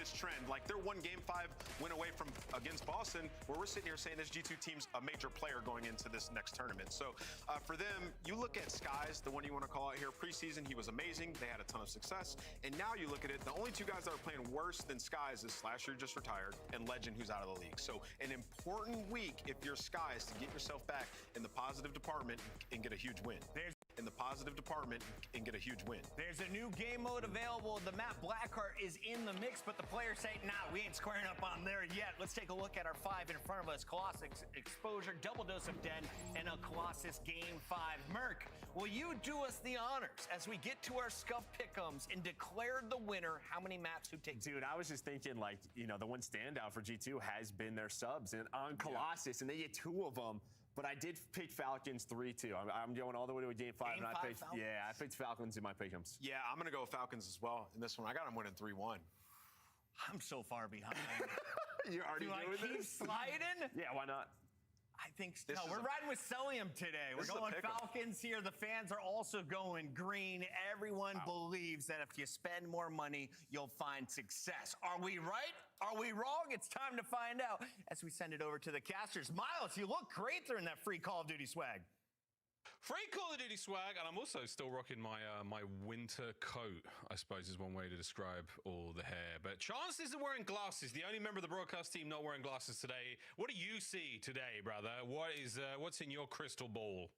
this trend. Like, they're one Game 5 win away from against Boston, where we're sitting here saying this G2 team's a major player going into this next tournament. So for them, you look at Skies, the one you want to call out here, preseason, he was amazing. They had a ton of success. And now you look at it, the only two guys that are playing worse than Skies is Slasher, just retired, and Legend, who's out of the league. So an important week if you're Skies to get yourself back in the positive department and get a huge win. In the positive department and get a huge win. There's a new game mode available. The map Blackheart is in the mix, but the players say, nah, we ain't squaring up on there yet. Let's take a look at our 5 in front of us. Colossus Exposure, Double Dose of Den, and a Colossus Game 5. Merc, will you do us the honors as we get to our Scuff Pick'ems and declare the winner? How many maps who take? Dude, I was just thinking, like, you know, the one standout for G2 has been their subs and on Colossus, and they get 2 of them. But I did pick Falcons 3-2. I'm going all the way to a Game 5. Game and 5 I picked, yeah, I picked Falcons in my pick'ems. Yeah, I'm going to go Falcons as well in this one. I got them winning 3-1. I'm so far behind. You're already doing I keep this? sliding? Yeah, why not? I think so. We're riding with Celium today. We're going Falcons here. The fans are also going green. Everyone believes that if you spend more money, you'll find success. Are we right? Are we wrong? It's time to find out as we send it over to the casters. Miles, you look great during that free Call of Duty swag. Free Call of Duty swag, and I'm also still rocking my my winter coat, I suppose is one way to describe all the hair. But Chance isn't wearing glasses, the only member of the broadcast team not wearing glasses today. What do you see today, brother? What's in your crystal ball?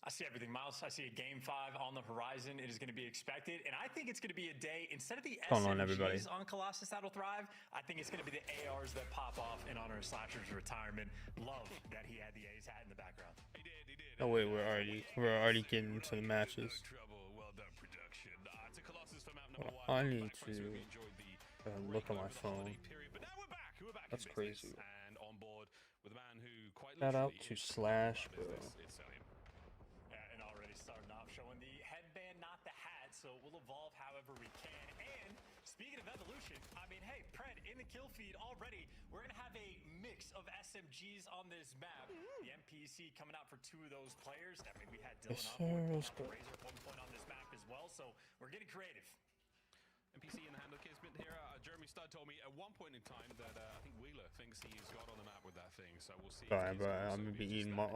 I see everything, Miles. I see a Game 5 on the horizon. It is going to be expected, and I think it's going to be a day, instead of the SMGs on Colossus that'll thrive, I think it's going to be the ARs that pop off in honor of Slasher's retirement. Love that he had the A's hat in the background. He did. Oh wait, we're already getting into the matches. Well done, production. It's a Colossus for map number 1. I need to look at my phone. But now we're back. That's crazy. And on board with a man who quite Shout out literally to Slash, bro. It's Celium. Yeah, and already starting off showing the headband, not the hat, so we'll evolve however we can. And speaking of evolution, I mean, hey, Pred, in the kill feed already, we're going to have a mix of SMGs on this map. The NPC coming out for 2 of those players. I mean, we had Dylan on board, Razor at one point on this map as well, so we're getting creative. NPC in the hand of Kismet here. Jeremy Studd told me at one point in time that I think Wheeler thinks he's got on the map with that thing, so we'll see. Sorry, but I'm gonna be eating my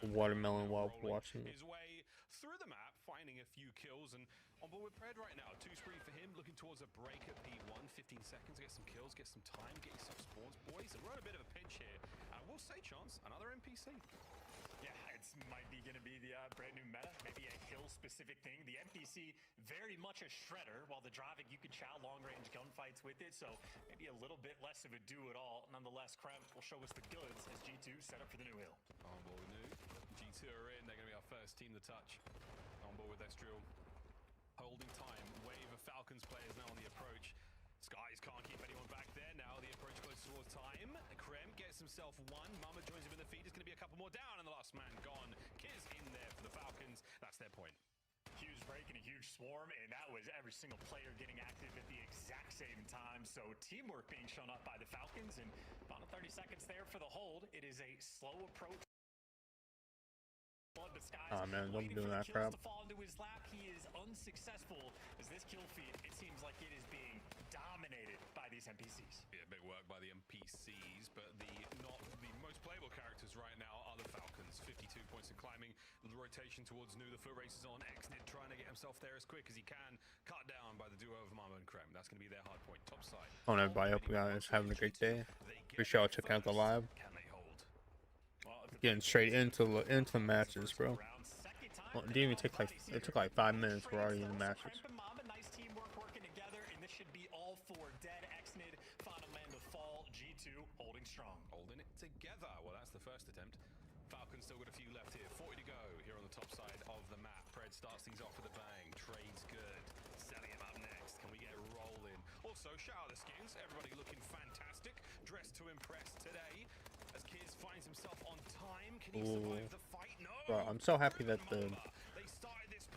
watermelon while watching it. His way through the map, finding a few kills, and on board with Pred right now. 2 spree for him, looking towards a break at P1. 15 seconds, get some kills, get some time, get yourself spawns, boys. And we're on a bit of a pinch here. We'll say, Chance, another NPC. Yeah, it might be going to be the brand new meta, maybe a hill-specific thing. The NPC, very much a shredder, while the driving, you can chow long-range gunfights with it, so maybe a little bit less of a do-it-all. Nonetheless, Krem will show us the goods as G2 set up for the new hill. On board with new. G2 are in. They're going to be our first team to touch. On board with Estriel. Holding time. Wave of Falcons players now on the approach. Skies can't keep anyone back there now. The approach close towards time. Krem gets himself 1. Mama joins him in the feed. There's going to be a couple more down, and the last man gone. Kiz in there for the Falcons. That's their point. Huge break and a huge swarm, and that was every single player getting active at the exact same time. So teamwork being shown up by the Falcons, and about 30 seconds there for the hold. It is a slow approach. Oh man, don't do that crap. To fall into his lap, he is unsuccessful as this kill feed, it seems like it is being dominated by these NPCs. Yeah, big work by the NPCs, but the most playable characters right now are the Falcons. 52 points in climbing. The rotation towards new. The foot race is on. Exnid trying to get himself there as quick as he can. Cut down by the duo of Mama and Krem. That's going to be their hard point. Top side. On everybody, hope you guys having a great day. Appreciate y'all checking out the live. Getting straight into the matches, bro. Well, it didn't even take like it took like 5 minutes. We're already in the matches. Nice teamwork working together, and this should be all for dead. Exnid, final man to fall. G2 holding strong, holding it together. Well, that's the first attempt. Falcons still got a few left here. 40 to go here on the top side of the map. Pred starts things off with a bang. Trades good. Selling him up next. Can we get rolling? Also, shout out the skins. Everybody looking fantastic. Dressed to impress today. As Kiz finds himself on time. Can he survive the fight? No. Bro, I'm so happy that I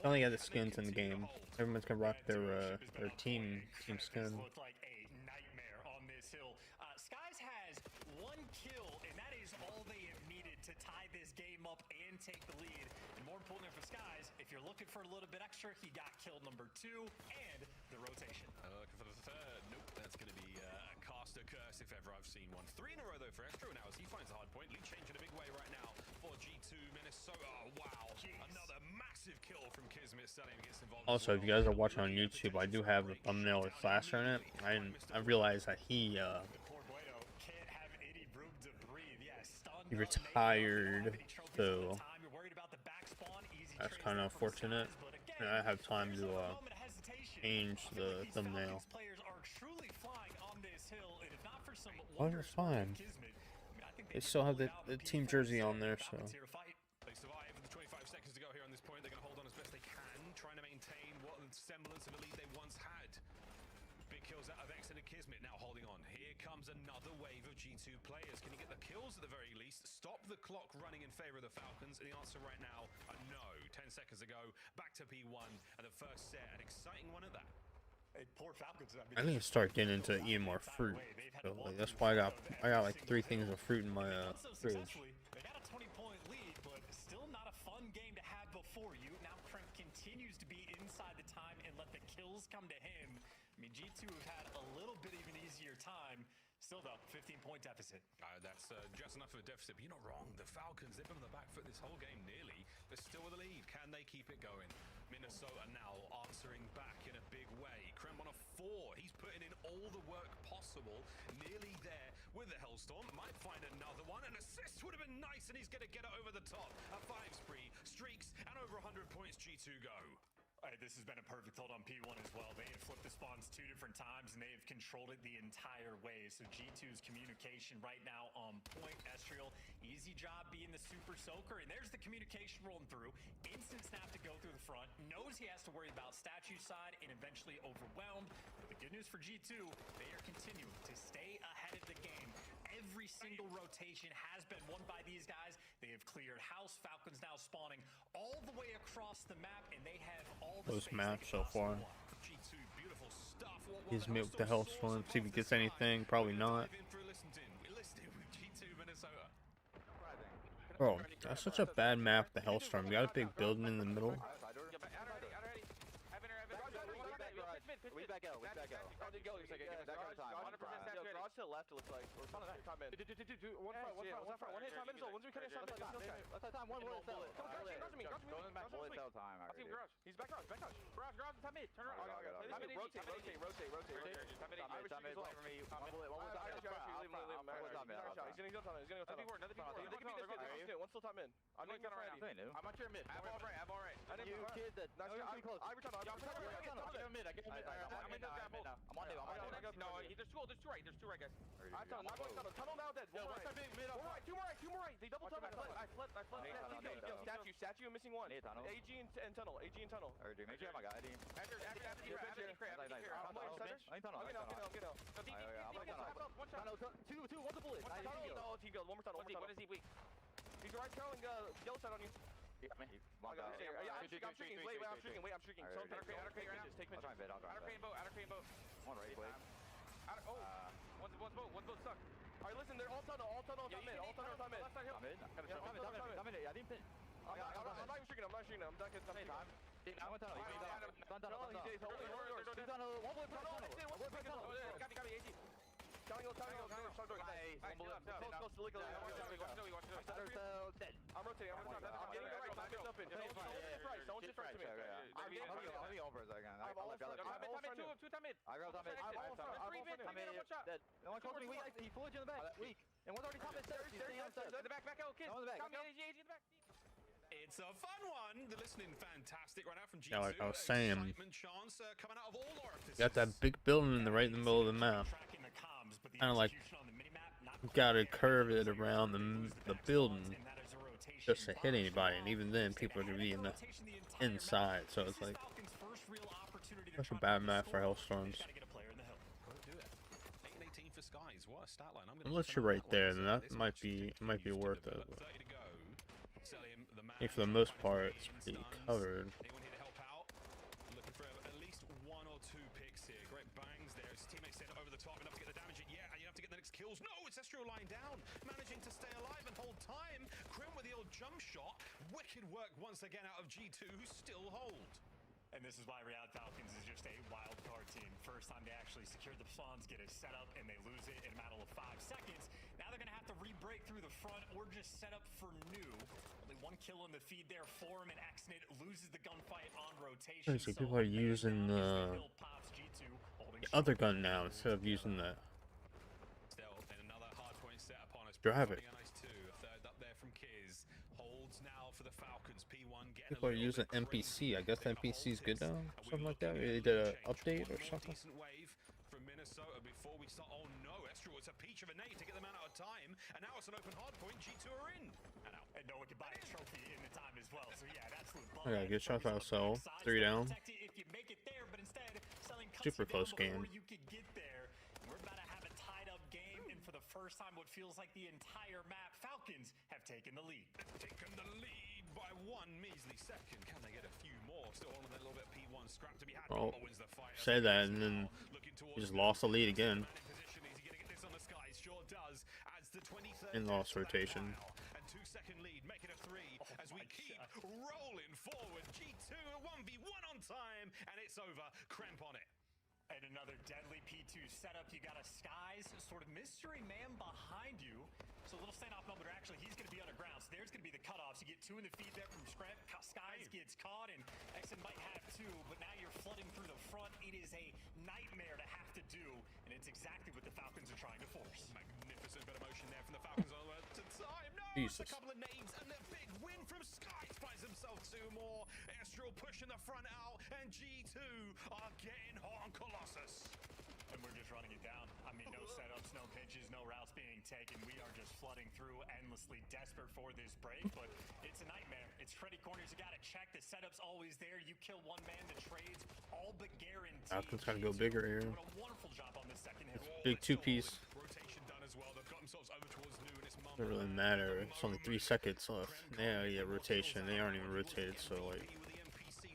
only got the skins in the game. Everyone's gonna rock their team skin. Look like a nightmare on this hill. Skies has 1 kill, and that is all they have needed to tie this game up and take the lead. And more importantly for Skies, if you're looking for a little bit extra, he got kill number 2 and the rotation. Looking for the third. Nope, that's going to be if ever I've seen one. 3 in a row, though, for Estro now as he finds a hard point. Lead change in a big way right now for G2 Minnesota. Oh, wow. Another massive kill from Kismet. Salim gets involved. Also, if you guys are watching on YouTube, I do have a thumbnail with Flasher in it. I realized that he retired, so that's kind of unfortunate. And I have time to change the thumbnail. Oh, it's fine. They still have the team jersey on there, so. They survive with 25 seconds to go here on this point. They're going to hold on as best they can, trying to maintain what semblance of a lead they once had. Big kills out of X and Kismet now holding on. Here comes another wave of G2 players. Can you get the kills at the very least? Stop the clock running in favor of the Falcons? And the answer right now, no. 10 seconds ago, back to P1, and the first set, an exciting one at that. Hey, poor Falcons. I need to start getting into eating more fruit. So, like, that's why I got like 3 things of fruit in my fridge. They got a 20-point lead, but still not a fun game to have before you. Now Kremp continues to be inside the time and let the kills come to him. I mean, G2 have had a little bit of an easier time. Still though, 15-point deficit. That's just enough of a deficit, but you're not wrong. The Falcons, they've been on the back foot this whole game nearly. They're still with the lead. Can they keep it going? Minnesota now answering back in a big way. Krem on a 4. He's putting in all the work possible. Nearly there with the Hellstorm. Might find another one. An assist would have been nice, and he's going to get it over the top. A 5 spree, streaks, and over 100 points. G2 go. This has been a perfect hold on P1 as well. They have flipped the spawns 2 different times, and they have controlled it the entire way. So G2's communication right now on point. Estriel, easy job being the super soaker, and there's the communication rolling through. Instant snap to go through the front. Knows he has to worry about statue side and eventually overwhelmed. But the good news for G2, they are continuing to stay ahead of the game. Every single rotation has been won by these guys. They have cleared house. Falcons now spawning all the way across the map, and they have all the Those maps so far. G2, beautiful stuff. He's milked the Hellstorm. See if he gets anything. Probably not. Bro, that's such a bad map, the Hellstorm. You got a big building in the middle. We back out. Oh, dude, go. You're second. Garage to the left, it looks like. We're top mid. Dude, one front. One hit, top mid. Once we finish, let's time. One bullet cell. Come on, garage me. Go in the back, bullet cell time. I see garage. He's back garage. Garage, top mid. Turn around. Rotate. Top mid. One for me. One bullet. One top mid. Leave him. He's gonna go tunnel. Another B4. One still top mid. I'm not sure mid. Have all right. You kid that. I'm close. I return. I'm mid. I get mid. I'm in now. I'm on mid. No, there's two right, guys. I'm tunnel now, dead. One more right. Mid. Two more right. They double tunnel. I fled. Statue, I'm missing one. AG and tunnel. Alright, dude, make sure I got ID. After I'm tunnel. Two, one's a bullet. Team go. One more tunnel. What is he weak? He's right curling yellow side on you. You got me. I'm streaking. Wait, I'm streaking. Outer crane right now. Take mid. Outer crane boat. One right, wait. One's boat stuck. Alright, listen, they're all tunnel, top mid. Left side hill. Top mid. I didn't pin. I'm not even streaking. I'm back at time. I went tunnel. He's tunnel. One bullet tunnel. Got me, AG. Coming go. I'm rotating. I'm getting the right. I'm up in. Don't just right to me. I'm getting over as I can. Two time mid. I got top mid. Three mid. Dead. No one calls me weak. He pulled you in the back. Weak. And one's already top mid. In the back out. Kids. Come AG in the back. It's a fun one. They're listening fantastic right now from G2. Yeah, like I was saying, coming out of all orifices. got that big building in the right in the middle of the map. Kind of like got to curve it around the building just to hit anybody, and even then people are gonna be in the inside. So it's like such a bad map for Hellstorms. Unless you're right there, then that might be worth it. But I think for the most part, it's pretty covered. Anyone here to help out? Looking for at least 1 or 2 picks here. Great bangs there. His teammates said over the top enough to get the damage. Yeah, and you have to get the next kills. No, it's Estro lying down, managing to stay alive and hold time. Krim with the old jump shot. Wicked work once again out of G2, who still hold. And this is why Real Falcons is just a wild card team. First time they actually secured the spawns, get a setup, and they lose it in a matter of 5 seconds. Now they're going to have to re-break through the front or just set up for new. Only 1 kill in the feed there for him, and Exnit loses the gunfight on rotation. So people are using the other gun now instead of using the driver. People are using NPC. I guess NPC is good now, something like that. Maybe they did an update or something. From Minnesota before we start. Oh no, Estral, it's a peach of a nade to get them out of time, and now it's an open hard point. G2 are in. And no one can buy a trophy in the time as well. So yeah, that's yeah, good shot out. So 3 down. If you make it there, but instead selling super close game. you could get there. We're about to have a tied up game, and for the first time, what feels like the entire map, Falcons have taken the lead. Taken the lead by 1 measly second. Can they get a few more? Still on a little bit P1 scrap to be had. Oh, say that, and then he just lost the lead again. And lost rotation. And 2-second lead, make it a 3 as we keep rolling forward. G2 a 1v1 on time, and it's over. Cramp on it. And another deadly P2 setup. You got a Skies sort of mystery man behind you. So a little standoff moment. Actually, he's going to be underground. So there's going to be the cutoffs. You get 2 in the feed there from Scrap. Skies gets caught, and Exen might have 2, but now you're flooding through the front. It is a nightmare to have to do, and it's exactly what the Falcons are trying to force. Magnificent bit of motion there from the Falcons on the way to time. No, Jesus. It's a couple of nades, and a big win from Skies finds himself 2 more. Estral pushing the front out, and G2 are getting hot on Colossus. And we're just running it down. I mean, no setups, no pitches, no routes being taken. We are just flooding through, endlessly desperate for this break, but it's a nightmare. It's Freddy corners. You got to check. The setup's always there. You kill 1 man, the trades all but guaranteed. Falcons trying to go bigger here. Doing a wonderful job on this second hit. Big 2-piece. Rotation done as well. They've got themselves over towards New and it's Doesn't really matter. It's only 3 seconds left. Yeah, yeah, rotation. They aren't even rotated, so like,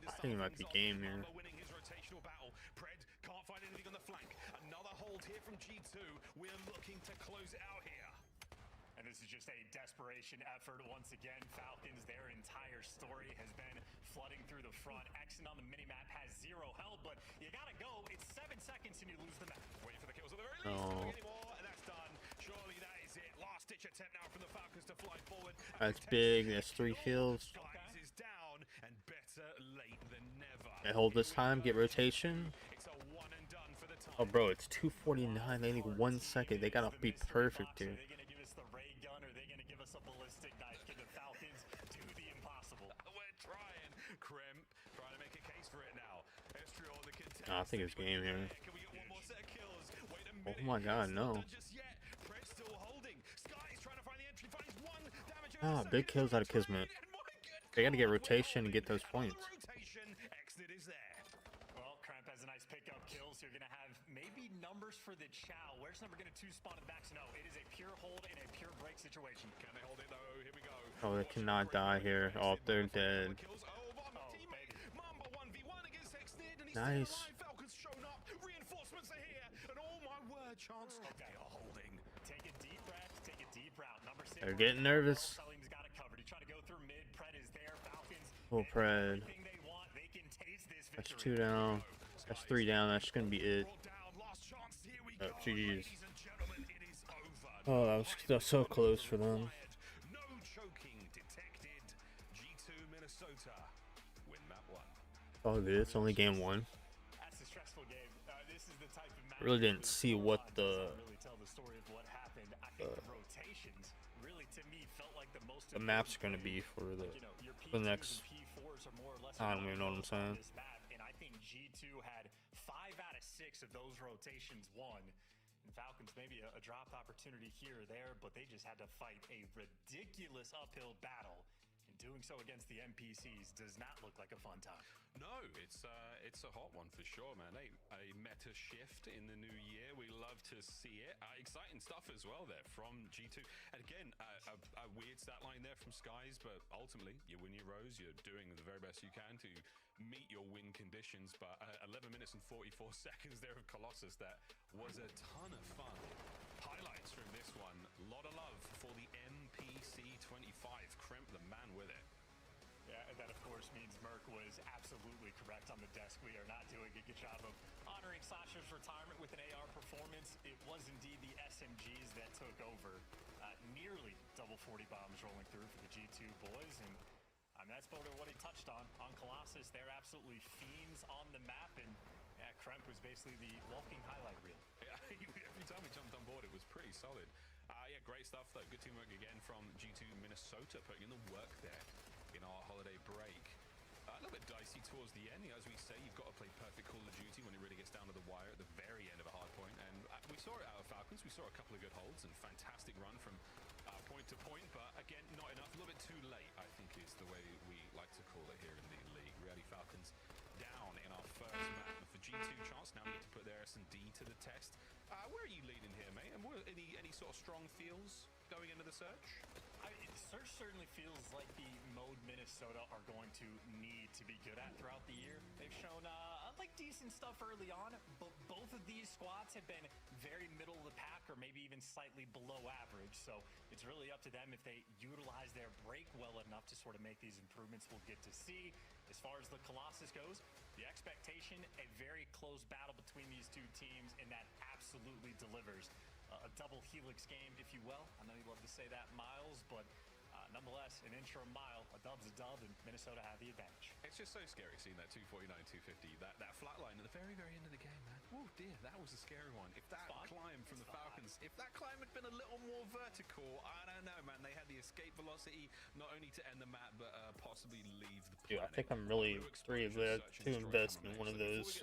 I think it might be game here. Winning his rotational battle. Pred can't find anything on the flank. Another hold here from G2. We're looking to close it out here. And this is just a desperation effort once again. Falcons, their entire story has been flooding through the front. Exen on the minimap has 0 health, but you gotta go. It's 7 seconds and you lose the map. Wait for the kills at the very least. Not anymore, and that's done. Surely that is it. Last ditch attempt now from the Falcons to fly forward. That's big. That's 3 kills. Skies is down, and better late than never. They hold this time, get rotation. It's a one and done for the time. Oh, bro, it's 2:49. They need 1 second. They gotta be perfect here. Are they gonna give us the ray gun, or are they gonna give us a ballistic knife? Can the Falcons do the impossible? We're trying. Kremp trying to make a case for it now. Estral, the contest. I think it's game here. Can we get 1 more set of kills? Wait a Oh minute. my god, no. Not just yet. Pred's still holding. Sky's trying to find the entry. Finds 1 damage. Ah, big kills out of Kismet. They gotta get rotation and get those points. Rotation. Exit is there. Well, Cramp has a nice pickup kill, so you're gonna have maybe numbers for the Chow. Where's number gonna 2 spawn in the back? So no, it is a pure hold and a pure break situation. Can they hold it though? Here we go. Oh, they cannot die here. Oh, they're dead. Kills. Oh, Mamba teammate. Mamba 1v1 against Exnid, and he's Nice. still alive. Falcons shown up. Reinforcements are here, and oh my word, Chance. They are holding. Take a deep breath, take a deep route. Number 6. They're getting nervous. Salim's got it covered. He tried to go through mid. Pred is there. Falcons. Oh, Pred. Everything they want, they can taste this That's victory. 2 down. That's 3 down. That's gonna be it. Brought down. Last chance. Here we Oh, go. GG's. Ladies and gentlemen, it is over. Oh, that was so close for them. No choking detected. G2 Minnesota win map 1. Oh, good. It's only game 1. That's a stressful game. This is the type of match Really didn't see what does not really tell the story of what happened. I think the rotations really, to me, felt like the most the maps are gonna be for the your for the P2s next. and P4s are more or less I don't even know what I'm saying. on this map, and I think G2 had 5 out of 6 of those rotations won. And Falcons maybe a dropped opportunity here or there, but they just had to fight a ridiculous uphill battle. And doing so against the NPCs does not look like a fun time. No, it's a hot one for sure, man. A meta shift in the new year. We love to see it. Exciting stuff as well there from G2. And again, a weird stat line there from Skies, but ultimately you win your rows. You're doing the very best you can to meet your win conditions. But 11 minutes and 44 seconds there of Colossus. That was a ton of fun. Highlights from this one. A lot of love for the MPC 25. Kremp, the man with it. Yeah, and that of course means Merc was absolutely correct on the desk. We are not doing a good job of honoring Sasha's retirement with an AR performance. It was indeed the SMGs that took over. Nearly double 40 bombs rolling through for the G2 boys, and that's part of what he touched on Colossus. They're absolutely fiends on the map, and Kremp was basically the walking highlight reel. Yeah, every time we jumped on board, it was pretty solid. Yeah, great stuff though. Good teamwork again from G2 Minnesota, putting in the work there in our holiday break. A little bit dicey towards the end. As we say, you've got to play perfect Call of Duty when it really gets down to the wire at the very end of a hard point. And we saw it out of Falcons. We saw a couple of good holds and fantastic run from point to point. But again, not enough. A little bit too late, I think, is the way we like to call it here in the league. Really, Falcons down in our first map. And for G2 chance, now we need to put their S&D to the test. Where are you leading here, mate? And any sort of strong feels going into the search? Search certainly feels like the mode Minnesota are going to need to be good at throughout the year. They've shown like decent stuff early on, but both of these squads have been very middle of the pack or maybe even slightly below average. So it's really up to them if they utilize their break well enough to sort of make these improvements. We'll get to see. As far as the Colossus goes, the expectation, a very close battle between these two teams, and that absolutely delivers. A double helix game, if you will. I know you love to say that, Miles, but nonetheless, an interim mile, a dub's a dub, and Minnesota have the advantage. It's just so scary seeing that 249, 250, that flat line at the very, very end of the game, man. Oh dear, that was a scary one. If that climb from the Falcons, if that climb had been a little more vertical, I don't know, man. They had the escape velocity not only to end the map, but possibly leave the planet. Dude, I think I'm really glad to invest in one of those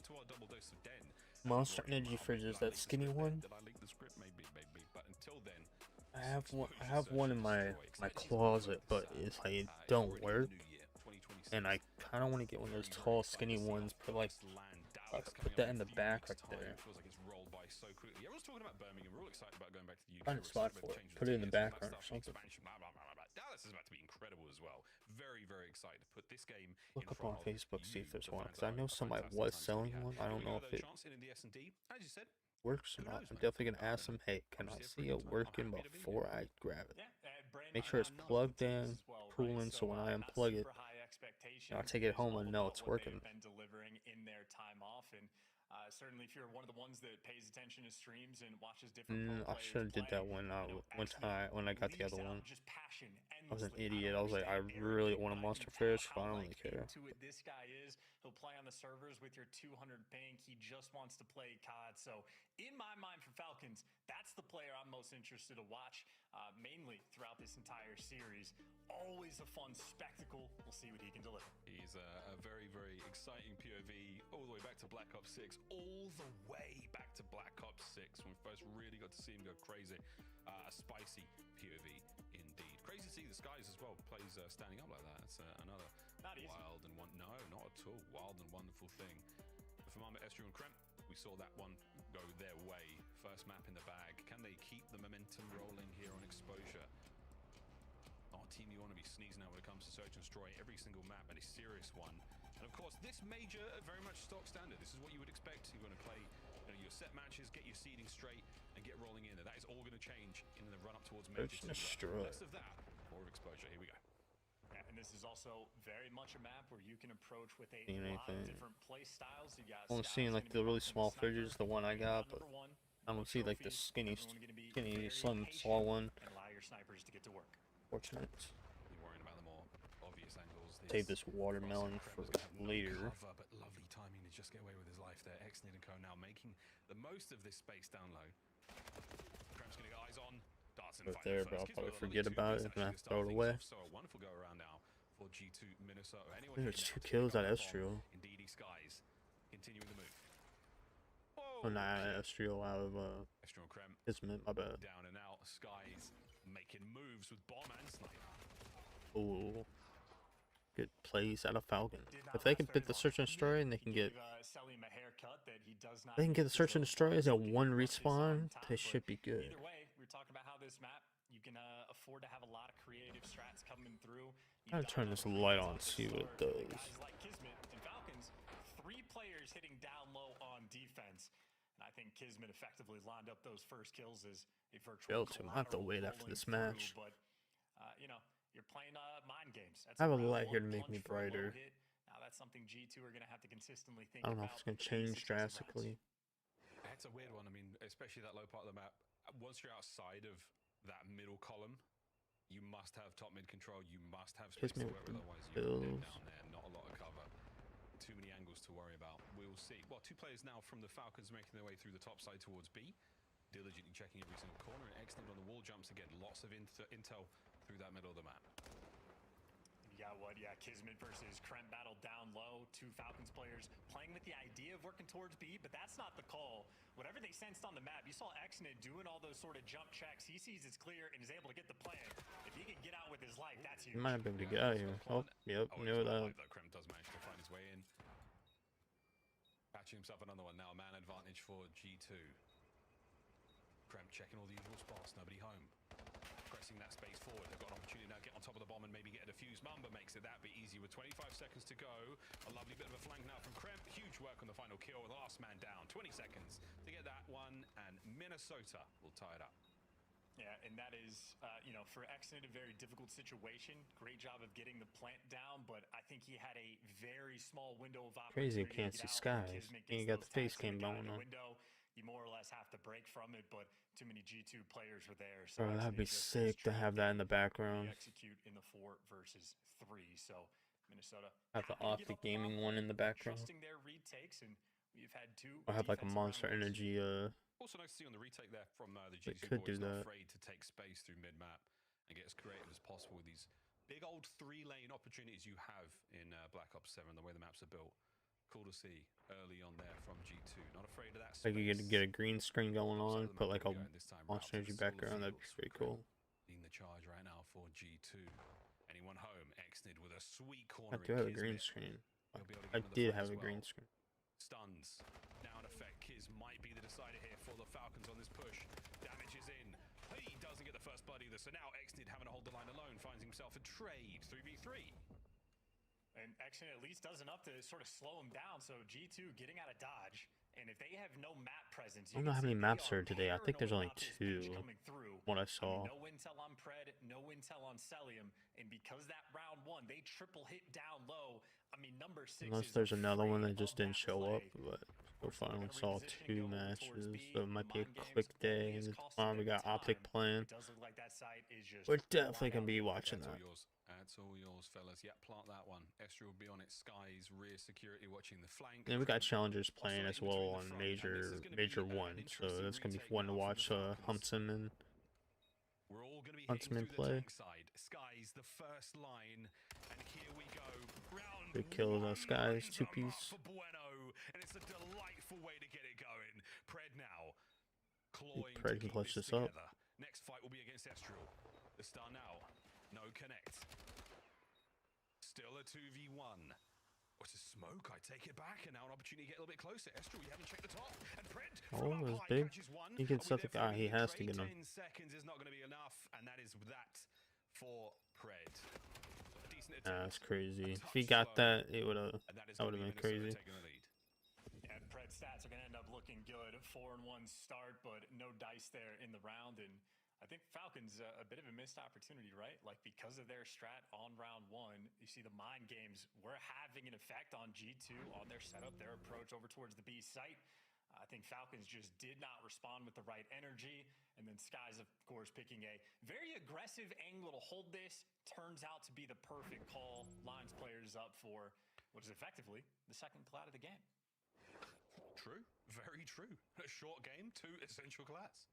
Monster Energy fridges, that skinny one. I have one in my closet, but it's like it don't work, and I kind of want to get one of those tall, skinny ones. Put that in the back right there. Find a spot for it. Put it in the background or something. Dallas is about to be incredible as well. Very, very excited to put this game. Look up on Facebook, see if there's one, because I know somebody was selling one. I don't know if it works or not. I'm definitely gonna ask them, hey, can I see it working before I grab it? Make sure it's plugged in, cooling, so when I unplug it, I take it home and know it's working. Certainly, if you're one of the ones that pays attention to streams and watches different I should have did that when I got the other one. I was an idiot. I was like, I really want a monster fish, but I don't really care. This guy is. He'll play on the servers with your 200 ping. He just wants to play COD. So, in my mind, for Falcons, that's the player I'm most interested to watch, mainly throughout this entire series. Always a fun spectacle. We'll see what he can deliver. He's a very, very exciting POV all the way back to Black Ops 6, all the way back to Black Ops 6 when we first really got to see him go crazy. A spicy POV indeed. Crazy to see the skies as well. Plays standing up like that. It's another wild and not at all wild and wonderful thing. For Mama, Esther and Kremp, we saw that one go their way. First map in the bag. Can they keep the momentum rolling here on exposure? Our team, you want to be sneezing out when it comes to search and destroy every single map, and a serious one. And of course, this major, very much stock standard. This is what you would expect. You're going to play your set matches, get your seeding straight, and get rolling in. And that is all going to change in the run up towards major. Less of that, more of exposure. Here we go. Yeah, and this is also very much a map where you can approach with a lot of different play styles. You got I'm seeing like the really small fridges, the one I got, but I don't see like the skinny, slim, small one. And allow your snipers to get to work. Fortunate. You're worrying about the more obvious angles. Save this watermelon for later. But lovely timing to just get away with his life there. Exnid and Co now making the most of this space down low. Kremp's gonna get eyes on. Right there, but I'll probably forget about it and I throw it away. So a wonderful go around now for G2 Minnesota. There's 2 kills at Estriel. Indeed, Skies continuing the move. Oh, nah, Estriel out of Estriel Kremp. Kismet, my bad. Down and out. Skies making moves with bomb and sniper. Ooh. Good plays out of Falcon. If they can fit the search and destroy and they can get the search and destroy as a 1 respawn, they should be good. Either way, we're talking about how this map you can afford to have a lot of creative strats coming through. I'm gonna turn this light on, see what it does. Guys like Kismet and Falcons, 3 players hitting down low on defense. And I think Kismet effectively lined up those first kills as a virtual I have to wait after this match. But you know, You're playing mind games. That's I have a round light here one, to make me punch for a low brighter. hit. Now that's something G2 are going to have to consistently think I don't know if about it's gonna to be change successive drastically. rounds. It's a weird one. I mean, especially that low part of the map. Once you're outside of that middle column, you must have top mid control. You must have space Kiss me to with work the with. Otherwise, you're dead bills. down there. Not a lot of cover. Too many angles to worry about. We will see. Well, 2 players now from the Falcons making their way through the top side towards B. Diligently checking every single corner. And Exnid on the wall jumps again. Lots of intel through that middle of the map. You got what? Yeah, Kismet versus Krem battle down low. 2 Falcons players playing with the idea of working towards B, but that's not the call. Whatever they sensed on the map, you saw Exnid doing all those sort of jump checks. He sees it's clear and is able to get the plan. If he can get out with his life, that's huge. He might have been able to get out of here. Oh, yep, Oh, knew he's got that. life, though. Krem does manage to find his way in. Patching himself another one now. Man advantage for G2. Krem checking all the usual spots. Nobody home. Pressing that space forward. They've got an opportunity now to get on top of the bomb and maybe get a defuse. Mamba makes it that bit easy with 25 seconds to go. A lovely bit of a flank now from Krem. Huge work on the final kill. The last man down. 20 seconds to get that one, and Minnesota will tie it up. Yeah, and that is, you know, for Exnid, a very difficult situation. Great job of getting the plant down, but I think he had a very small window of opportunity. Crazy, can't see skies. You got the face cam going on. You more or less have to break from it, but too many G2 players were there. So Bro, that'd be just sick to have that in the We background. execute in the 4 versus 3. So Minnesota Have the happy to give Optic up the Gaming round one in the background. trusting their retakes, and we've had 2. Or have like a defensive Monster round wins. Energy. Also nice to see on the retake there from the They G2 could boys, do not that. afraid to take space through mid-map and get as creative as possible with these big old 3-lane opportunities you have in Black Ops 7, the way the maps are built. Cool to see early on there from G2. Not afraid of that Like space. you get a green screen going on, Side of the put map like we a go in this time Monster route. Energy It's all background. That'd be fields. pretty cool. Leading the charge right now for G2. Anyone home? Exnid with a sweet I corner. do have a green screen. I did have a green screen. Stuns. Now in effect, Kiz might be the decider here for the Falcons on this push. Damage is in. He doesn't get the first blood either. So now Exnid having to hold the line alone finds himself a trade 3v3. And Exnid at least does enough to sort of slow him down. So G2 getting out of dodge. And if they have no map presence, I don't know how many maps are today. I think there's only 2. What I saw. No intel on Pred, no intel on Celium, and because that round 1 they triple hit down low. I mean, number 6. Unless there's another one that just didn't show up, but so far I only saw 2 matches, so it might be a quick day. And tomorrow we got Optic playing. It does look like that site is just We're definitely gonna be watching that. That's all yours, fellas. Yeah, plant that one. Esther will be on its skies, rear security watching the flank. And we got challengers playing as well on major 1, so that's gonna be fun to watch. Humpson and We're all going to be Huntsman hitting through play. the tank side. Skies, the first line, and here we go. Round Big kill of 1 Skies, lines 2-piece. up for Bueno, and it's a delightful way to get it going. Pred now, clawing Pred to can keep clutch this this up. together. Next fight will be against Estrel. The star now, no connect. Still a 2v1. What's a smoke? I take it back, and now an opportunity to get a little bit closer. Estrel, you haven't checked the top, and Pred Oh, from up that's high big. catches one. He can Are we set the there for guy. He the has to trade? get him. 10 seconds is not going to be enough, and that is that for Pred. A decent attempt. That's crazy. A If he touch got slow, that, it would have. and that is That would gonna have be been Minnesota crazy. taking the lead. Yeah, Pred's stats are going to end up looking good. 4-1 start, but no dice there in the round. And I think Falcons a bit of a missed opportunity, right? Like because of their strat on round 1, you see the mind games were having an effect on G2 on their setup, their approach over towards the B site. I think Falcons just did not respond with the right energy. And then Skies, of course, picking a very aggressive angle to hold this. Turns out to be the perfect call. Lines players up for what is effectively the second cloud of the game. True. Very true. A short game, 2 essential clats.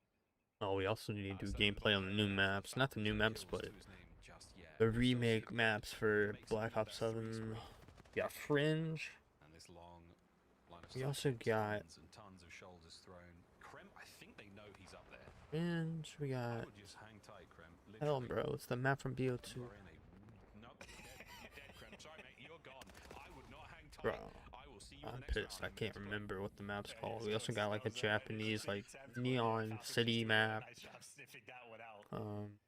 Oh, we also need to do gameplay on the new maps. Not the new maps, but the remake maps for Black Ops 7. We got Fringe. And this long line of We stuff, also got tons and tons of shoulders thrown. Krem, I think they know he's up there. Fringe. We I got would just hang tight, Krem. hell, Literally. bro. It's the map from BO2. You are in a... Nope, dead, Krem. Sorry, mate, you're gone. I would not hang tight. Bro, I will see you in I'm the next pissed. I round. can't remember what the map's called. We also got like a Japanese like neon city map. Nice job sniffing that one out.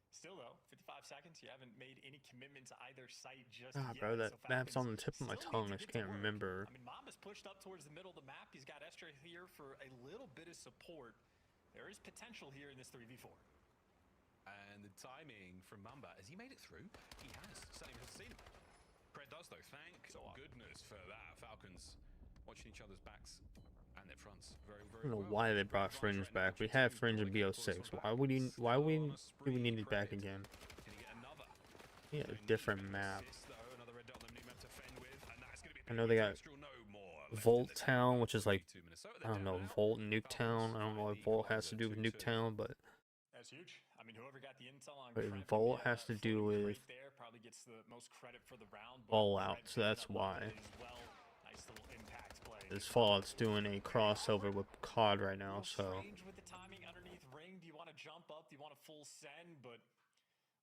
Still though, 55 seconds. You haven't made any commitment to either site just yet. Bro, that So map's on the Falcons tip of my still tongue. I need to just get to can't work. remember. I mean, Mamba's pushed up towards the middle of the map. He's got Estra here for a little bit of support. There is potential here in this 3v4. And the timing from Mamba, has he made it through? He has. Same has seen him. Pred does though. Thank goodness for that. Falcons watching each other's backs and their fronts very, I very don't know well. why they brought Fringe back. We had Fringe in BO6. Why would he? Why do we need it back again? Yeah, a different map. I know they got Volt Town, which is like, I don't know, Volt and Nuketown. I don't know what Volt has to do with Nuketown, but That's huge. I mean, whoever got the intel on but Kremp Volt would be, has to do floating with crate there, probably gets the most credit for the round. but Fallout, Kremp so that's picking up on why. it as well. Nice little impact play. this Fallout's doing a crossover with COD right now, so Strange with the timing underneath ring. Do you want to jump up? Do you want a full send? But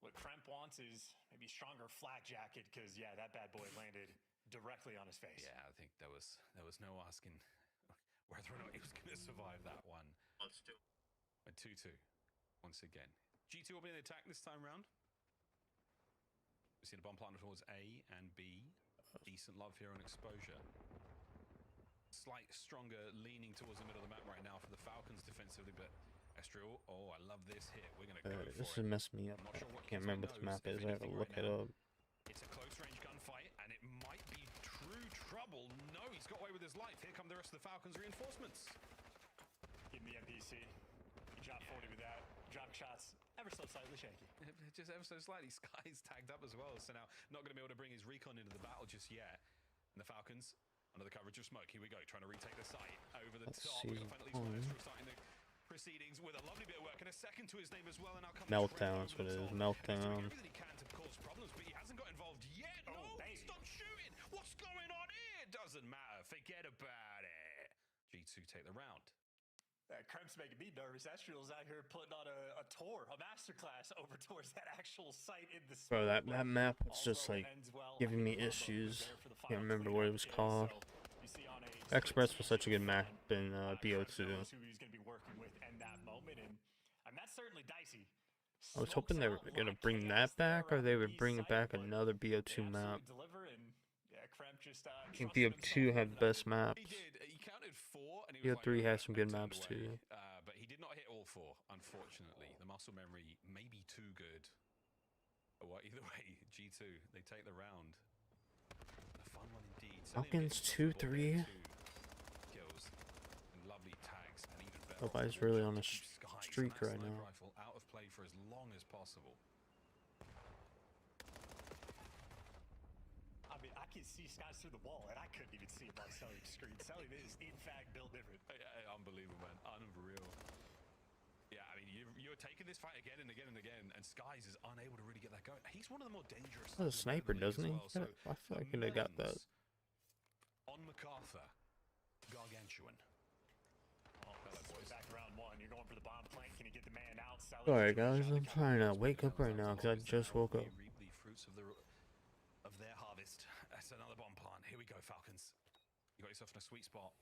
what Kremp wants is maybe stronger flak jacket because yeah, that bad boy landed directly on his face. Yeah, I think there was no asking whether or not he was going to survive that one. let's do. A 2-2 once again. G2 will be in the attack this time round. We've seen a bomb partner towards A and B. Decent love here on exposure. Slight stronger leaning towards the middle of the map right now for the Falcons defensively, but Estriel, oh, I love this hit. We're going to go This for is it. messing me up. I'm not sure what I can't Kismet remember what this knows, map if is. I have to anything, look right it now. up. It's a close range gunfight, and it might be true trouble. No, he's got away with his life. Here come the rest of the Falcons reinforcements. Give him the MPC. He dropped 40 with that. Drop shots ever so slightly shaky. Just ever so slightly. Sky's tagged up as well, so now not going to be able to bring his recon into the battle just yet. And the Falcons, under the coverage of smoke, here we go, trying to retake the site over the That's top. We've got Finally starting the proceedings with a lovely bit of work and a second to his name as well. And now comes Meltdown, that's what it is. Meltdown. Everything he can to cause problems, but he hasn't got involved yet. No, stop shooting. What's going on here? Doesn't matter. Forget about it. G2 take the round. Kremp's making me nervous. Estriel's out here putting on a tour, a masterclass over towards that actual site in the Bro, smoke, that map was just like giving me issues. Can't remember what it was called. Express was such a good map in BO2. Who he's going to be working with in that moment, and that's certainly dicey. I was hoping they were gonna bring that back, or they would bring back another BO2 map. I think BO2 had the best maps. He did. He counted 4, and he was BO3 like, has some good turned maps away. too. But he did not hit all 4, unfortunately. The muscle memory may be too good. Well, either way, G2, they take the round. A fun one indeed. Falcons 2-3. Kills and lovely tags, and even better. Nobody's really on a Keep Skies streak and that right sniper now. rifle out of play for as long as possible. I mean, I can see Skies through the wall, and I couldn't even see him on Selim screen. Selim is, in fact, built different. Unbelievable, man. Unreal. Yeah, I mean, you're taking this fight again and again and again, and Skies is unable to really get that going. He's one of the more dangerous. He's a sniper, doesn't he? Well, so I feel like they got that. On MacArthur, gargantuan. Back to round 1. You're going for the bomb plant. Can you get the man out? Sorry guys, I'm trying to wake up right now because I just woke up. Reap the fruits of their harvest. That's another bomb plant. Here we go, Falcons. You got yourself in a sweet spot.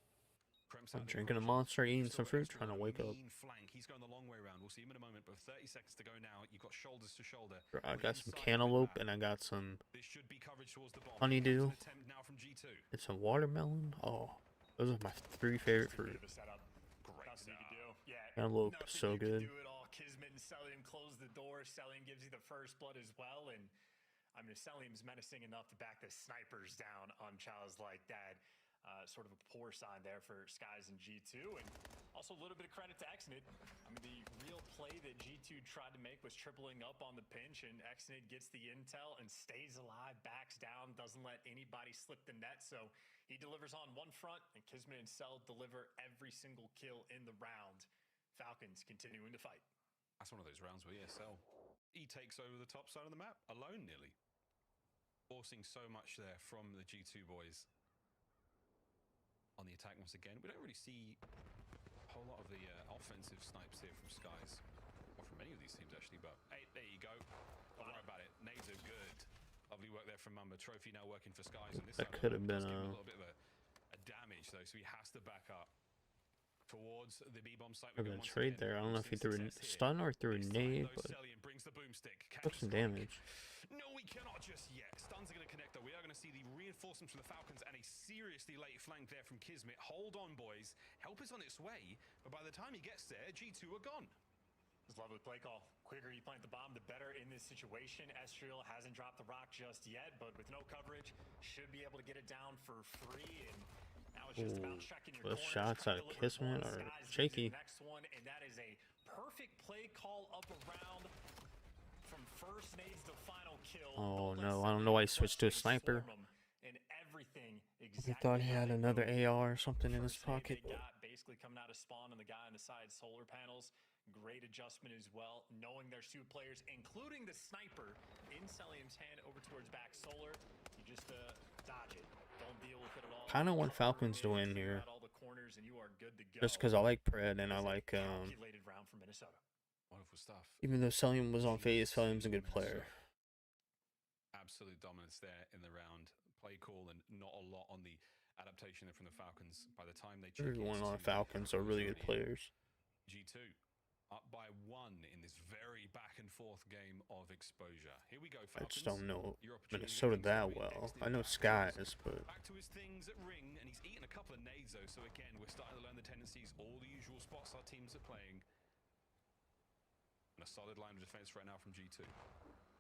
I'm drinking a Monster, eating some fruit, trying to wake up. Flank. He's going the long way around. We'll see him in a moment, but 30 seconds to go now. You've got shoulders to shoulder. I got some cantaloupe and I got some This should be coverage towards the bomb. honeydew. Now from G2. and some watermelon. Oh, those are my 3 favorite fruit. Great stuff. Yeah, Cantaloupe, nothing so you can good. do it all. Kismet and Selim close the door. Selim gives you the first blood as well, and I mean, Selim's menacing enough to back the snipers down on Chow's like that. Sort of a poor sign there for Skies and G2, and also a little bit of credit to Exnid. I mean, the real play that G2 tried to make was tripling up on the pinch, and Exnid gets the intel and stays alive, backs down, doesn't let anybody slip the net, so he delivers on one front, and Kismet and Cell deliver every single kill in the round. Falcons continuing to fight. That's one of those rounds where, yeah, Cell, he takes over the top side of the map, alone nearly. Forcing so much there from the G2 boys. On the attack once again. We don't really see a whole lot of the offensive snipes here from Skies. Or from any of these teams, actually, but hey, there you go. Don't worry about it. Nades are good. Lovely work there from Mamba. Trophy now working for Skies. And this That could have been a little bit of a damage, though, so he has to back up towards the B-bomb site. We're gonna trade there. I don't know if he threw a stun or threw a nade, but took some damage. No, we cannot just yet. Stuns are going to connect, though. We are going to see the reinforcements from the Falcons and a seriously late flank there from Kismet. Hold on, boys. Help is on its way, but by the time he gets there, G2 are gone. It's lovely play call. Quicker you plant the bomb, the better in this situation. Estriel hasn't dropped the rock just yet, but with no coverage, should be able to get it down for free. And now it's just about checking your Those corners. shots out of Kismet are shaky. Next one, and that is a perfect play call up around from first nades to final kill. Oh no, I don't know why he switched to a sniper. And everything He thought he had another AR or something in his pocket. They got basically coming out of spawn on the guy on the side solar panels. Great adjustment as well, knowing there's 2 players, including the sniper in Celium's hand over towards back solar. You just dodge it. Don't deal with it at all. Kind of want Falcons to win here. All the corners and you are good to go. Just because I like Pred and I like calculated round from Minnesota. Wonderful stuff. even though Celium was on phase, Celium's a good player. Absolute dominance there in the round. Play call and not a lot on the adaptation from the Falcons. By the time they check Everyone on Falcons are really good players. G2 up by 1 in this very back and forth game of exposure. Here we go, Falcons. I just don't know Minnesota that well. I know Skies, but back to his things at ring, and he's eaten a couple of nades though. So again, we're starting to learn the tendencies, all the usual spots our teams are playing. And a solid line of defense right now from G2.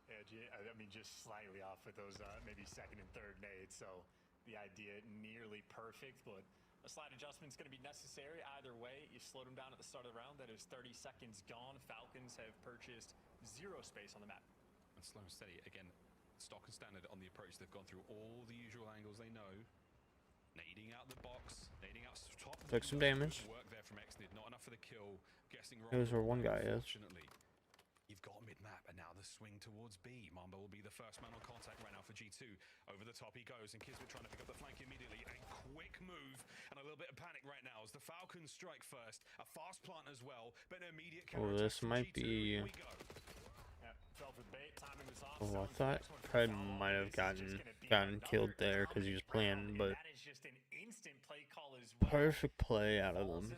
Yeah, I mean, just slightly off with those maybe second and third nades. So the idea nearly perfect, but a slight adjustment is going to be necessary either way. You slowed them down at the start of the round. That is 30 seconds gone. Falcons have purchased 0 space on the map. And slow and steady. Again, stock and standard on the approach. They've gone through all the usual angles they know. Nading out the box. Nading out top. took some damage. Work there from Xnid. Not enough for the kill. Guessing wrong. Those were one guy, yes. Unfortunately. You've got mid-map, and now the swing towards B. Mamba will be the first man on contact right now for G2. Over the top he goes, and Kismet trying to pick up the flank immediately. A quick move, and a little bit of panic right now as the Falcons strike first. A fast plant as well, but an immediate counter. Oh, this might be... Oh, I thought Pred might have gotten killed there because he was playing, but perfect play out of them.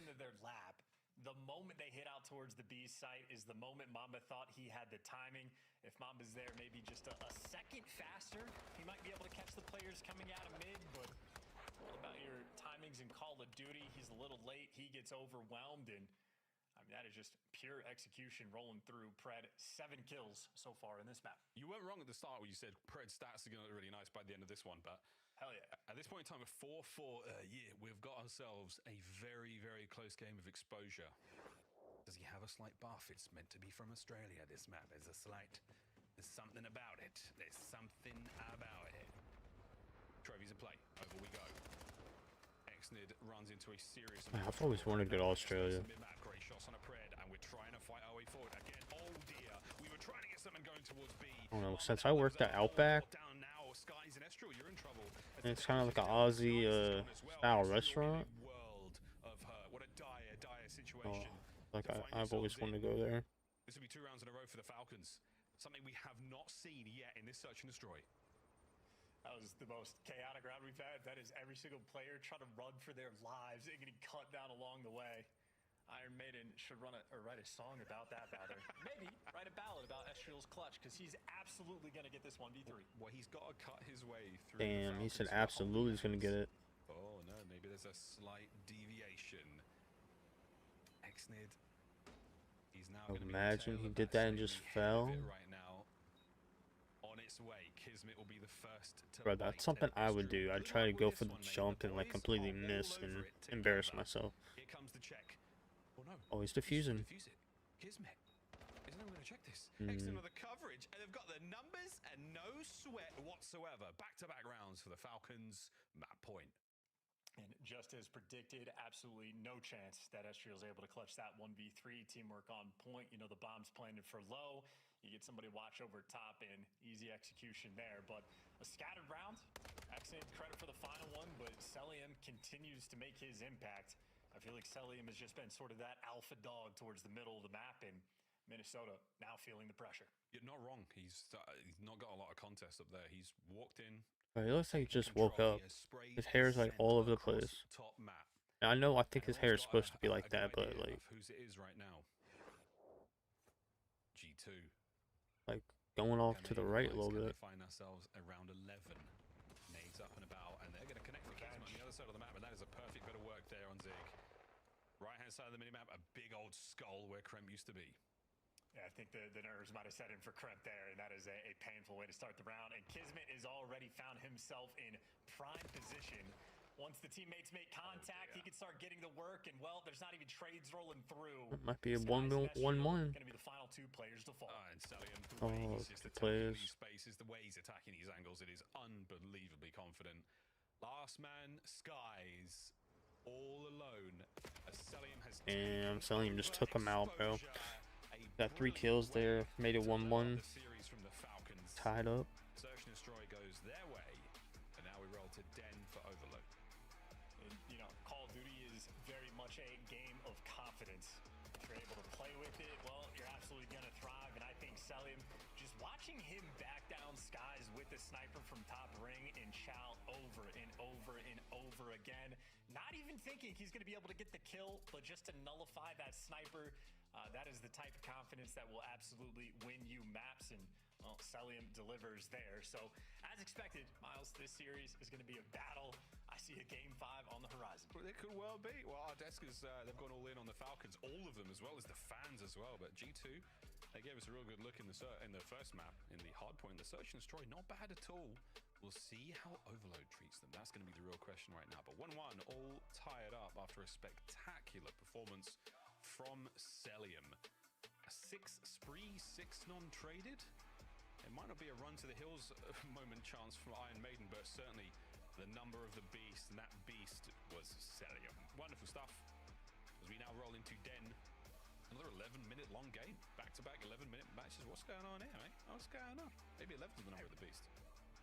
The moment they hit out towards the B site is the moment Mamba thought he had the timing. If Mamba's there maybe just a second faster, he might be able to catch the players coming out of mid, but what about your timings in Call of Duty? He's a little late, he gets overwhelmed, and I mean, that is just pure execution rolling through Pred. 7 kills so far in this map. You weren't wrong at the start when you said Pred's stats are going to look really nice by the end of this one, but hell yeah. At this point in time, a 4-4 we've got ourselves a very, very close game of exposure. Does he have a slight buff? It's meant to be from Australia, this map. There's something about it. There's something about it. Trophies in play. Over we go. Xnid runs into a serious... I've always wanted to go to Australia. Great shots on a Pred, and we're trying to fight our way forward. Again, oh dear. We were trying to get something going towards B. I don't know, since I worked at Outback, it's kind of like an Aussie style restaurant. What a dire situation. Oh, like I've always wanted to go there. This will be 2 rounds in a row for the Falcons. Something we have not seen yet in this search and destroy. That was the most chaotic round we've had. That is every single player trying to run for their lives and getting cut down along the way. Iron Maiden should run or write a song about that, rather. Maybe write a ballad about Estriel's clutch, because he's absolutely going to get this 1v3. Well, he's got to cut his way through. Damn, he said absolutely he's going to get it. Oh, no, maybe there's a slight deviation. Xnid, he's now going to imagine he did that and just fell. Right now, on its way, Kismet will be the first to... Bro, that's something I would do. I'd try to go for the jump and like completely miss and embarrass myself. Here comes the check. Oh, no. Oh, he's defusing. Kismet. Isn't anyone going to check this? Xnid with the coverage, and they've got the numbers and no sweat whatsoever. Back-to-back rounds for the Falcons. Map point. And just as predicted, absolutely no chance that Estriel's able to clutch that 1v3. Teamwork on point. You know, the bomb's planted for low. You get somebody watch over top and easy execution there. But a scattered round. Excellent credit for the final one, but Celium continues to make his impact. I feel like Celium has just been sort of that alpha dog towards the middle of the map, and Minnesota now feeling the pressure. You're not wrong. He's not got a lot of contest up there. He's walked in. He looks like he just woke up. His hair's like all over the place. I know, I think his hair is supposed to be like that, but like... Whose it is right now. G2. Like, going off to the right a little bit. Find ourselves around 11. Nades up and about, and they're going to connect the Kismet on the other side of the map, and that is a perfect bit of work there on Zig. Right-hand side of the minimap, a big old skull where Kremp used to be. Yeah, I think the nerves might have set in for Kremp there, and that is a painful way to start the round. And Kismet has already found himself in prime position. Once the teammates make contact, he can start getting the work, and well, there's not even trades rolling through. It might be a 1-1. Going to be the final two players to fall. And Stallion, the way he's just attacking players. these spaces, the way he's attacking these angles, it is unbelievably confident. Last man, Skies, all alone. As Stallion has Damn, Salim just took him out, bro. Got 3 kills there, made it 1-1. Tied up. Search and Destroy goes their way, and now we roll to Den for Overload. And, you know, Call of Duty is very much a game of confidence. If you're able to play with it, well, you're absolutely going to thrive. And I think Selim, just watching him back down Skies with the sniper from top ring and chow over and over and over again, not even thinking he's going to be able to get the kill, but just to nullify that sniper, that is the type of confidence that will absolutely win you maps. And well, Selim delivers there. So, as expected, Miles, this series is going to be a battle. I see a game 5 on the horizon. Well, it could well be. Well, Ardesca's, they've gone all in on the Falcons, all of them, as well as the fans as well. But G2, they gave us a real good look in the first map, in the hard point. The Search and Destroy, not bad at all. We'll see how Overload treats them. That's going to be the real question right now. But 1-1, all tied up after a spectacular performance from Selim. A 6 spree, 6 non-traded. It might not be a run to the hills moment chance from Iron Maiden, but certainly the number of the beast, and that beast was Selim. Wonderful stuff. As we now roll into Den, another 11-minute long game. Back-to-back 11-minute matches. What's going on here, mate? What's going on? Maybe 11's the number of the beast.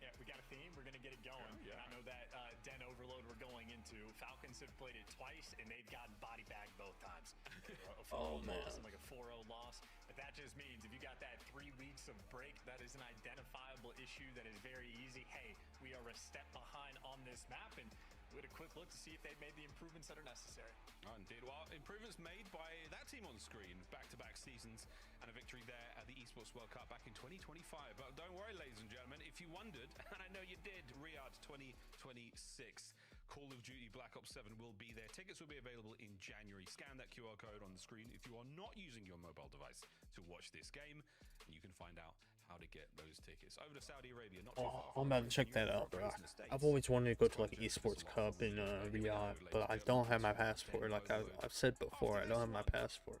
Yeah, we got a theme. We're going to get it going. Yeah. I know that Den Overload we're going into. Falcons have played it twice, and they've gotten body bag both times. A 4-0 loss and like a 4-0 loss. But that just means if you got that 3 weeks of break, that is an identifiable issue that is very easy. Hey, we are a step behind on this map, and we had a quick look to see if they made the improvements that are necessary. Oh, indeed. Well, improvements made by that team on screen. Back-to-back seasons and a victory there at the Esports World Cup back in 2025. But don't worry, ladies and gentlemen, if you wondered, and I know you did, Riyadh 2026, Call of Duty Black Ops 7 will be there. Tickets will be available in January. Scan that QR code on the screen if you are not using your mobile device to watch this game, and you can find out how to get those tickets. Over to Saudi Arabia, not too far. I'm about to check that out, bro. I've always wanted to go to like an esports cup in Riyadh, but I don't have my passport. Like I've said before, I don't have my passport.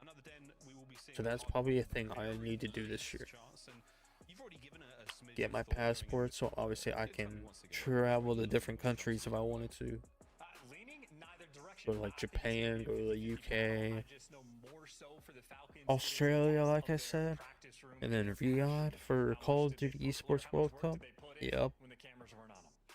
So that's probably a thing I need to do this year. Get my passport, so obviously I can travel to different countries if I wanted to. Go to like Japan, go to the UK, Australia, like I said, and then Riyadh for Call of Duty Esports World Cup. Yep.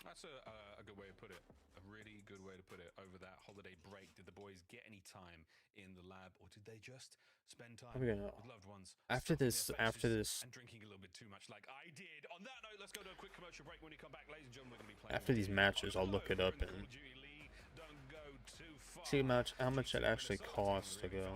That's a good way to put it. A really good way to put it. Over that holiday break, did the boys get any time in the lab, or did they just spend time with loved ones? After this, and drinking a little bit too much, like I did. On that note, let's go to a quick commercial break. When we come back, ladies and gentlemen, we're going to be playing. After these matches, I'll look it up and see how much it actually costs to go.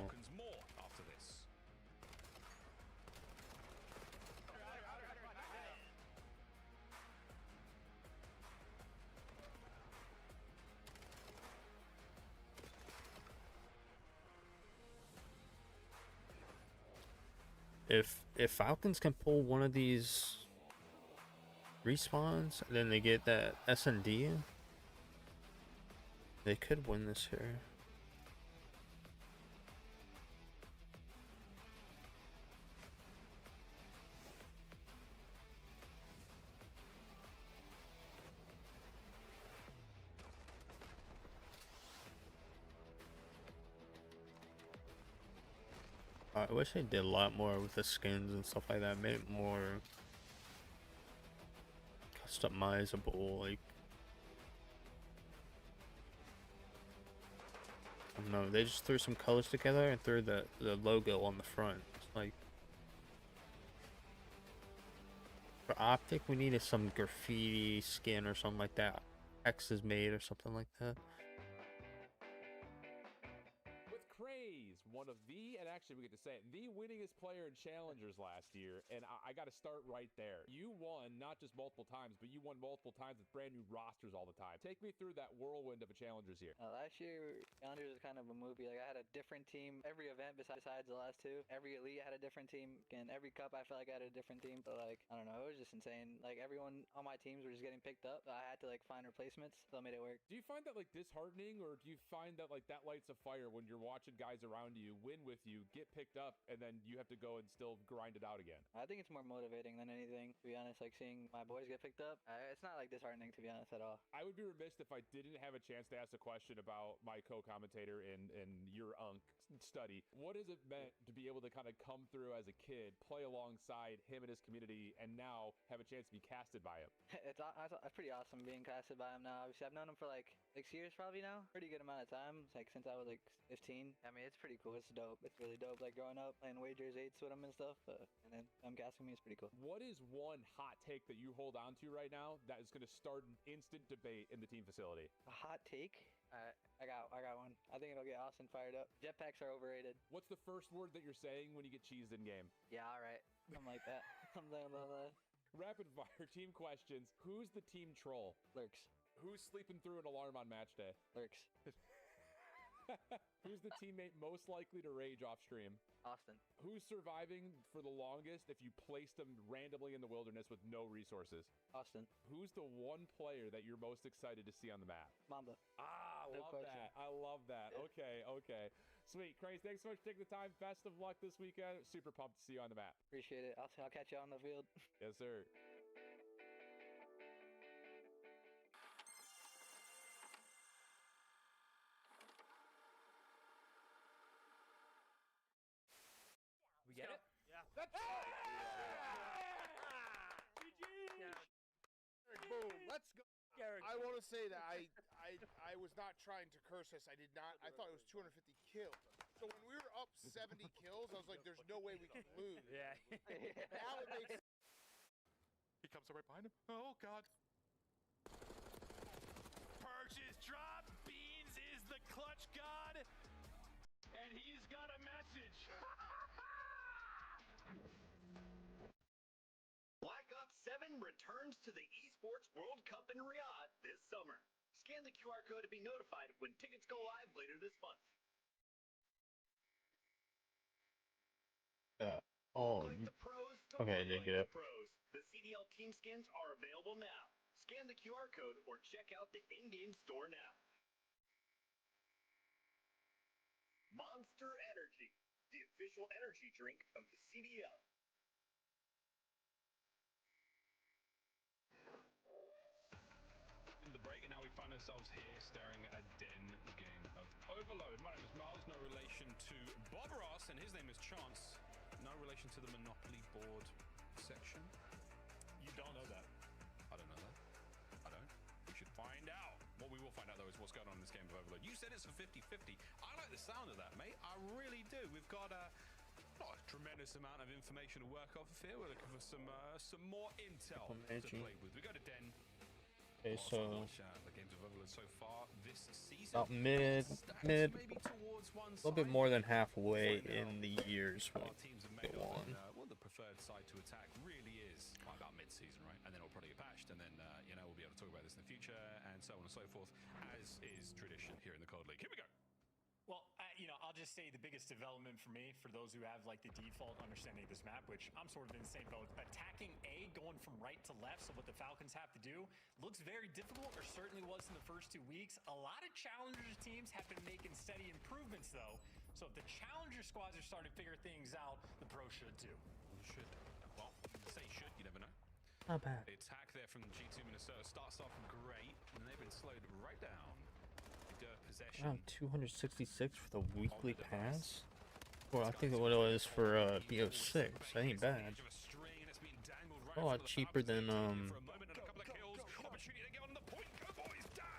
If Falcons can pull one of these respawns, and then they get that S&D, they could win this here. I wish they did a lot more with the skins and stuff like that. Made it more customizable. Like, I don't know. They just threw some colors together and threw the logo on the front. It's like, for Optic, we needed some graffiti skin or something like that. X is made or something like that. With Craze, one of the and actually we get to say it, the winningest player in Challengers last year, and I got to start right there. You won not just multiple times, but you won multiple times with brand new rosters all the time. Take me through that whirlwind of a Challengers year. Last year, Challengers was kind of a movie. Like, I had a different team every event besides the last two. Every elite had a different team, and every cup I felt like I had a different team. But like, I don't know, it was just insane. Like, everyone on my teams were just getting picked up. So I had to like find replacements. So I made it work. Do you find that like disheartening, or do you find that like that lights a fire when you're watching guys around you win with you, get picked up, and then you have to go and still grind it out again? I think it's more motivating than anything, to be honest. Like, seeing my boys get picked up, it's not like disheartening, to be honest, at all. I would be remiss if I didn't have a chance to ask a question about my co-commentator in your study. What has it meant to be able to kind of come through as a kid, play alongside him and his community, and now have a chance to be casted by him? It's pretty awesome being casted by him now. Obviously, I've known him for like 6 years probably now. Pretty good amount of time, like since I was like 15. I mean, it's pretty cool. It's dope. It's really dope. Like growing up, playing wagers, 8s with him and stuff. And then him casting me is pretty cool. What is one hot take that you hold on to right now that is going to start an instant debate in the team facility? A hot take? I got one. I think it'll get Austin fired up. Jetpacks are overrated. What's the first word that you're saying when you get cheesed in game? Yeah, all right. Something like that. Something about that. Rapid fire team questions. Who's the team troll? Lurks. Who's sleeping through an alarm on match day? Lurks. Who's the teammate most likely to rage off stream? Austin. Who's surviving for the longest if you placed them randomly in the wilderness with no resources? Austin. Who's the one player that you're most excited to see on the map? Mamba. Ah, Good love question. that. I love that. Okay. Sweet. Craze, thanks so much for taking the time. Best of luck this weekend. Super pumped to see you on the map. Appreciate it. I'll catch you on the field. Yes, sir. We get it? Yeah. That's Boom. Let's go. I want to say that I was not trying to curse us. I did not. I thought it was 250 kills. So when we were up 70 kills, I was like, "There's no way we can lose." Yeah. Now it makes. He comes right behind him. Oh, God. Purchase drop. Beans is the clutch god. And he's got a message. Black Ops 7 returns to the Esports World Cup in Riyadh this summer. Scan the QR code to be notified when tickets go live later this month. Like the pros, okay, I didn't get it. the pros. The CDL team skins are available now. Scan the QR code or check out the in-game store now. Monster Energy, the official energy drink of the CDL. In the break, and now we find ourselves here staring at a den game of Overload. My name is Miles, no relation to Bob Ross, and his name is Chance. No relation to the Monopoly board section. You don't know that. I don't know that. I don't. We should find out. What we will find out, though, is what's going on in this game of Overload. You said it's a 50-50. I like the sound of that, mate. I really do. We've got not a tremendous amount of information to work off of here. We're looking for some more intel to play with. We go to Den. Okay, so the games of Overload so far this season. about mid, Maybe towards one a little bit side. more than halfway in the years when Our teams are made go up, on. and what the preferred side to attack really is about mid-season, right? And then it'll probably get patched, and then we'll be able to talk about this in the future, and so on and so forth, as is tradition here in the Cold League. Here we go. Well, I'll just say the biggest development for me, for those who have like the default understanding of this map, which I'm sort of in the same boat, attacking A, going from right to left, so what the Falcons have to do, looks very difficult, or certainly was in the first 2 weeks. A lot of Challengers teams have been making steady improvements, though. So if the Challenger squads are starting to figure things out, the pros should too. Should. Well, say should, you never know. Not bad. The attack there from G2 Minnesota starts off great, and they've been slowed right down. Possession. Around 266 for the weekly pass. Well, I think what it was for BO6. That ain't bad. A lot cheaper than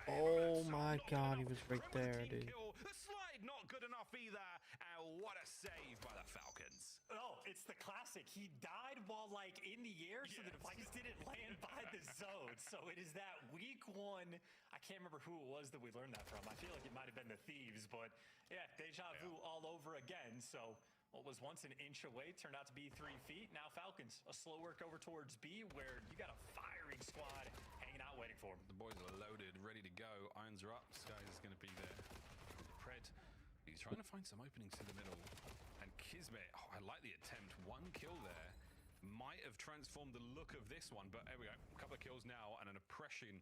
Oh my God, he was right there, dude. The slide not good enough either, and what a save by the Falcons. Oh, it's the classic. He died while like in the air, so the device didn't land by the zone. So it is that week 1. I can't remember who it was that we learned that from. I feel like it might have been the Thieves, but yeah, deja vu all over again. So what was once an inch away turned out to be 3 feet. Now Falcons, a slow work over towards B, where you got a firing squad hanging out waiting for him. The boys are loaded, ready to go. Irons are up. Skies is going to be there. Pred, he's trying to find some openings in the middle. And Kismet, oh, I like the attempt. 1 kill there. Might have transformed the look of this one, but there we go. A couple of kills now and an oppression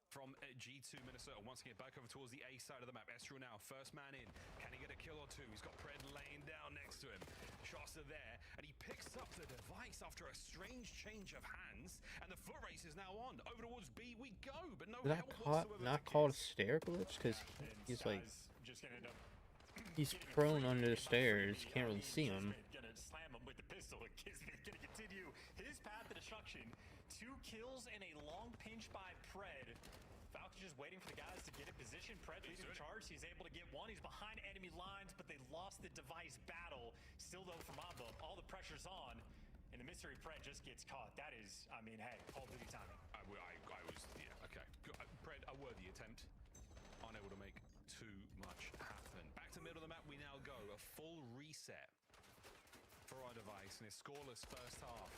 from G2 Minnesota. Once again, back over towards the A side of the map. Estriel now, first man in. Can he get a kill or 2? He's got Pred laying down next to him. Shots are there, and he picks up the device after a strange change of hands, and the foot race is now on. Over towards B we go, but no Is that help whatsoever. not called a stair glitch? Because he's like, just gonna end up he's prone under the stairs. You can't really see him. Gonna slam him with the pistol, and Kismet gonna continue his path to destruction. 2 kills and a long pinch by Pred. Falcons just waiting for the guys to get in position. Pred leading the charge. He's able to get 1. He's behind enemy lines, but they lost the device battle. Still though for Mamba, all the pressure's on, and the mystery Pred just gets caught. That is, I mean, hey, Call of Duty timing. I was, yeah, okay. Pred, a worthy attempt. Unable to make too much happen. Back to the middle of the map we now go. A full reset for our device, and a scoreless first half.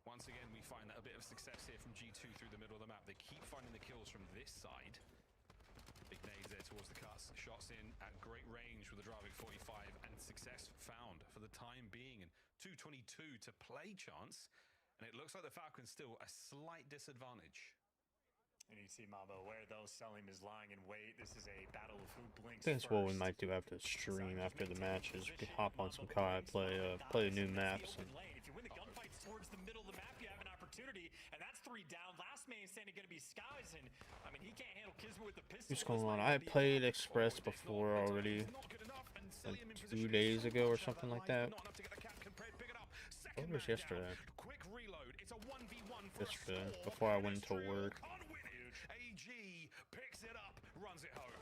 Once again, we find that a bit of success here from G2 through the middle of the map. They keep finding the kills from this side. Big nades there towards the cuts. Shots in at great range with the driving 45, and success found for the time being. And 2:22 to play chance. And it looks like the Falcons still a slight disadvantage. And you see Mamba where though Selim is lying in wait. This is a battle of who blinks That's what we first. might do after the stream, after the matches. We hop on some COD, play new maps. And If you win the gunfights towards the middle of the map, you have an opportunity, and that's 3 down. Last man standing going to be Skies, and I mean he can't handle Kismet with the pistol. what's going on? I played Express before already, like 2 days ago or something like that. What was yesterday? Quick reload. It's a 1v1 for Yesterday, before I went to work. AG picks it up, runs it home.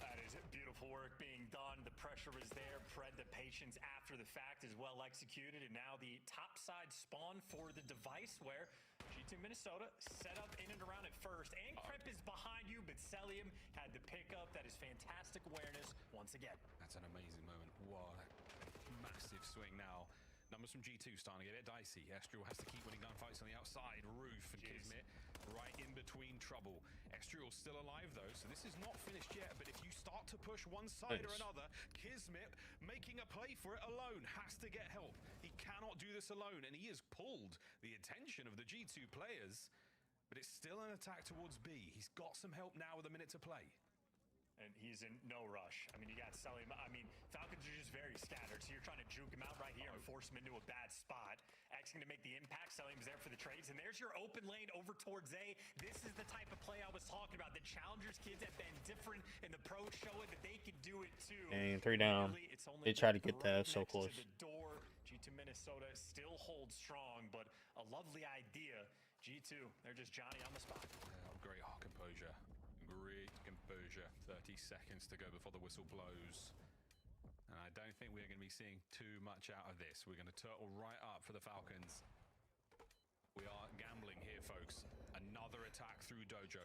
That is beautiful work being done. The pressure is there. Pred, the patience after the fact is well executed. And now the top side spawn for the device where G2 Minnesota set up in and around it first. And Crep is behind you, but Selim had the pickup. That is fantastic awareness once again. That's an amazing moment. What a massive swing now. Numbers from G2 starting to get a bit dicey. Estriel has to keep winning gunfights on the outside. Roof and Kismet right in between trouble. Estriel's still alive though, so this is not finished yet. But if you start to push one side or another, Kismet making a play for it alone has to get help. He cannot do this alone, and he has pulled the attention of the G2 players. But it's still an attack towards B. He's got some help now with a minute to play. And he's in no rush. I mean, you got Selim. I mean, Falcons are just very scattered, so you're trying to juke him out right here and force him into a bad spot. Asking to make the impact. Selim's there for the trades, and there's your open lane over towards A. This is the type of play I was talking about. The Challengers kids have been different, and the pros showing that they can do it too. And 3 down. They tried to get that so close. To the door. G2 Minnesota still holds strong, but a lovely idea. G2, they're just Johnny on the spot. Great composure. Great composure. 30 seconds to go before the whistle blows. And I don't think we're going to be seeing too much out of this. We're going to turtle right up for the Falcons. We are gambling here, folks. Another attack through Dojo.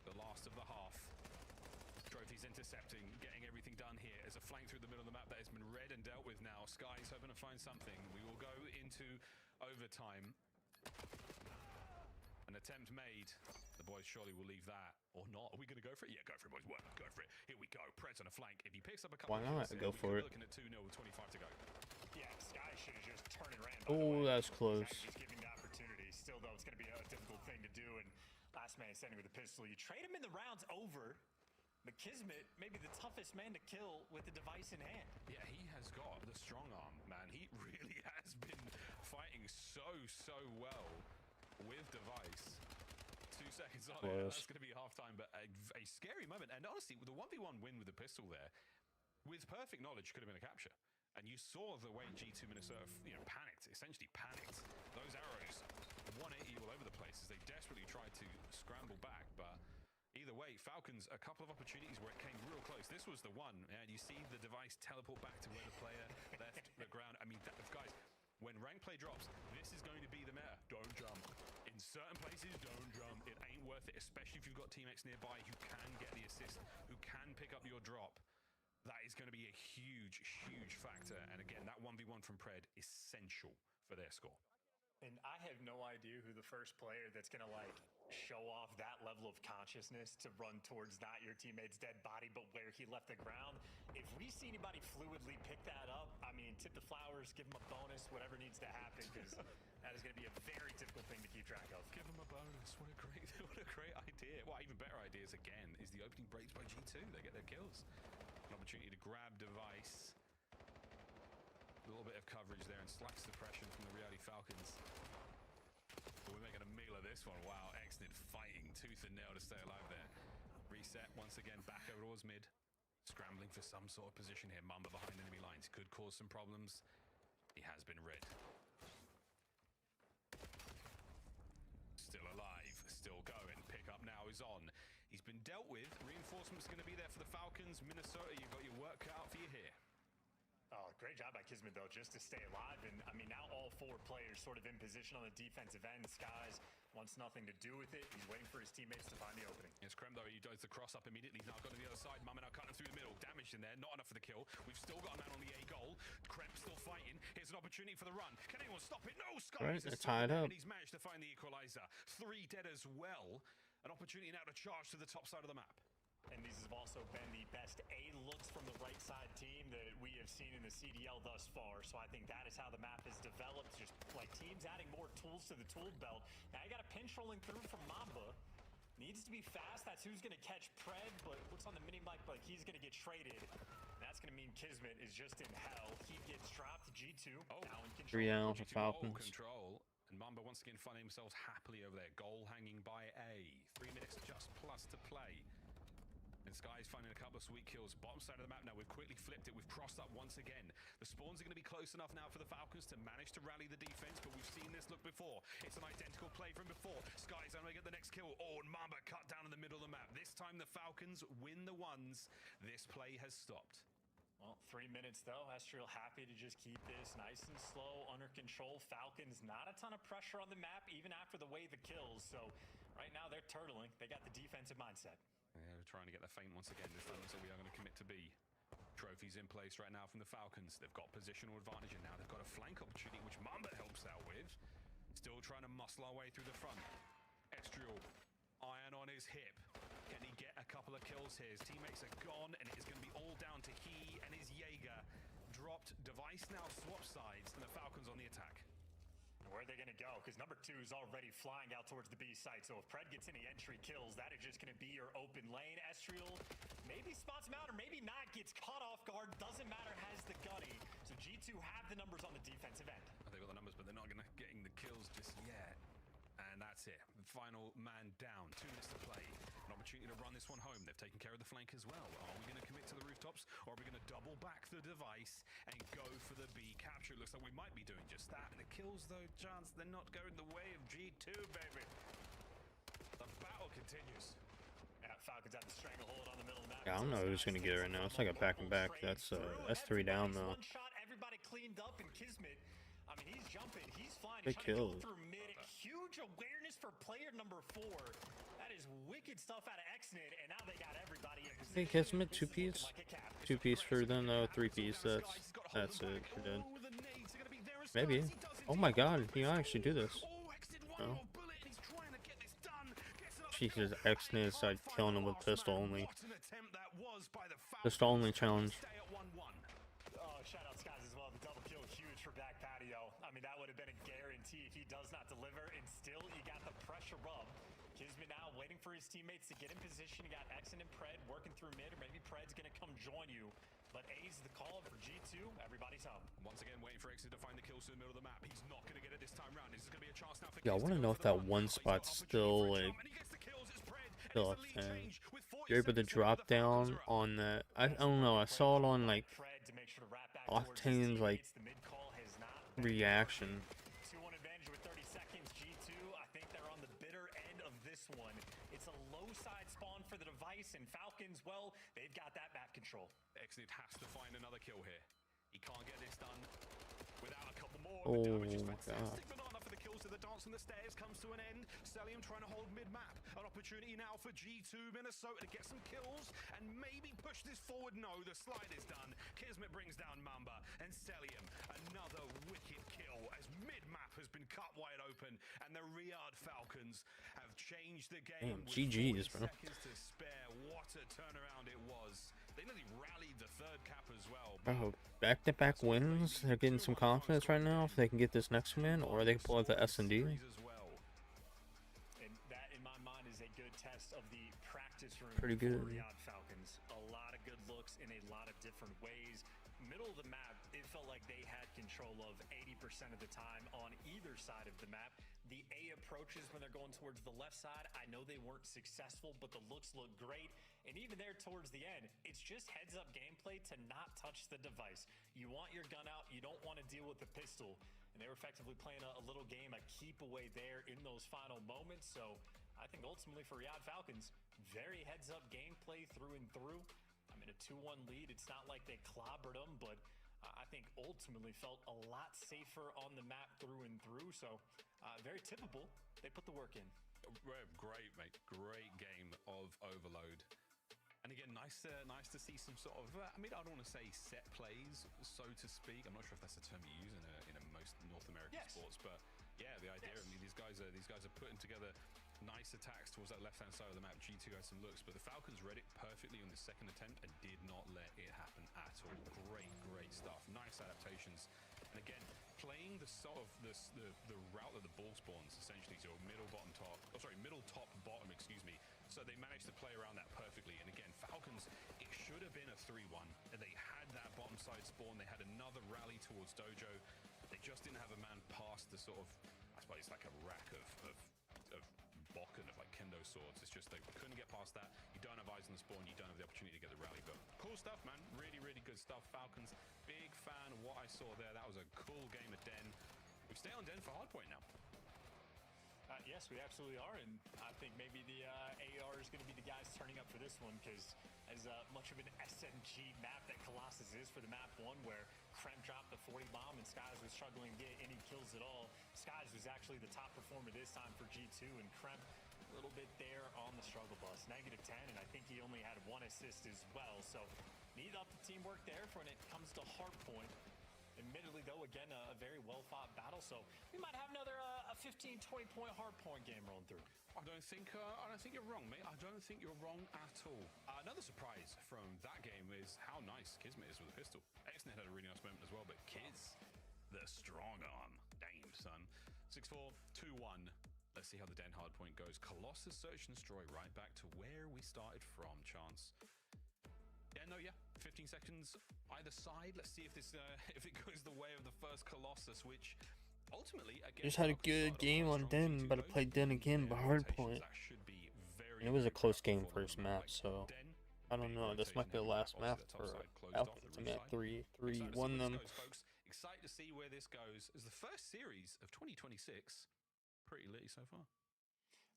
The last of the half. Trophy's intercepting, getting everything done here as a flank through the middle of the map that has been read and dealt with now. Sky's hoping to find something. We will go into overtime. An attempt made. The boys surely will leave that. Or not. Are we going to go for it? Yeah, go for it, boys. Well, go for it. Here we go. Preds on a flank. If he picks up a couple Why not? Go for it. Looking at 2-0 with 25 to go. Yeah, Sky should have just turned and ran. Oh, that's close. Just giving the opportunity. Still, though, it's going to be a difficult thing to do. And last man standing with a pistol. You trade him in the rounds over. But Kismet, maybe the toughest man to kill with the device in hand. Yeah, he has got the strong arm, man. He really has been fighting so well with device. 2 seconds on it. That's going to be halftime, but a scary moment. And honestly, with the 1v1 win with the pistol there, with perfect knowledge, could have been a capture. And you saw the way G2 Minnesota, panicked, essentially panicked. Those arrows, 180 all over the place as they desperately tried to scramble back, but either way, Falcons, a couple of opportunities where it came real close. This was the one, and you see the device teleport back to where the player left the ground. I mean, guys, when rank play drops, this is going to be the meta. Don't jump. In certain places, don't jump. It ain't worth it, especially if you've got teammates nearby who can get the assist, who can pick up your drop. That is going to be a huge, huge factor. And again, that 1v1 from Pred, essential for their score. And I have no idea who the first player that's going to like show off that level of consciousness to run towards not your teammate's dead body, but where he left the ground. If we see anybody fluidly pick that up, I mean, tip the flowers, give him a bonus, whatever needs to happen, because that is going to be a very difficult thing to keep track of. Give him a bonus. What a great idea. Well, even better ideas again is the opening breaks by G2. They get their kills. An opportunity to grab device. A little bit of coverage there and slack suppression from the Reality Falcons. But we're making a meal of this one. Wow, Exnid fighting tooth and nail to stay alive there. Reset once again back over towards mid. Scrambling for some sort of position here. Mamba behind enemy lines. Could cause some problems. He has been red. Still alive. Still going. Pickup now is on. He's been dealt with. Reinforcements going to be there for the Falcons. Minnesota, you've got your work cut out for you here. Oh, great job by Kismet, though, just to stay alive. And, I mean, now all four players sort of in position on the defensive end. Skies wants nothing to do with it. He's waiting for his teammates to find the opening. Yes, Krem, though, he does the cross up immediately. He's now gone to the other side. Mama now cutting through the middle. Damage in there. Not enough for the kill. We've still got a man on the A goal. Krem still fighting. Here's an opportunity for the run. Can anyone stop it? No, Skies they're tied up. And he's managed to find the equalizer. 3 dead as well. An opportunity now to charge to the top side of the map. And these have also been the best A looks from the right side team that we have seen in the CDL thus far. So I think that is how the map is developed. Just like teams adding more tools to the tool belt. Now you got a pinch rolling through from Mamba. Needs to be fast. That's who's going to catch Pred, but looks on the mini mic like he's going to get traded. That's going to mean Kismet is just in hell. He gets dropped to G2. Now in control. 3 down for G2 Falcons. Control. And Mamba once again finding themselves happily over there. Goal hanging by A. 3 minutes just plus to play. And Sky's finding a couple of sweet kills. Bottom side of the map now. We've quickly flipped it. We've crossed up once again. The spawns are going to be close enough now for the Falcons to manage to rally the defense, but we've seen this look before. It's an identical play from before. Sky's only get the next kill. Oh, and Mamba cut down in the middle of the map. This time the Falcons win the ones. This play has stopped. Well, 3 minutes though. Estriel happy to just keep this nice and slow, under control. Falcons, not a ton of pressure on the map, even after the wave of kills. So right now they're turtling. They got the defensive mindset. Yeah, we're trying to get the feint once again. This time so we are going to commit to B. Trophies in place right now from the Falcons. They've got positional advantage, and now they've got a flank opportunity, which Mamba helps out with. Still trying to muscle our way through the front. Estriel, iron on his hip. Can he get a couple of kills here? His teammates are gone, and it is going to be all down to he and his Jaeger. Dropped. Device now swap sides, and the Falcons on the attack. Where are they going to go? Because number 2 is already flying out towards the B site. So if Pred gets any entry kills, that is just going to be your open lane. Estriel maybe spots him out or maybe not. Gets caught off guard. Doesn't matter. Has the gunny. So G2 have the numbers on the defensive end. They've got the numbers, but they're not going to getting the kills just yet. And that's it. Final man down. 2 minutes to play. An opportunity to run this one home. They've taken care of the flank as well. Are we going to commit to the rooftops, or are we going to double back the device and go for the B capture? It looks like we might be doing just that. And the kills, though, chance they're not going the way of G2, baby. The battle continues. Yeah, Falcons have the stranglehold on the middle of the map. Yeah, I don't know who's going to get it right now. It's like a back and back. That's 3 down, though. One shot, everybody cleaned up, and Kismet, I mean, he's jumping, he's flying, Big trying kills. to go through mid. Huge awareness for player number 4. That is wicked stuff out of Exnid, and now they got everybody in position. Hey, Kismet, 2-piece. 2-piece for them, though. 3-piece. That's it. You're dead. Maybe. Oh my god, he might actually do this. No. Jesus, Exnid is like killing him with pistol only. Pistol only challenge. Oh, shout out Skies as well. The double kill, huge for back patio. I mean, that would have been a guarantee if he does not deliver, and still you got the pressure rub. Kismet now waiting for his teammates to get in position. You got Exen and Pred working through mid, or maybe Pred's going to come join you. But A's the call for G2. Everybody's home. Once again, waiting for Exen to find the kills in the middle of the map. He's not going to get it this time round. This is going to be a chance now for Yeah, I want to know if that one spot's still like still a thing. You're able to drop down on that. I don't know. I saw it on like Octane's like reaction. 2-1 advantage with 30 seconds. G2, I think they're on the bitter end of this one. It's a low side spawn for the device, and Falcons, well, they've got that map control. Exnid has to find another kill here. He can't get this done without a couple more. Oh, The damage is God. fantastic, but not enough for the kills. To the dance on the stairs comes to an end. Celium trying to hold mid-map. An opportunity now for G2 Minnesota to get some kills and maybe push this forward. No, the slide is done. Kismet brings down Mamba, and Celium, another wicked kill as mid-map has been cut wide open, and the Riyadh Falcons have changed the game. Damn, with GG's, 40 bro. seconds to spare. What a turnaround it was. They nearly rallied the third cap as well. Bro, back-to-back wins. They're getting some confidence right now if they can get this next win, or they can pull out the S&D. And that, in my mind, is a good test of the practice room Pretty good. for Riyadh Falcons. A lot of good looks in a lot of different ways. Middle of the map, it felt like they had control of 80% of the time on either side of the map. The A approaches when they're going towards the left side, I know they weren't successful, but the looks look great. And even there towards the end, it's just heads-up gameplay to not touch the device. You want your gun out, you don't want to deal with the pistol. And they were effectively playing a little game, a keep away there in those final moments. So I think ultimately for Riyadh Falcons, very heads-up gameplay through and through. I mean, a 2-1 lead, it's not like they clobbered them, but I think ultimately felt a lot safer on the map through and through. So very tippable. They put the work in. Great, mate. Great game of Overload. And again, nice to see some sort of, I mean, I don't want to say set plays, so to speak. I'm not sure if that's a term you use in a most North American sports, but yeah, the idea. I mean, these guys are putting together nice attacks towards that left-hand side of the map. G2 had some looks, but the Falcons read it perfectly on the second attempt and did not let it happen at all. Great stuff. Nice adaptations. And again, playing the sort of the route that the ball spawns, essentially, so middle, top, bottom, excuse me. So they managed to play around that perfectly. And again, Falcons, it should have been a 3-1. And they had that bottom side spawn. They had another rally towards Dojo. They just didn't have a man past the sort of, I suppose it's like a rack of Bokken, of like kendo swords. It's just they couldn't get past that. You don't have eyes on the spawn. You don't have the opportunity to get the rally. But cool stuff, man. Really good stuff. Falcons, big fan of what I saw there. That was a cool game at Den. We stay on Den for Hardpoint now. Yes, we absolutely are, and I think maybe the AR is going to be the guys turning up for this one, because as much of an SMG map that Colossus is for the map one, where Krem dropped the 40 bomb and Skies was struggling to get any kills at all. Skies was actually the top performer this time for G2, and Krem a little bit there on the struggle bus, -10, and I think he only had 1 assist as well. So need up the teamwork there for when it comes to Hardpoint. Admittedly, though, again, a very well-fought battle, so we might have another a 15, 20-point Hardpoint game rolling through. I don't think you're wrong, mate. I don't think you're wrong at all. Another surprise from that game is how nice Kismet is with a pistol. Xnet had a really nice moment as well, but Kiz, the strong arm. Damn, son. 6-4, 2-1. Let's see how the Den Hardpoint goes. Colossus search and destroy right back to where we started from, Chance. Yeah, 15 seconds either side. Let's see if this if it goes the way of the first Colossus, which ultimately Just had a good game on Den, but I played Den again by Hardpoint. And it was a close game first map, so I don't know. This might be the last map for Falcons. I'm at 3-3, won them. Excited to see where this goes as the first series of 2026. Pretty litty so far.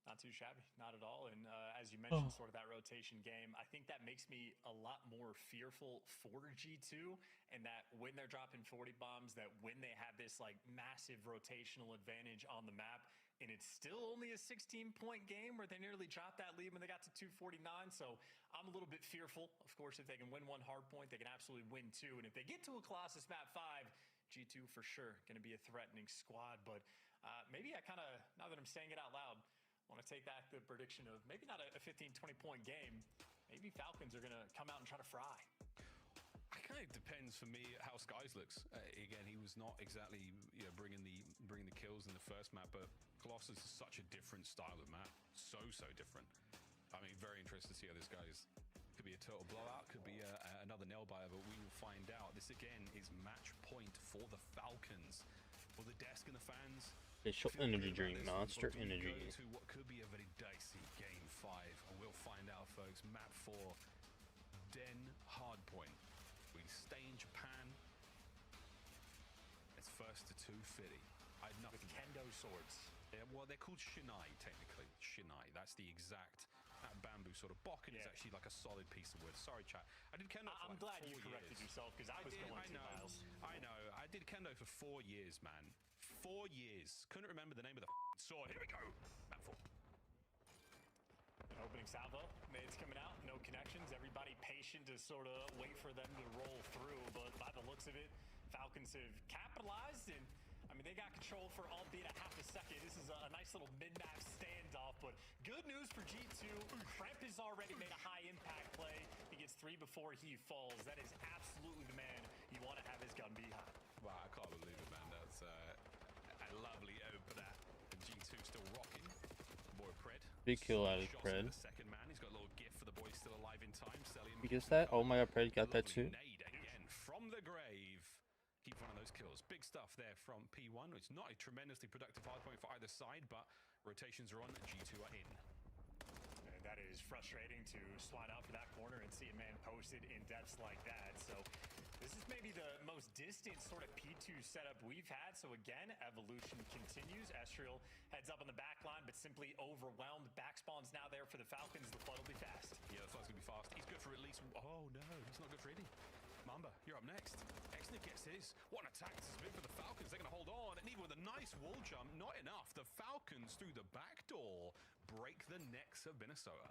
Not too shabby, not at all. And as you mentioned, sort of that rotation game, I think that makes me a lot more fearful for G2, and that when they're dropping 40 bombs, that when they have this like massive rotational advantage on the map, and it's still only a 16-point game where they nearly dropped that lead when they got to 249. So I'm a little bit fearful. Of course, if they can win 1 Hardpoint, they can absolutely win 2. And if they get to a Colossus map 5, G2 for sure going to be a threatening squad. But maybe I kind of, now that I'm saying it out loud, want to take back the prediction of maybe not a 15, 20-point game. Maybe Falcons are going to come out and try to fry. It kind of depends for me how Skies looks. Again, he was not exactly bringing the kills in the first map, but Colossus is such a different style of map. So different. I mean, very interested to see how this goes. Could be a total blowout, could be another nail biter, but we will find out. This again is match point for the Falcons. For the desk and the fans. Official energy drink, Monster Energy. To what could be a very dicey game 5, and we'll find out, folks. Map 4, Den Hardpoint. We stay in Japan. It's first to 250. I had nothing. With kendo swords. Yeah, well, they're called Shinai, technically. Shinai. That's the exact that bamboo sort of. Bokken is actually like a solid piece of wood. Sorry, chat. I did kendo. I'm glad you corrected yourself because I was going to, Miles. I know. I did kendo for 4 years, man. 4 years. Couldn't remember the name of the sword. Here we go. Map 4. An opening salvo. Nades coming out. No connections. Everybody patient to sort of wait for them to roll through. But by the looks of it, Falcons have capitalized, and I mean, they got control for albeit a half a second. This is a nice little mid-map standoff, but good news for G2. Kremp has already made a high-impact play. He gets 3 before he falls. That is absolutely the man you want to have his gun behind. Wow, I can't believe it, man. That's a lovely opener. And G2 still rocking. Boy, Pred. Big kill out of Pred. The second man. He's got a little gift for the boy still alive in time. He gets that? Oh my god, Pred got that too. Nade again from the grave. Keep one of those kills. Big stuff there from P1. It's not a tremendously productive hardpoint for either side, but rotations are on. G2 are in. And that is frustrating to slide out for that corner and see a man posted in depths like that. So this is maybe the most distant sort of P2 setup we've had. So again, evolution continues. Estriel heads up on the back line, but simply overwhelmed. Back spawn's now there for the Falcons. The flood will be fast. Yeah, the flood's going to be fast. He's good for at least... Oh, no. He's not good for any. Mamba, you're up next. Exnick gets his. What an attack this has been for the Falcons. They're going to hold on. And even with a nice wall jump, not enough. The Falcons, through the back door, break the necks of Minnesota.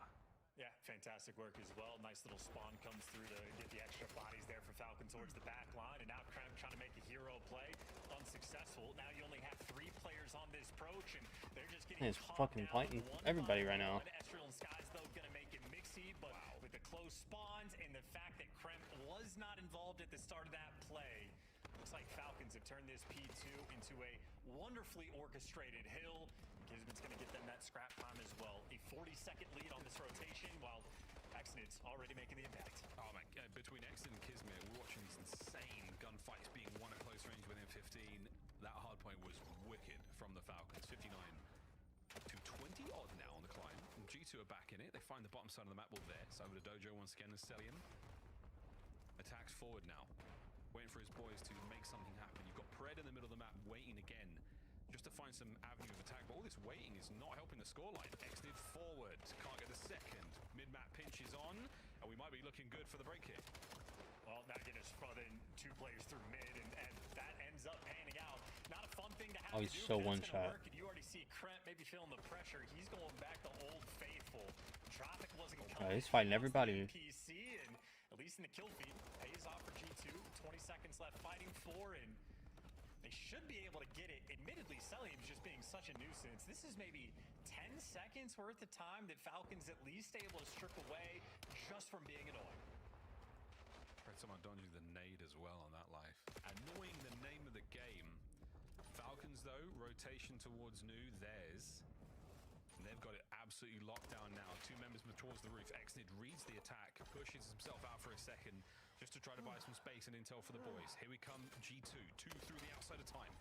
Yeah, fantastic work as well. Nice little spawn comes through to get the extra bodies there for Falcon towards the back line. And now Kremp trying to make a hero play. Unsuccessful. Now you only have 3 players on this approach, and they're just getting He's fucking fighting everybody right now. Estriel and Sky's, though, going to make it mixy, but with the close spawns and the fact that Kremp was not involved at the start of that play, looks like Falcons have turned this P2 into a wonderfully orchestrated hill. Kismet's going to get them that scrap time as well. A 40-second lead on this rotation, while Exnid's already making the impact. Oh man, between Exnid and Kismet, we're watching these insane gunfights being won at close range within 15. That hardpoint was wicked from the Falcons. 59 to 20 odd now on the climb. And G2 are back in it. They find the bottom side of the map ball there. It's over to Dojo once again and Celium. Attacks forward now. Waiting for his boys to make something happen. You've got Pred in the middle of the map waiting again, just to find some avenue of attack. But all this waiting is not helping the scoreline. Exnid forward. Can't get the second. Mid-map pinch is on, and we might be looking good for the break here. Well, now getting us running 2 players through mid, and that ends up panning out. Not a fun thing to have he's so one-shot. You already see Kremp maybe feeling the pressure. He's going back to Old Faithful. Traffic wasn't coming. He's fighting everybody. PC, and at least in the kill feed, pays off for G2. 20 seconds left fighting for, and they should be able to get it. Admittedly, Celium's just being such a nuisance. This is maybe 10 seconds worth of time that Falcons at least able to strip away just from being annoying. Fred, someone dodging the nade as well on that life. Annoying the name of the game. Falcons, though, rotation towards new, theirs. And they've got it absolutely locked down now. 2 members move towards the roof. Exnid reads the attack, pushes himself out for a second, just to try to buy some space and intel for the boys. Here we come, G2. 2 through the outside of time.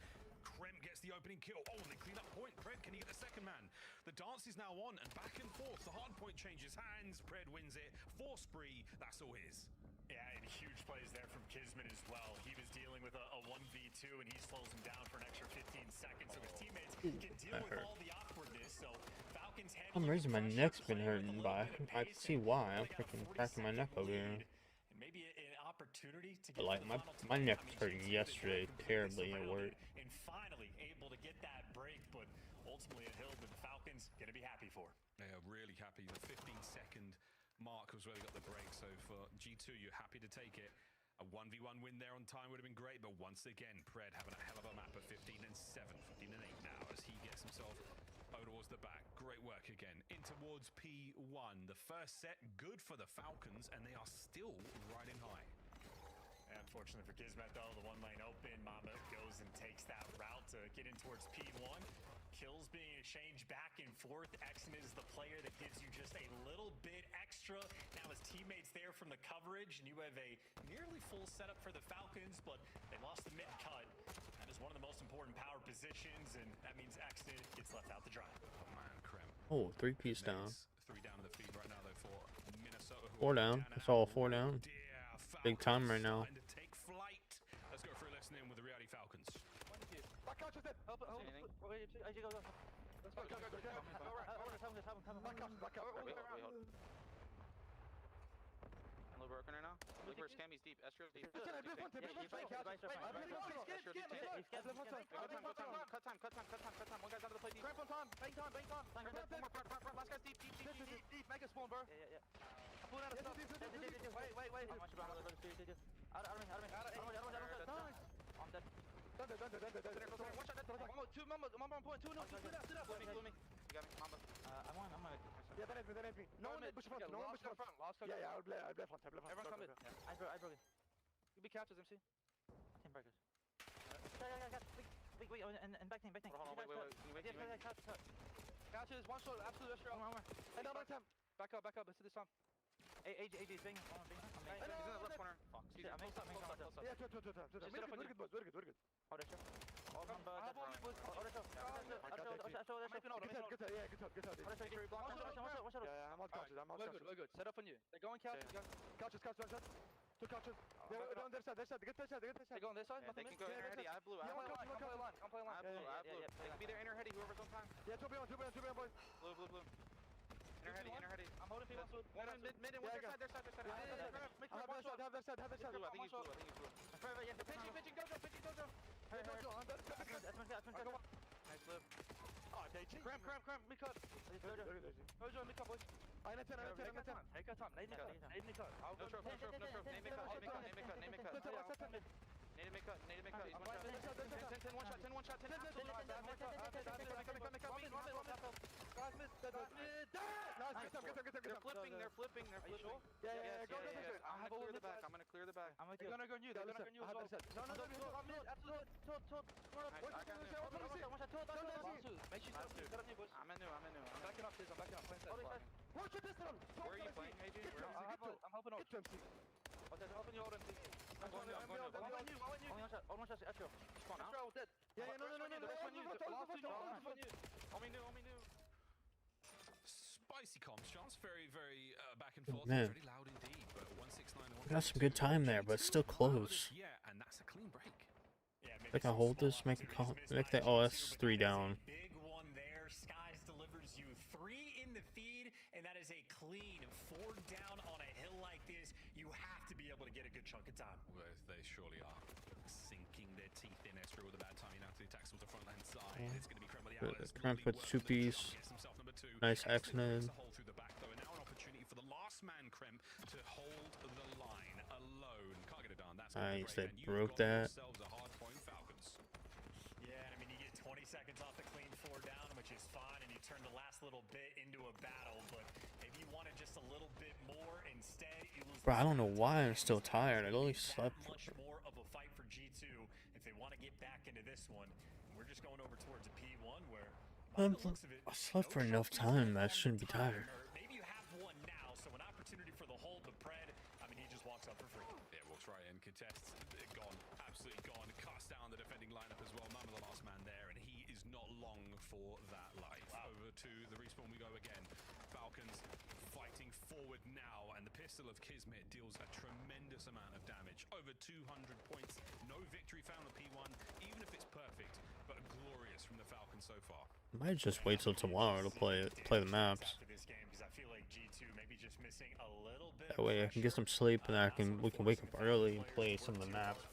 Kremp gets the opening kill. Oh, and they clean up point. Pred, can he get the second man? The dance is now on, and back and forth. The hard point changes hands. Pred wins it. 4 spree. That's all his. Yeah, and huge plays there from Kismet as well. He was dealing with a 1v2, and he slows him down for an extra 15 seconds, so his teammates can deal with all the awkwardness. So Falcons head. For some reason, my neck's been hurting, but I can see why. I'm freaking cracking my neck over here. And maybe an opportunity to get But like my neck was hurting yesterday terribly at work. And finally able to get that break, but ultimately a hill that the Falcons gonna be happy for. They are really happy. The 15-second mark was where they got the break. So for G2, you're happy to take it. A 1v1 win there on time would have been great, but once again, Pred having a hell of a map of 15 and 7, 15 and 8 now as he gets himself over towards the back. Great work again. In towards P1. The first set, good for the Falcons, and they are still riding high. And unfortunately for Kismet, though, the 1 lane open. Mamba goes and takes that route to get in towards P1. Kills being exchanged back and forth. Exen is the player that gives you just a little bit extra. Now his teammates there from the coverage, and you have a nearly full setup for the Falcons, but they lost the mid cut. That is one of the most important power positions, and that means Exen gets left out to dry. Oh man, Kremp. Oh, 3-piece down. 3 down in the feed right now, though, for Minnesota. 4 down. That's all 4 down. Big time right now. To take flight. Let's go for a listen in with the Reality Falcons. Let's go. Go right. Back up. Wait, hold. And Luber working right now. Luber, Scammy's deep. Estro's deep. Cut time. One guy's out of the play deep. Cramp on time. Bang time. One more. Last guy's deep. Make a spawn, bro. Yeah. I'm pulling out of stuff. Wait. Out of me. Nice. I'm dead. Done. One shot. One more. Two point. Two. Sit up. Blew me. You got me. Mamba. I'm on. Yeah, that hit me. No one push front. Yeah, I'll play front. Everyone come in. I broke it. You be captures, MC. 10 breakers. Wait, and back team. Hold on, wait. Can you wait? Couches, one shot, absolute extra. And down my time. Back up, let's do this time. AJ is bang. He's in the left corner. Fuck. Yeah, two. We're good. Oh, that's true. All number. Good job. Yeah, I'm out couches. We're good. Set up on you. They're going couches. Couches. Two couches. They're on their side. Get their side. They go on their side? Yeah, they can go inner heady. I blew. I'm playing line. I blew. They can be their inner heady, whoever's on time. Yeah, 2 beyond, boys. Blue. Inner heady. I'm holding people. One mid and one their side. Have their side. I think he's blue. Pitching dojo. Nice flip. Oh, cramp. Me cut. Dojo, me cut, boys. I'm at 10. Take your time. Name me cut. No trope. Name me cut. Need to make cut. He's one shot. 10 one shot. 10 absolute. They're flipping. Are you sure? Yeah. Go. I'm gonna clear the back. They're gonna go new. No. Absolute. Make sure you set up new, boys. I'm new. I'm backing up. Watch your distance. Where are you playing, AJ? I'm helping out. Okay, helping you hold him. I'm going you. Only one shot. Astro. Spawn out. Astro, dead. Yeah, no. Only new. Spicy comms, chance. Very back and forth. Man. Very loud indeed. But 169. Got some good time there, but still close. Yeah, and that's a clean break. They can hold this, make a call. That's 3 down. Big one there. Skies delivers you 3 in the feed, and that is a clean 4 down on a hill like this. You have to be able to get a good chunk of time. Well, they surely are. Sinking their teeth in. Esther with a bad timing now to the attacks with the front hand side. It's going to be Krem with the outlet. Krem puts 2 piece. Nice accident. Through the back though, and now an opportunity for the last man Krem to hold the line alone. Can't get it done. That's nice. They broke that. Yeah, I mean, you get 20 seconds off the clean 4 down, which is fine, and you turn the last little bit into a battle, but if you wanted just a little bit more, instead you lose. Bro, I don't know why I'm still tired. I only slept for much more of a fight for G2 if they want to get back into this one. We're just going over towards a P1 where I slept for enough time that I shouldn't be tired. Maybe you have one now, so an opportunity for the hold, but Pred, I mean, he just walks up for free. Yeah, walks right in, contests, gone, absolutely gone, cuts down the defending lineup as well. None of the last man there, and he is not long for that life. Wow. Over to the respawn we go again. Falcons fighting forward now, and the pistol of Kismet deals a tremendous amount of damage. Over 200 points, no victory found at P1, even if it's perfect, but glorious from the Falcons so far. I might just wait till tomorrow to play the maps. That way I can get some sleep and we can wake up early and play some of the maps.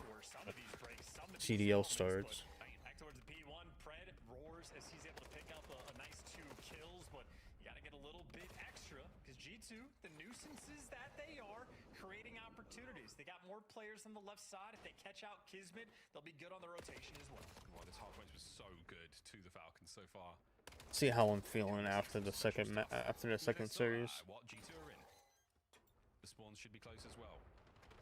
CDL starts. Back towards the P1, Pred roars as he's able to pick up a nice 2 kills, but you got to get a little bit extra because G2, the nuisances that they are, creating opportunities. They got more players on the left side. If they catch out Kismet, they'll be good on the rotation as well. Well, this hard point was so good to the Falcons so far. See how I'm feeling after the second series. What G2 are in. The spawns should be close as well.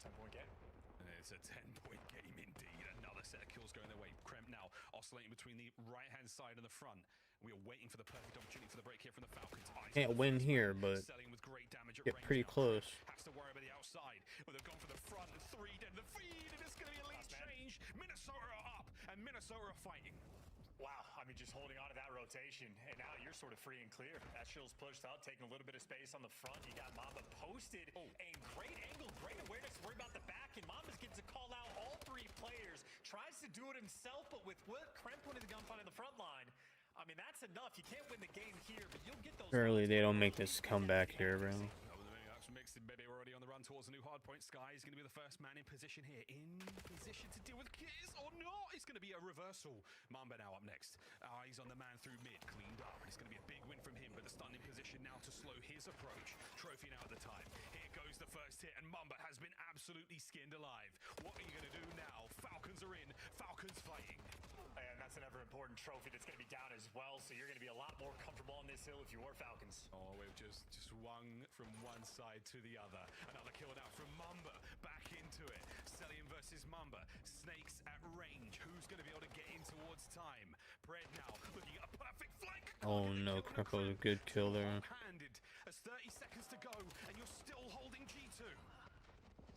10-point game. And it's a 10-point game indeed. Another set of kills going their way. Krem now oscillating between the right-hand side and the front. We are waiting for the perfect opportunity for the break here from the Falcons. Can't win here, but get pretty close. Has to worry about the outside. Well, they've gone for the front. 3 dead. The feed, and it's going to be a lead change. Minnesota are up, and Minnesota are fighting. Wow, I mean, just holding on to that rotation, and now you're sort of free and clear. That shield's pushed up, taking a little bit of space on the front. You got Mamba posted, and great angle, great awareness. Worry about the back, and Mamba gets to call out all 3 players. Tries to do it himself, but with Krem putting the gunfight in the front line, I mean, that's enough. You can't win the game here, but you'll get those. Surely they don't make this comeback here, bro. Mixed, baby, already on the run towards a new hard point. Sky is going to be the first man in position here. In position to deal with Kiz or not. It's going to be a reversal. Mamba now up next. Eyes on the man through mid. Cleaned up. It's going to be a big win from him, but the stun in position now to slow his approach. Trophy now at the time. Here goes the first hit, and Mamba has been absolutely skinned alive. What are you going to do now? Falcons are in. Falcons fighting. And that's an ever important trophy that's going to be down as well, so you're going to be a lot more comfortable on this hill if you are Falcons. Oh, we've just swung from one side to the other. Another kill now from Mamba. Back into it. Celium versus Mamba. Snakes at range. Who's going to be able to get in towards time? Pred now looking at a perfect flank. Oh no, Cripple was a good kill there. Handed as 30 seconds to go, and you're still holding G2.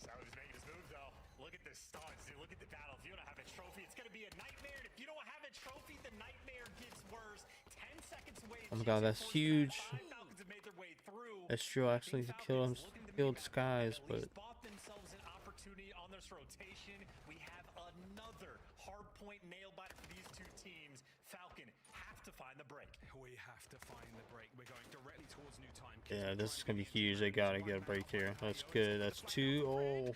Sally's making his move though. Look at the stuns, dude. Look at the battle. If you don't have a trophy, it's going to be a nightmare. And if you don't have a trophy, the nightmare gets worse. 10 seconds away. Oh my god, that's huge. Falcons have made their way through. That's true, actually, to kill him, killed Skies, but Bought themselves an opportunity on this rotation. We have another hard point nail biter for these two teams. Falcon have to find the break. We have to find the break. We're going directly towards new time. yeah, this is gonna be huge. They gotta get a break here. That's good. That's two. Oh,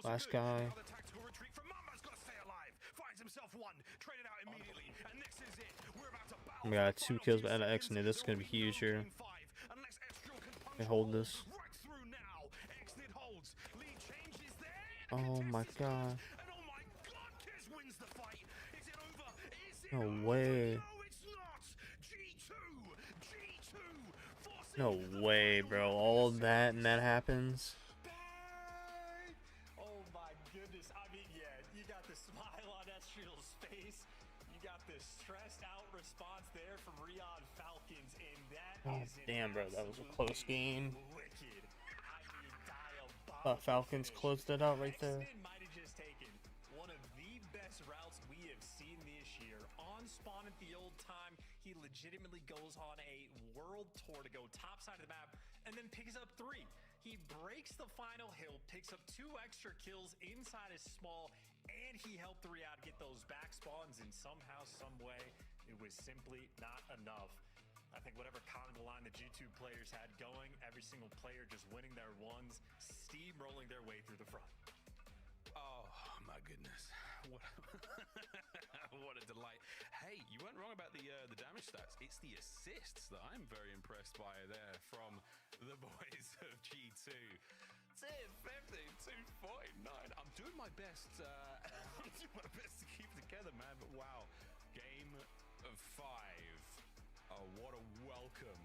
last guy. We got 2 kills by X, and this is gonna be huge here. They hold this. Oh my god. No way. No way, bro. All that and that happens. Oh my goodness. I mean, yeah, you got the smile on Estriel's face. You got the stressed out response there from Riyadh Falcons, and that is Damn, bro, that was a close game. Wicked. I mean, diabolical. Falcons closed it out right there. X-Men might have just taken one of the best routes we have seen this year. On spawn at the old time, he legitimately goes on a world tour to go top side of the map and then picks up 3. He breaks the final hill, picks up 2 extra kills inside his small, and he helped Riyadh get those back spawns, and somehow, some way, it was simply not enough. I think whatever conga line the G2 players had going, every single player just winning their ones, steamrolling their way through the front. Oh my goodness. What a delight. Hey, you weren't wrong about the damage stats. It's the assists that I'm very impressed by there from the boys of G2. 250, 249. I'm doing my best. I'm doing my best to keep it together, man. But wow, game of 5. Oh, what a welcome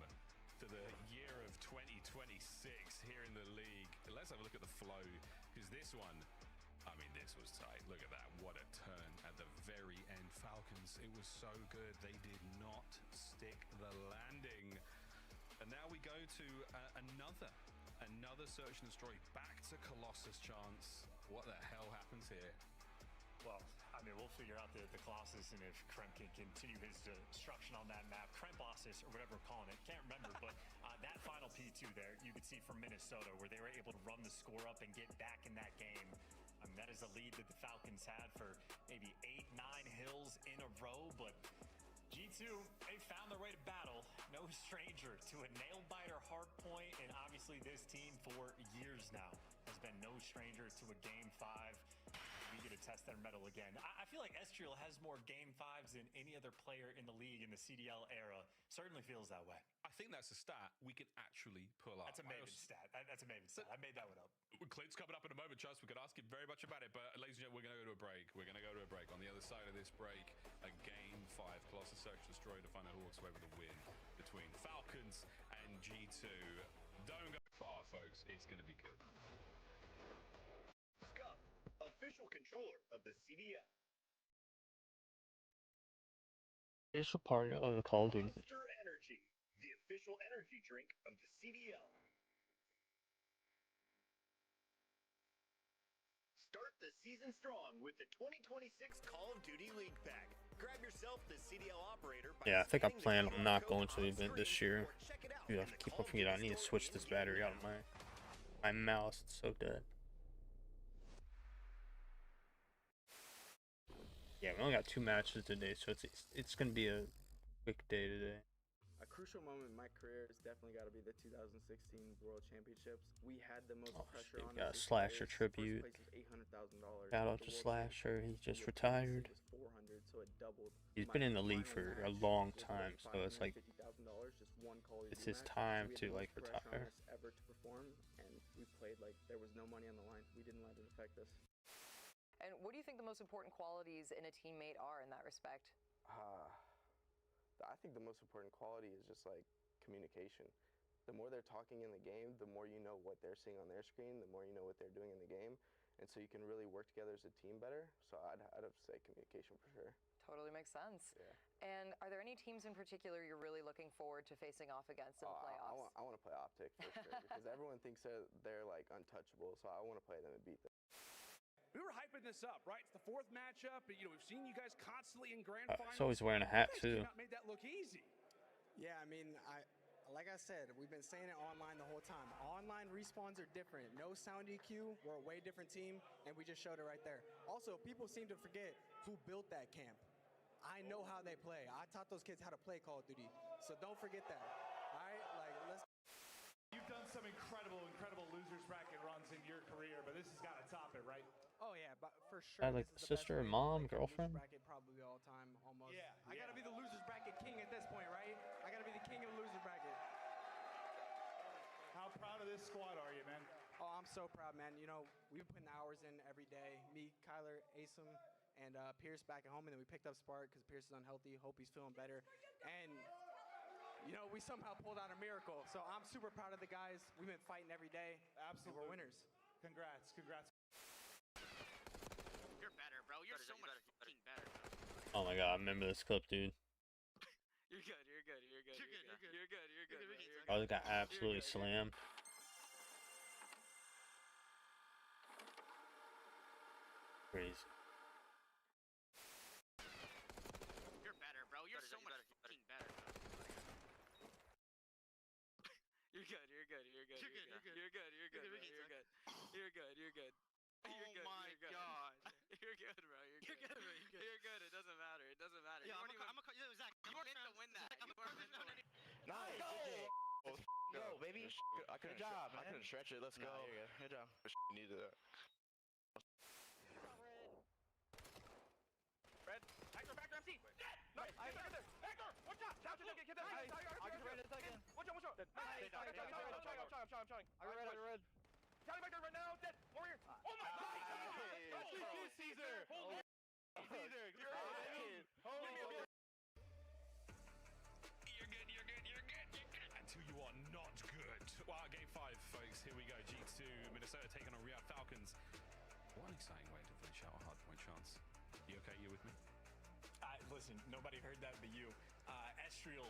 to the year of 2026 here in the league. Let's have a look at the flow, because this one, I mean, this was tight. Look at that. What a turn at the very end. Falcons, it was so good. They did not stick the landing. And now we go to another search and destroy. Back to Colossus chance. What the hell happens here? Well, I mean, we'll figure out the Colossus and if Kremp can continue his destruction on that map. Krempossus, or whatever we're calling it, can't remember, but that final P2 there, you could see from Minnesota, where they were able to run the score up and get back in that game. I mean, that is a lead that the Falcons had for maybe 8-9 hills in a row, but G2, they found their way to battle. No stranger to a nail-biter hard point, and obviously this team for years now has been no stranger to a Game 5. We get to test their mettle again. I feel like Estriel has more Game 5s than any other player in the league in the CDL era. Certainly feels that way. I think that's a stat we can actually pull up. That's a Maven stat. That's a Maven stat. I made that one up. Clint's coming up in a moment, Chus. We could ask him very much about it, but ladies and gentlemen, we're going to go to a break. We're going to go to a break. On the other side of this break, a Game 5 Colossus Search Destroy to find out who walks away with the win between Falcons and G2. Don't go far, folks. It's going to be good. Scott, official controller of the CDL. Official partner of the Call of Duty. Monster Energy, the official energy drink of the CDL. Start the season strong with the 2026 Call of Duty League Pack. Grab yourself the CDL operator. Yeah, I think I plan on not going to the event this year. Dude, I keep on forgetting I need to switch this battery out of my mouse. It's so dead. Yeah, we only got 2 matches today, so it's gonna be a quick day today. A crucial moment in my career has definitely got to be the 2016 World Championships. We had the most pressure on Got a us. Slasher tribute. First place is $800,000. Shout out to Slasher. He just retired. Was 400, so it doubled. He's been in the league for a long time, so it's like just one Call of it's Duty his match. time We had to the most like pressure on retire. us ever to perform, and we played like there was no money on the line. We didn't let it affect us. And what do you think the most important qualities in a teammate are in that respect? I think the most important quality is just like communication. The more they're talking in the game, the more you know what they're seeing on their screen, the more you know what they're doing in the game, and so you can really work together as a team better. So I'd have to say communication for sure. Totally makes sense. Yeah. And are there any teams in particular you're really looking forward to facing off against in the playoffs? I want to play Optic for sure because everyone thinks they're like untouchable, so I want to play them and beat them. We were hyping this up, right? It's the 4th matchup. You know, we've seen you guys constantly in grand finals. He's always wearing a hat too. Not made that look easy. Yeah, I mean, like I said, we've been saying it online the whole time. Online respawns are different. No sound EQ. We're a way different team, and we just showed it right there. Also, people seem to forget who built that camp. I know how they play. I taught those kids how to play Call of Duty, so don't forget that. All right, like let's. You've done some incredible losers bracket runs in your career, but this has got to top it, right? Oh yeah, but for sure. Like this is the best sister, way to mom, play girlfriend. Losers bracket probably all time, almost. Yeah, I gotta be the losers bracket king at this point, right? I gotta be the king of the loser bracket. How proud of this squad are you, man? Oh, I'm so proud, man. You know, we've been putting hours in every day. Me, Kyler, Asim, and Pierce back at home, and then we picked up Spark because Pierce is unhealthy. Hope he's feeling better. And, you know, we somehow pulled out a miracle. So I'm super proud of the guys. We've been fighting every day. Absolutely. And we're winners. Congrats. You're better, bro. You're so much fucking better. Oh my god, I remember this clip, dude. You're good. Oh, they got absolutely slammed. Crazy. You're better, bro. You're so much fucking better. You're good. You're good. Oh my god. You're good, bro. You're good. It doesn't matter. Yeah, I'm Zach. You weren't meant to win that. Nice. Go, baby. Good job, man. I couldn't stretch it. Let's go. Good job. Needed that. Red. Back MC. Nice. Hector, watch out. Down to get that. I can red it again. Watch out. I'm trying. I red. Tally back there right now. Dead. Warrior. Oh my god. Caesar. Caesar. You're good. Until you are not good. Wow, game 5, folks. Here we go. G2, Minnesota taking on Riyadh Falcons. What an exciting way to finish out a hardpoint chance. You okay? You with me? Listen, nobody heard that but you. Estriel,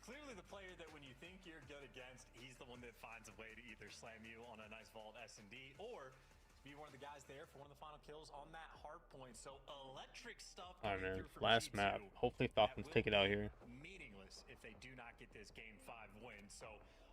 clearly the player that when you think you're good against, he's the one that finds a way to either slam you on a nice vault S&D or be one of the guys there for one of the final kills on that hard point. So electric stuff. All right, man. Last map. Hopefully Falcons take it out here. Meaningless if they do not get this game 5 win. So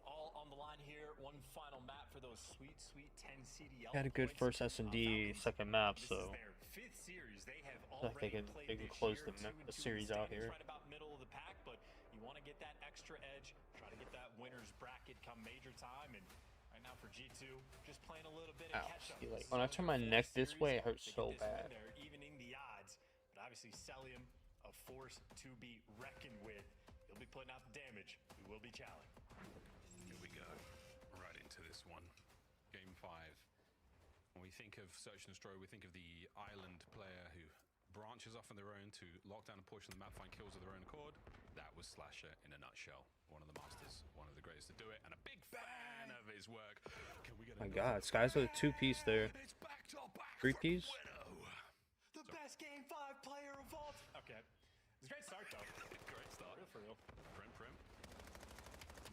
all on the line here. One final map for those sweet 10 CDL. Had a good first S&D second map, so their 5th series. They have they can close the series out here. Right about middle of the pack, but you want to get that extra edge. Try to get that winner's bracket come major time. And right now for G2, just playing a little bit of catch up. When I turn my neck this way, it hurts so bad. They're evening the odds, but obviously Celium, a force to be reckoned with. He'll be putting out the damage. We will be challenged. Here we go. Right into this one. Game 5. When we think of Search and Destroy, we think of the island player who branches off on their own to lock down a portion of the map, find kills of their own accord. That was Slasher in a nutshell. One of the masters, one of the greatest to do it, and a big fan of his work. Can we get my god, Sky's with a 2-piece there. 3-piece? The best game 5 player of all. Okay. It's a great start, though. Great start. For real. Prim.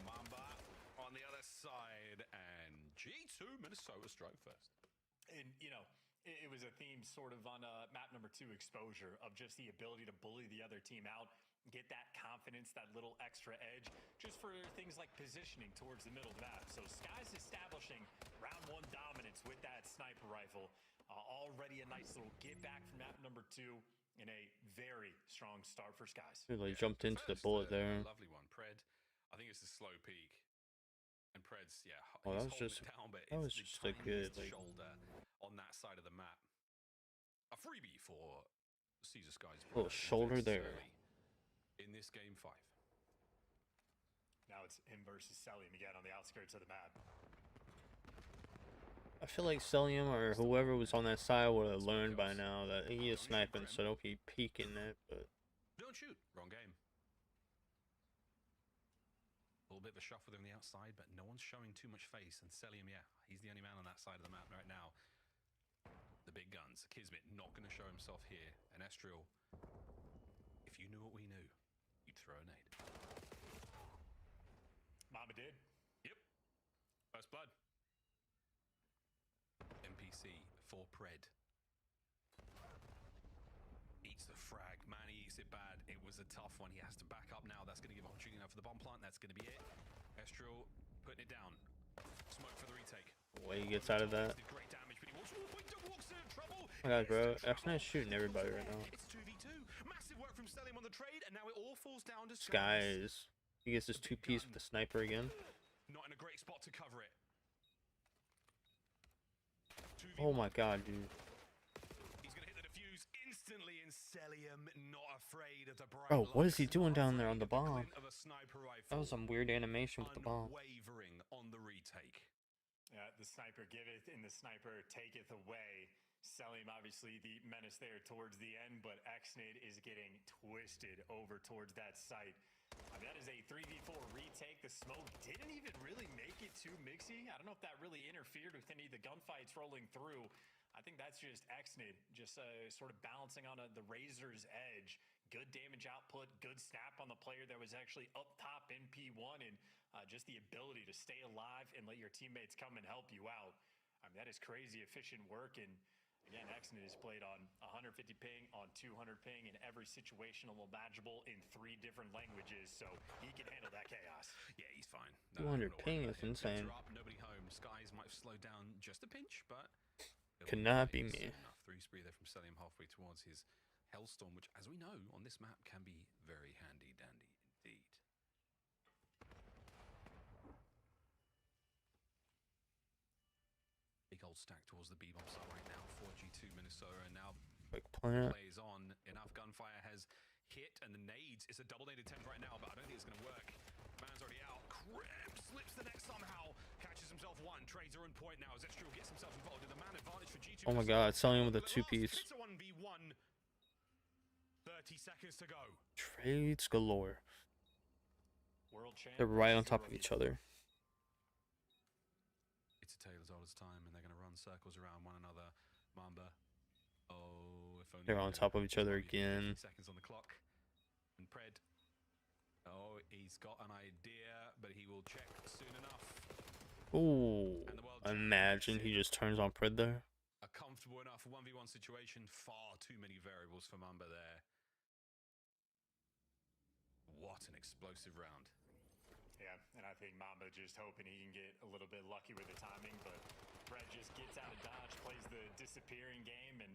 Mamba on the other side, and G2 Minnesota strike first. And, you know, it was a theme sort of on map number 2, Exposure, of just the ability to bully the other team out, get that confidence, that little extra edge, just for things like positioning towards the middle of the map. So Sky's establishing round 1 dominance with that sniper rifle. Already a nice little get back from map number 2. in a very strong start for Skies. Dude, like jumped into the bullet there. Lovely one. Pred, I think it's a slow peak. And Pred's, yeah, Oh, he's that was holding just it down, but that was it's just the a good tiniest like shoulder on that side of the map. A freebie for Caesar Skies. little shoulder there. In this game 5. Now it's him versus Celium again on the outskirts of the map. I feel like Celium or whoever was on that side would have learned by now that he is sniping, so don't keep peeking it. But don't shoot. Wrong game. A little bit of a shuffle on the outside, but no one's showing too much face. And Celium, yeah, he's the only man on that side of the map right now. The big guns. Kismet not going to show himself here. And Estriel, if you knew what we knew, you'd throw a nade. Mama did. Yep. First blood. NPC for Pred. Eats the frag. Man, he eats it bad. It was a tough one. He has to back up now. That's going to give opportunity now for the bomb plant. That's going to be it. Estriel putting it down. Smoke for the retake. the way he gets out of that. Great damage, but he walks in trouble. Oh my god, bro. X-Night's shooting everybody right now. It's 2v2. Massive work from Celium on the trade, and now it all falls down to Skies. He gets his 2-piece with the sniper again. Not in a great spot to cover it. Oh my god, dude. He's gonna hit the defuse instantly, and Celium not afraid of the bright Bro, what is he lights, doing down there not on the afraid of bomb? glint of a sniper rifle. That was some weird animation with the bomb. Unwavering on the retake. The sniper giveth and the sniper taketh away. Celium obviously the menace there towards the end, but Xnid is getting twisted over towards that site. I mean, that is a 3v4 retake. The smoke didn't even really make it too mixy. I don't know if that really interfered with any of the gunfights rolling through. I think that's just Xnid just sort of balancing on the razor's edge. Good damage output, good snap on the player that was actually up top in P1, and just the ability to stay alive and let your teammates come and help you out. I mean, that is crazy efficient work. And again, Xnid is played on 150 ping, on 200 ping, in every situational imaginable in 3 different languages, so he can handle that chaos. Yeah, he's fine. 200 ping is insane. Nobody home. Skies might have slowed down just a pinch, but Could not be me. Enough 3 spree there from Celium halfway towards his Hellstorm, which, as we know, on this map can be very handy dandy indeed. Big old stack towards the B-bomb side right now for G2 Minnesota, and now plays on. Enough gunfire has hit, and the nades, it's a double nade attempt right now, but I don't think it's going to work. Man's already out. Krim slips the next somehow, catches himself one. Trades are on point now as Estriel gets himself involved in the man advantage for G2. Oh my god, selling him with a 2-piece. It's a 1v1. 30 seconds to go. Trades galore. World champ. They're right on top of each other. It's a tale as old as time, and they're going to run circles around one another. Mamba. Oh, if only They're on top of each other again. Seconds on the clock. And Pred. Oh, he's got an idea, but he will check soon enough. Ooh, imagine he just turns on Pred there. A comfortable enough 1v1 situation. Far too many variables for Mamba there. What an explosive round. Yeah, and I think Mamba just hoping he can get a little bit lucky with the timing, but Pred just gets out of dodge, plays the disappearing game, and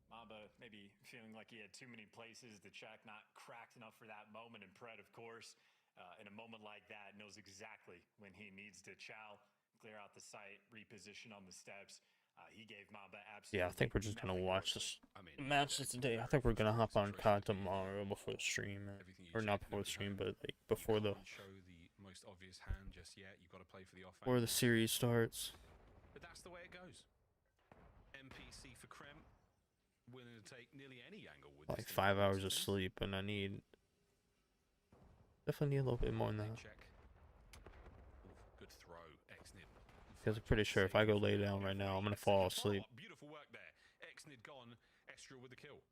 Mamba maybe feeling like he had too many places. The check not cracked enough for that moment, and Pred, of course, in a moment like that, knows exactly when he needs to chow, clear out the site, reposition on the steps. He gave Mamba absolutely. Yeah, I think we're just gonna watch this match today. I think we're gonna hop on COD tomorrow before the stream, or not before the stream, but like before the most obvious hand just yet. You've got to play for the offense. before the series starts. But that's the way it goes. NPC for Krem, willing to take nearly any angle with Like 5 hours of sleep, and I need definitely need a little bit more than that. Good throw, Xnid. Because I'm pretty sure if I go lay down right now, I'm gonna fall asleep. Beautiful work there. Xnid gone. Estriel with the kill.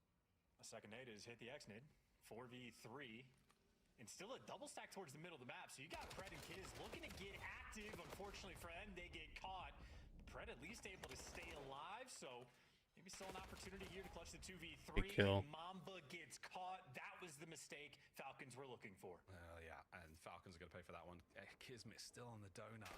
A second nade has hit the Xnid. 4v3. And still a double stack towards the middle of the map. So you got Pred and Kiz looking to get active. Unfortunately for them, they get caught. Pred at least able to stay alive. So maybe still an opportunity here to clutch the 2v3. Big kill. Mamba gets caught. That was the mistake Falcons were looking for. Well, yeah, and Falcons are going to pay for that one. Kismet still on the donut.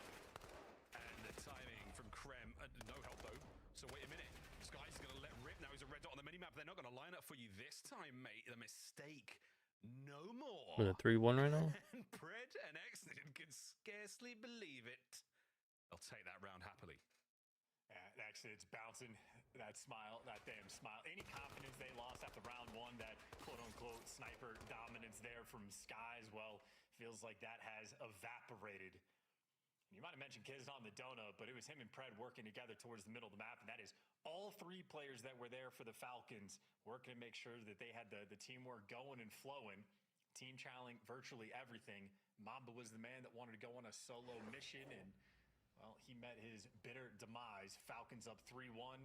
And the timing from Krem, no help though. So wait a minute. Sky's going to let rip. Now he's a red dot on the minimap. They're not going to line up for you this time, mate. The mistake. No more. With a 3-1 right now? And Pred and Exnid can scarcely believe it. They'll take that round happily. Yeah, actually, it's bouncing. That smile, that damn smile. Any confidence they lost after round one, that quote-unquote sniper dominance there from Sky as well, feels like that has evaporated. You might have mentioned Kiz on the donut, but it was him and Pred working together towards the middle of the map, and that is all three players that were there for the Falcons working to make sure that they had the teamwork going and flowing, team challenging virtually everything. Mamba was the man that wanted to go on a solo mission, and well, he met his bitter demise. Falcons up 3-1.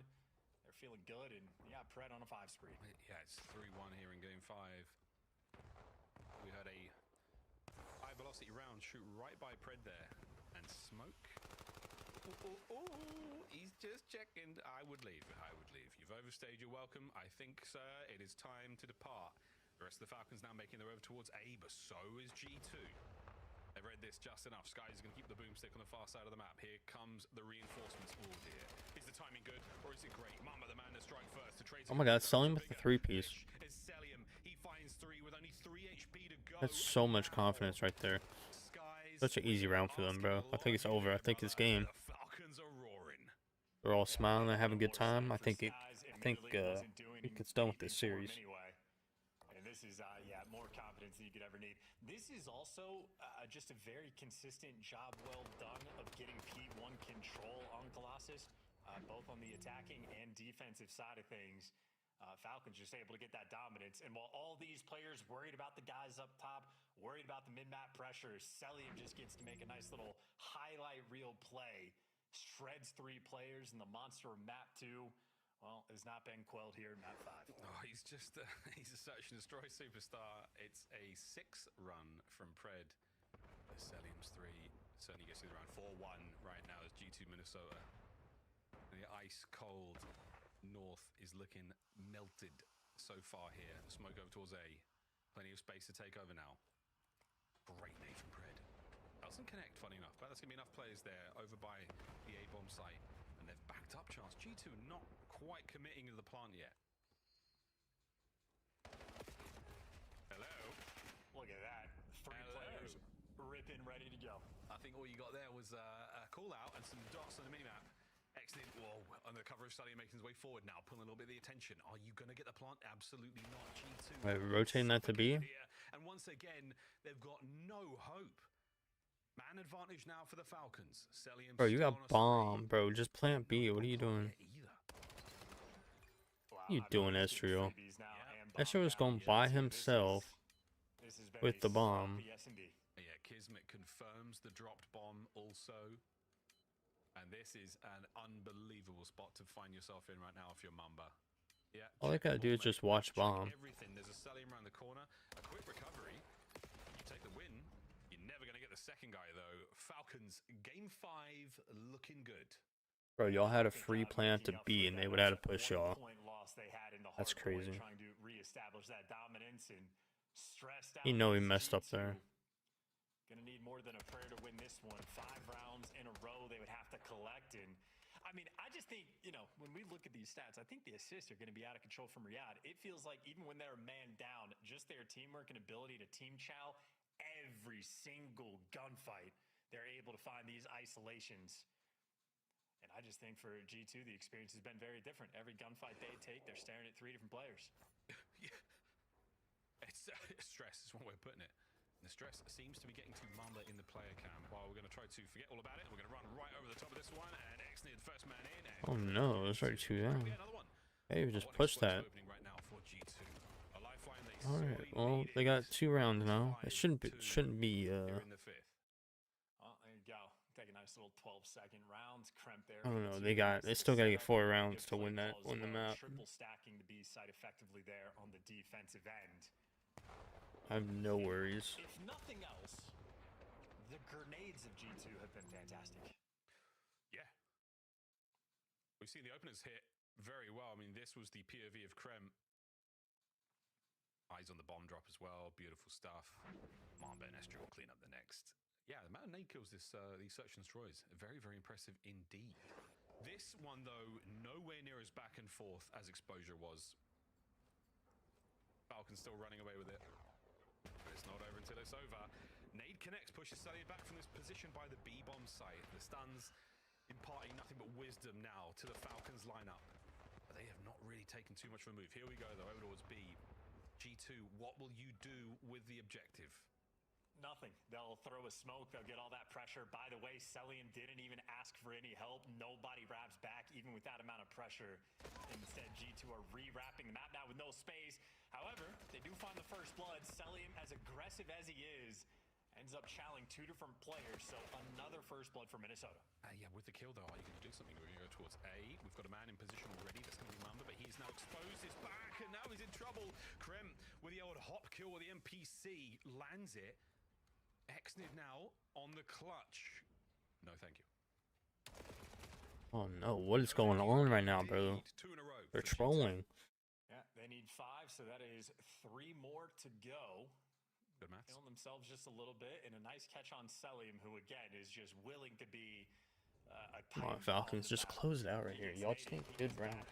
They're feeling good, and yeah, Pred on a 5 spree. Yeah, it's 3-1 here in game 5. We had a high velocity round shoot right by Pred there. And Smoke. Ooh, he's just checking. I would leave. You've overstayed your welcome. I think, sir, it is time to depart. The rest of the Falcons now making their way over towards A, but so is G2. They've read this just enough. Sky's going to keep the boomstick on the far side of the map. Here comes the reinforcements. Oh dear. Is the timing good or is it great? Mama, the man to strike first. The trades. Oh my god, selling with the 3-piece. He finds 3 with only 3 HP to go. That's so much confidence right there. Such an easy round for them, bro. I think it's over. I think it's game. They're all smiling. They're having a good time. I think it's done with this series. And this is yeah, more confidence than you could ever need. This is also just a very consistent job well done of getting P1 control on Colossus, both on the attacking and defensive side of things. Falcons just able to get that dominance. And while all these players worried about the guys up top, worried about the mid-map pressure, Celium just gets to make a nice little highlight reel play. Shreds 3 players, and the monster of map 2, well, has not been quelled here in map 5. Oh, he's just he's a search and destroy superstar. It's a 6 run from Pred. Celium's 3 certainly gets to the round. 4-1 right now as G2 Minnesota. The ice cold north is looking melted so far here. Smoke over towards A. Plenty of space to take over now. Great nade from Pred. Doesn't connect, funny enough, but there's going to be enough players there over by the A-bomb site. And they've backed up chance. G2 not quite committing to the plant yet. Hello. Look at that. 3 players ripping, ready to go. I think all you got there was a call out and some dots on the minimap. Exnid, whoa, on the cover of Sully making his way forward now, pulling a little bit of the attention. Are you going to get the plant? Absolutely not. G2. Wait, rotating that to B? And once again, they've got no hope. Man advantage now for the Falcons. Bro, you got bomb, bro. Just plant B. What are you doing? What are you doing, Ezreal? Ezreal was going by himself with the bomb. Yeah, Kismet confirms the dropped bomb also. And this is an unbelievable spot to find yourself in right now if you're Mamba. Yeah. All I gotta do is just watch bomb. Everything. There's a Celium around the corner. A quick recovery. You take the win. You're never going to get the second guy, though. Falcons, game 5, looking good. Bro, y'all had a free plant to B, and they would have to push y'all. That's crazy. Trying to reestablish that dominance and stressed out. You know he messed up there. Gonna need more than a prayer to win this one. 5 rounds in a row they would have to collect. And I mean, I just think, you know, when we look at these stats, I think the assists are going to be out of control from Riyadh. It feels like even when they're man down, just their teamwork and ability to team chow every single gunfight, they're able to find these isolations. And I just think for G2, the experience has been very different. Every gunfight they take, they're staring at 3 different players. Yeah. It's stress is one way of putting it. The stress seems to be getting to Mamba in the player cam. Well, we're going to try to forget all about it. We're going to run right over the top of this one. And Exnid, first man in. Oh no, it's already 2 down. Hey, we just pushed that. Alright, well, they got 2 rounds now. It shouldn't be, Well, there you go. Take a nice little 12-second round. Kremp there. I don't know, they still got to get 4 rounds to win the map. Triple stacking the B side effectively there on the defensive end. I have no worries. If nothing else, the grenades of G2 have been fantastic. Yeah. We've seen the openers hit very well. I mean, this was the POV of Krem. Eyes on the bomb drop as well. Beautiful stuff. Mamba and Estri will clean up the next. Yeah, the amount of nade kills these search and destroys, very, very impressive indeed. This one, though, nowhere near as back and forth as Exposure was. Falcon still running away with it. But it's not over until it's over. Nade connects, pushes Sally back from this position by the B-bomb site. The stuns imparting nothing but wisdom now to the Falcons lineup. But they have not really taken too much of a move. Here we go, though, over towards B. G2, what will you do with the objective? Nothing. They'll throw a smoke. They'll get all that pressure. By the way, Celium didn't even ask for any help. Nobody wraps back, even with that amount of pressure. Instead, G2 are re-wrapping the map now with no space. However, they do find the first blood. Celium, as aggressive as he is, ends up challenging 2 different players. So another first blood for Minnesota. Yeah, with the kill, though, are you going to do something? We're going to go towards A. We've got a man in position already. That's going to be Mamba, but he's now exposed his back, and now he's in trouble. Krem, with the old hop kill with the NPC, lands it. Exnid now on the clutch. No, thank you. Oh no, what is going on right now, bro? They're trolling. Yeah, they need 5, so that is 3 more to go. Good maths. Feeling themselves just a little bit, and a nice catch on Celium, who again is just willing to be a Come on, Falcons, just close it out right here. Y'all just need good round.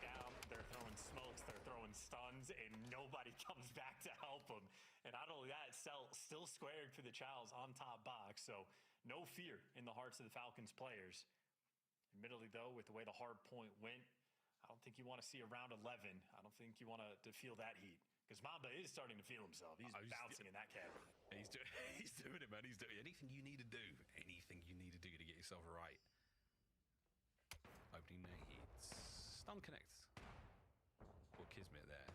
They're throwing smokes, they're throwing stuns, and nobody comes back to help them. And not only that, still squared for the Childs on top box, so no fear in the hearts of the Falcons players. Admittedly, though, with the way the hard point went, I don't think you want to see a round 11. I don't think you want to feel that heat. Because Mamba is starting to feel himself. He's bouncing in that cabin. He's doing it, man. He's doing anything you need to do. Anything you need to do to get yourself right. Opening nades. Stun connects. For Kismet there.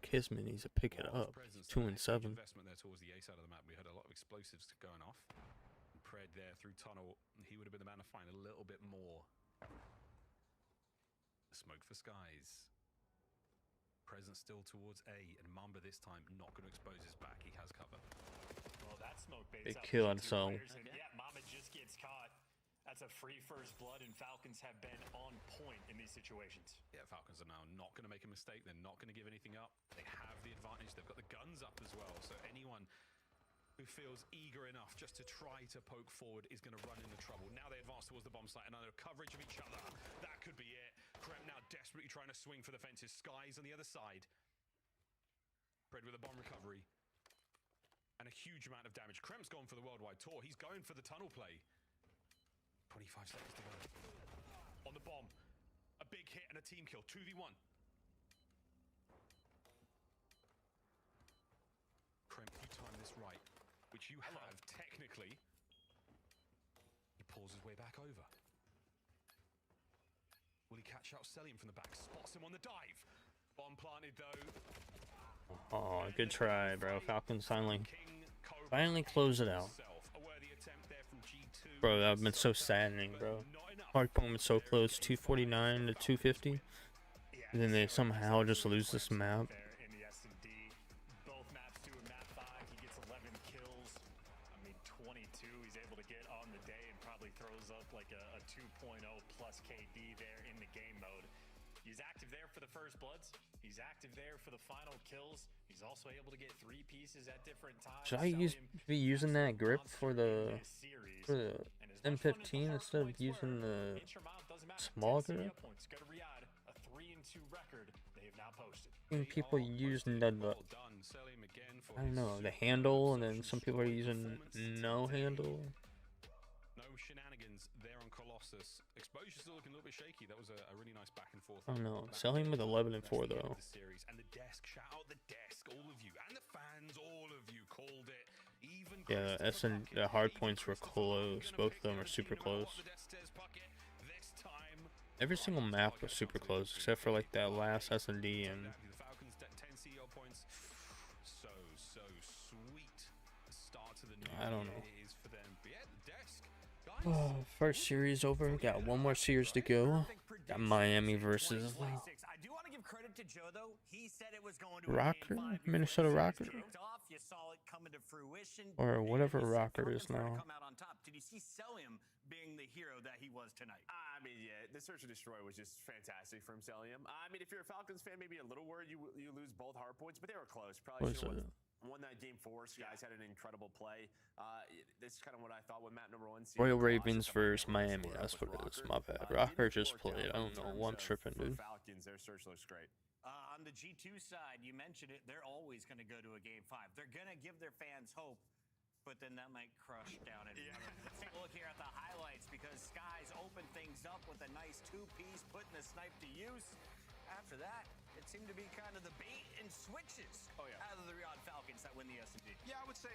Kismet needs to pick it up. 2 and 7. Investment there towards the A side of the map. We had a lot of explosives going off. Pred there through tunnel. He would have been the man to find a little bit more. Smoke for skies. Presence still towards A, and Mamba this time not going to expose his back. He has cover. Well, that smoke They killed so. Yeah, Mamba just gets caught. That's a free first blood, and Falcons have been on point in these situations. Yeah, Falcons are now not going to make a mistake. They're not going to give anything up. They have the advantage. They've got the guns up as well. So anyone who feels eager enough just to try to poke forward is going to run into trouble. Now they advance towards the bomb site and under coverage of each other. That could be it. Krem now desperately trying to swing for the fences. Skies on the other side. Pred with a bomb recovery. And a huge amount of damage. Krem's gone for the worldwide tour. He's going for the tunnel play. 25 seconds to go. On the bomb. A big hit and a team kill. 2v1. Krem, you time this right, which you have technically. He pulls his way back over. Will he catch out Celium from the back? Spots him on the dive. Bomb planted though. Oh, good try, bro. Falcons finally close it out. Bro, that would have been so saddening, bro. Hardpoint was so close, 249 to 250. And then they somehow just lose this map. Both maps 2 and map 5, he gets 11 kills. I mean, 22 he's able to get on the day and probably throws up like a 2.0 plus KD there in the game mode. He's active there for the first bloods. He's active there for the final kills. He's also able to get 3 pieces at different times. Should I be using that grip for the M15 instead of using the small grip? I think people using the I don't know, the handle, and then some people are using no handle. No shenanigans there on Colossus. Exposure still looking a little bit shaky. That was a really nice back and forth. I don't know. Selling with 11 and 4 though. And the desk, shout out the desk, all of you, and the fans, all of you called it. Even yeah, the hard points were close. Both of them are super close. Every single map was super close, except for like that last S&D and. I don't know. Oh, first series over. Got one more series to go. Got Miami versus I do want to give credit to Joe though. He said it was going to Rocker, Minnesota Rocker, you saw it coming to fruition, or whatever Rocker is now. Come out on top. Did you see Celium being the hero that he was tonight? I mean, yeah, the search and destroy was just fantastic from Celium. I mean, if you're a Falcons fan, maybe a little worried you lose both hard points, but they were close. Probably should have won that game 4. Guys had an incredible play. This is kind of what I thought with map number 1. Royal Ravens versus Miami. That's what it is. My bad. Rocker just played. I don't know. I'm tripping, dude. Falcons, their search looks great. On the G2 side, you mentioned it. They're always going to go to a game 5. They're going to give their fans hope, but then that might crush down at Let's take a look here at the highlights, because Skies opened things up with a nice 2-piece, putting the snipe to use. After that, it seemed to be kind of the bait and switches out of the Riyadh Falcons that win the SMG. Yeah, I would say,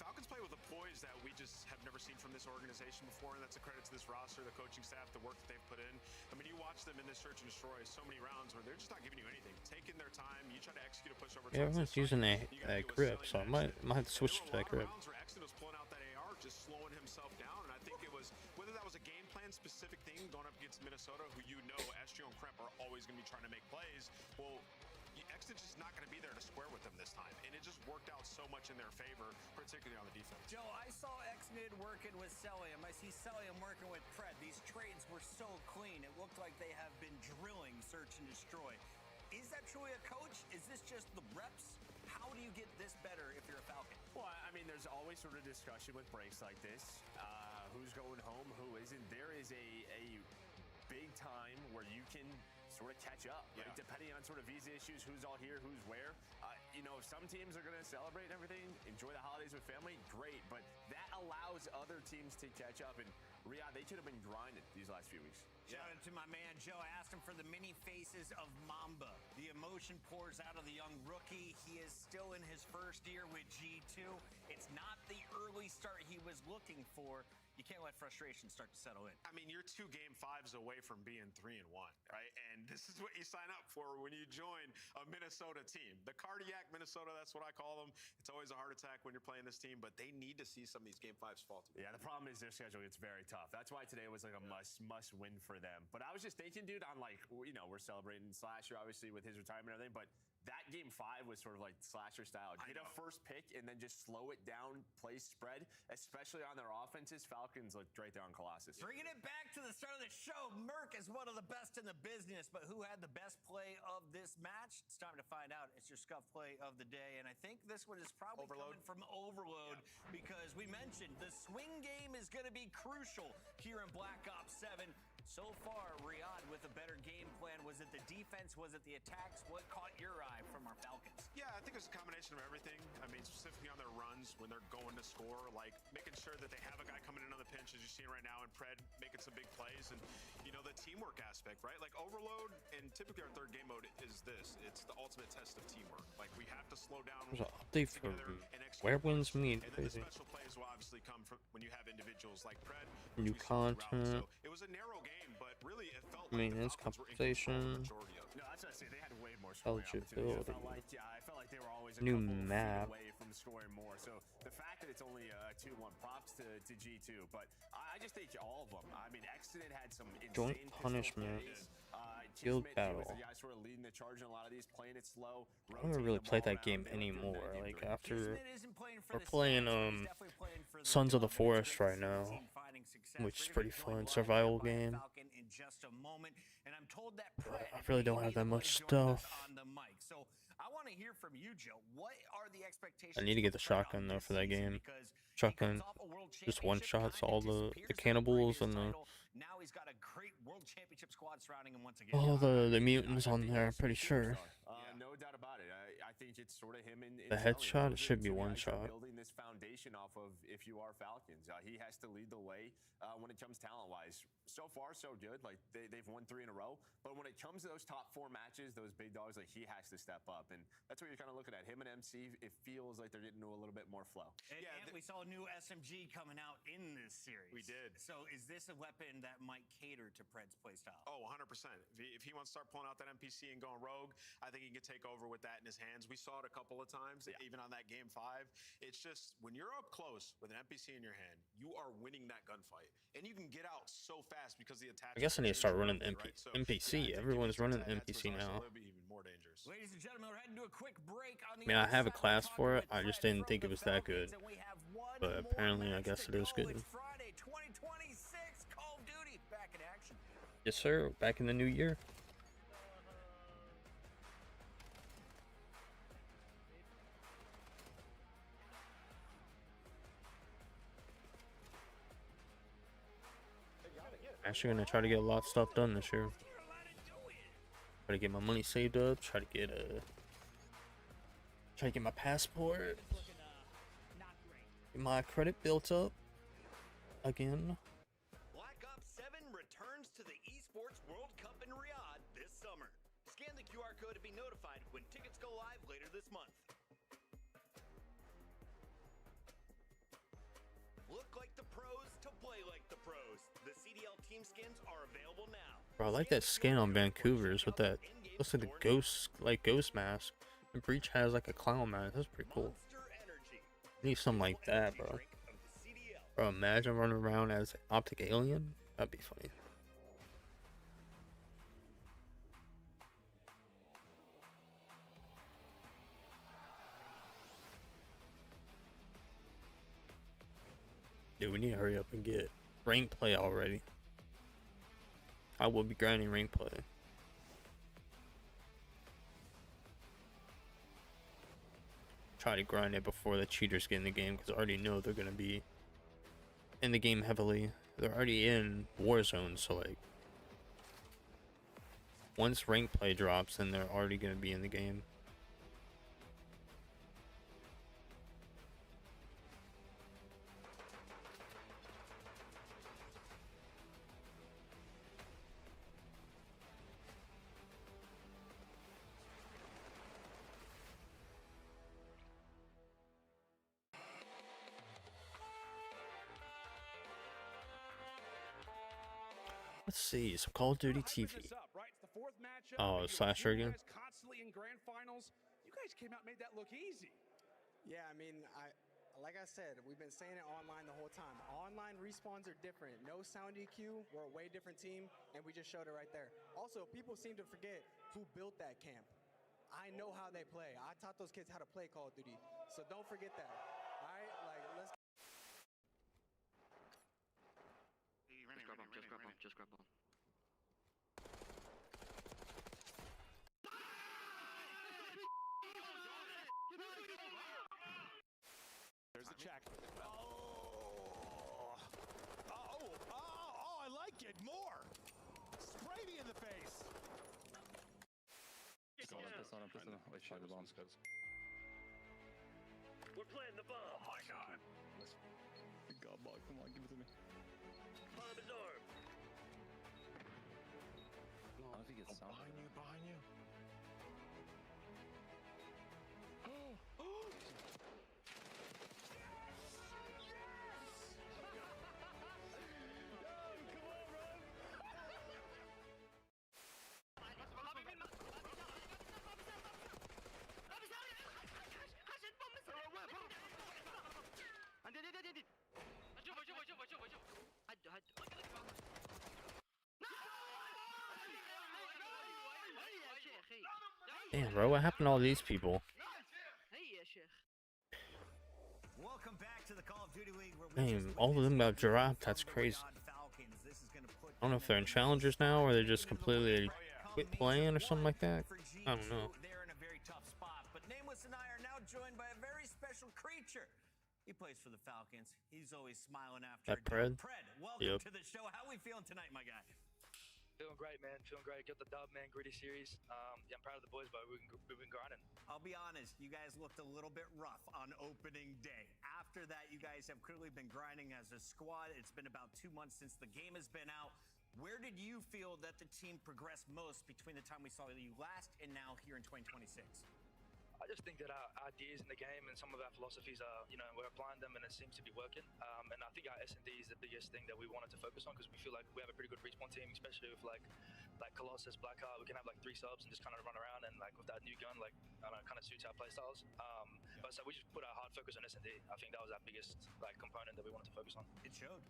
Falcons play with a poise that we just have never seen from this organization before, and that's a credit to this roster, the coaching staff, the work that they've put in. I mean, you watch them in this search and destroy so many rounds where they're just not giving you anything, taking their time. You try to execute a pushover. Yeah, everyone's using a grip, so I might have to switch to that grip. Rounds where Exton was pulling out that AR, just slowing himself down, and I think it was, whether that was a game plan specific thing going up against Minnesota, who SGO and Kremp are always going to be trying to make plays. Well, Exton's just not going to be there to square with them this time, and it just worked out so much in their favor, particularly on the defense. Joe, I saw Xnid working with Celium. I see Celium working with Pred. These trades were so clean. It looked like they have been drilling search and destroy. Is that truly a coach? Is this just the reps? How do you get this better if you're a Falcon? Well, I mean, there's always sort of discussion with breaks like this. Who's going home, who isn't. There is a big time where you can sort of catch up, right? Depending on sort of visa issues, who's all here, who's where. Some teams are going to celebrate and everything, enjoy the holidays with family, great, but that allows other teams to catch up. And Riyadh, they should have been grinding these last few weeks. Shout out to my man Joe. I asked him for the mini faces of Mamba. The emotion pours out of the young rookie. He is still in his first year with G2. It's not the early start he was looking for. You can't let frustration start to settle in. I mean, you're 2 game 5s away from being 3-1, right? And this is what you sign up for when you join a Minnesota team. The cardiac Minnesota, that's what I call them. It's always a heart attack when you're playing this team, but they need to see some of these game 5s fall to. Yeah, the problem is their schedule gets very tough. That's why today was like a must win for them. But I was just thinking, dude, on we're celebrating Slasher obviously with his retirement and everything, but that game 5 was sort of like Slasher style. Get a first pick and then just slow it down, play spread, especially on their offenses. Falcons looked right there on Colossus. Bringing it back to the start of the show, Merc is one of the best in the business, but who had the best play of this match? It's time to find out. It's your scuff play of the day, and I think this one is probably coming from Overload, because we mentioned the swing game is going to be crucial here in Black Ops 7. So far, Riyadh with a better game plan. Was it the defense? Was it the attacks? What caught your eye from our Falcons? Yeah, I think it's a combination of everything. I mean, specifically on their runs when they're going to score, like making sure that they have a guy coming in on the pinch, as you're seeing right now, and Pred making some big plays. And, the teamwork aspect, right? Like Overload, and typically our third game mode is this. It's the ultimate test of teamwork. Like, we have to slow down. There's an update for where wins mean. And then the special plays will obviously come from when you have individuals like Pred. New content. So it was a narrow game, but really it felt maintenance, compensation, no, that's what I say. They had way more eligibility, I felt like they were always a new couple map away from scoring more. So the fact that it's only 2-1, props to G2. But I just think all of them. I mean, Exton had some joint insane punishment, plays. guild battle. The guy sort of leading the charge in a lot of these, playing it slow. I don't really play that game anymore. Like after we're playing Sons of the Forest right now, which is pretty fun, survival game. I really don't have that much stuff. I need to get the shotgun though for that game. Shotgun just one shots all the cannibals and the the mutants on there. I'm pretty sure. No doubt about it. I think it's sort of him in the headshot. It should be one shot. Building this foundation off of if you are Falcons. He has to lead the way when it comes talent-wise. So far, so good. Like they've won 3 in a row. But when it comes to those top 4 matches, those big dogs, like he has to step up. And that's what you're kind of looking at. Him and MC, it feels like they're getting to a little bit more flow. And we saw a new SMG coming out in this series. We did. So is this a weapon that might cater to Pred's playstyle? Oh, 100%. If he wants to start pulling out that NPC and going rogue, I think he can take over with that in his hands. We saw it a couple of times, even on that game 5. It's just when you're up close with an NPC in your hand, you are winning that gunfight, and you can get out so fast because the attachment. I guess I need to start running the NPC. Everyone's running the NPC now. Even more dangerous. Ladies and gentlemen, we're heading to a quick break on the I mean, I have a class for it. I just didn't think it was that good, but apparently, I guess it is good. Friday, 2026, Call of Duty back in action. Yes, sir. Back in the new year. Actually gonna try to get a lot of stuff done this year. Try to get my money saved up. Try to get my passport. Get my credit built up again. Black Ops 7 returns to the Esports World Cup in Riyadh this summer. Scan the QR code to be notified when tickets go live later this month. Look like the pros to play like the pros. The CDL team skins are available now. Bro, I like that skin on Vancouver's with that. Looks like the ghost mask. And Breach has like a clown mask. That's pretty cool. Need something like that, bro. Bro, imagine running around as Optic Alien. That'd be funny. Dude, we need to hurry up and get rank play already. I will be grinding rank play. Try to grind it before the cheaters get in the game, because I already know they're gonna be in the game heavily. They're already in Warzone, so like once rank play drops, then they're already gonna be in the game. Let's see, some Call of Duty TV. Oh, Slasher again? Constantly in grand finals. You guys came out and made that look easy. Yeah, I mean, like I said, we've been saying it online the whole time. Online respawns are different. No sound EQ. We're a way different team, and we just showed it right there. Also, people seem to forget who built that camp. I know how they play. I taught those kids how to play Call of Duty, so don't forget that. All right, like let's. Just grab one. There's the check. Oh, I like it more. Spray me in the face. Piss on him. Wait, try the bomb. We're planting the bomb. Oh my god. God, ball, come on, give it to me. Bomb is armed. I don't know if he gets sound. Behind you. Damn, bro, what happened to all these people? Welcome back to the Call of Duty League. Damn, all of them got dropped. That's crazy. I don't know if they're in challengers now or they just completely quit playing or something like that. I don't know. They're in a very tough spot, but Nameless and I are now joined by a very special creature. He plays for the Falcons. He's always smiling after That Pred? Pred, welcome to the show. How are we feeling tonight, my guy? Feeling great, man. Feeling great. Got the dub, man. Gritty series. Yeah, I'm proud of the boys, but we've been grinding. I'll be honest, you guys looked a little bit rough on opening day. After that, you guys have clearly been grinding as a squad. It's been about 2 months since the game has been out. Where did you feel that the team progressed most between the time we saw you last and now here in 2026? I just think that our ideas in the game and some of our philosophies are, we're applying them and it seems to be working. And I think our S&D is the biggest thing that we wanted to focus on because we feel like we have a pretty good respawn team, especially with like Colossus, Blackheart. We can have like 3 subs and just kind of run around and like with that new gun, like I don't know, kind of suits our playstyles. But so we just put our hard focus on S&D. I think that was our biggest like component that we wanted to focus on. It showed.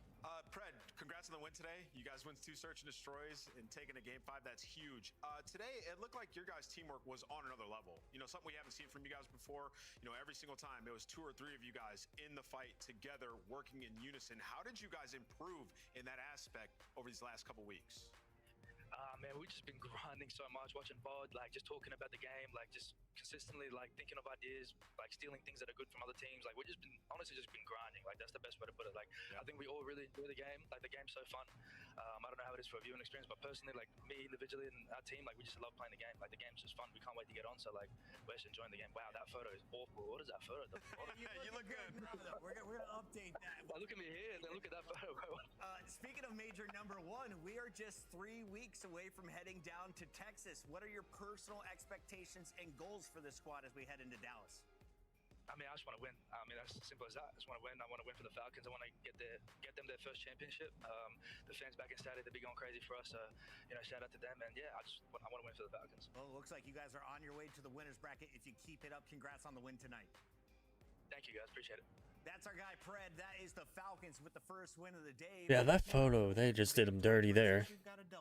Pred, congrats on the win today. You guys win 2 search and destroys and taking a game 5. That's huge. Today, it looked like your guys' teamwork was on another level. Something we haven't seen from you guys before. Every single time it was 2 or 3 of you guys in the fight together, working in unison. How did you guys improve in that aspect over these last couple weeks? Man, we've just been grinding so much, watching VOD, like just talking about the game, like just consistently like thinking of ideas, like stealing things that are good from other teams. Like we've just been honestly just been grinding. Like that's the best way to put it. Like I think we all really enjoy the game. Like the game's so fun. I don't know how it is for a viewing experience, but personally, like me individually and our team, like we just love playing the game. Like the game's just fun. We can't wait to get on. So like we're just enjoying the game. Wow, that photo is awful. What is that photo? You look good. We're gonna update that. Well, look at me here and then look at that photo. Speaking of major number one, we are just 3 weeks away from heading down to Texas. What are your personal expectations and goals for this squad as we head into Dallas? I mean, I just want to win. I mean, that's as simple as that. I just want to win. I want to win for the Falcons. I want to get them their first championship. The fans back in Saturday, they've been going crazy for us. Shout out to them. And yeah, I want to win for the Falcons. Well, it looks like you guys are on your way to the winner's bracket. If you keep it up, congrats on the win tonight. Thank you, guys. Appreciate it. That's our guy, Pred. That is the Falcons with the first win of the day. Yeah, that photo, they just did him dirty there.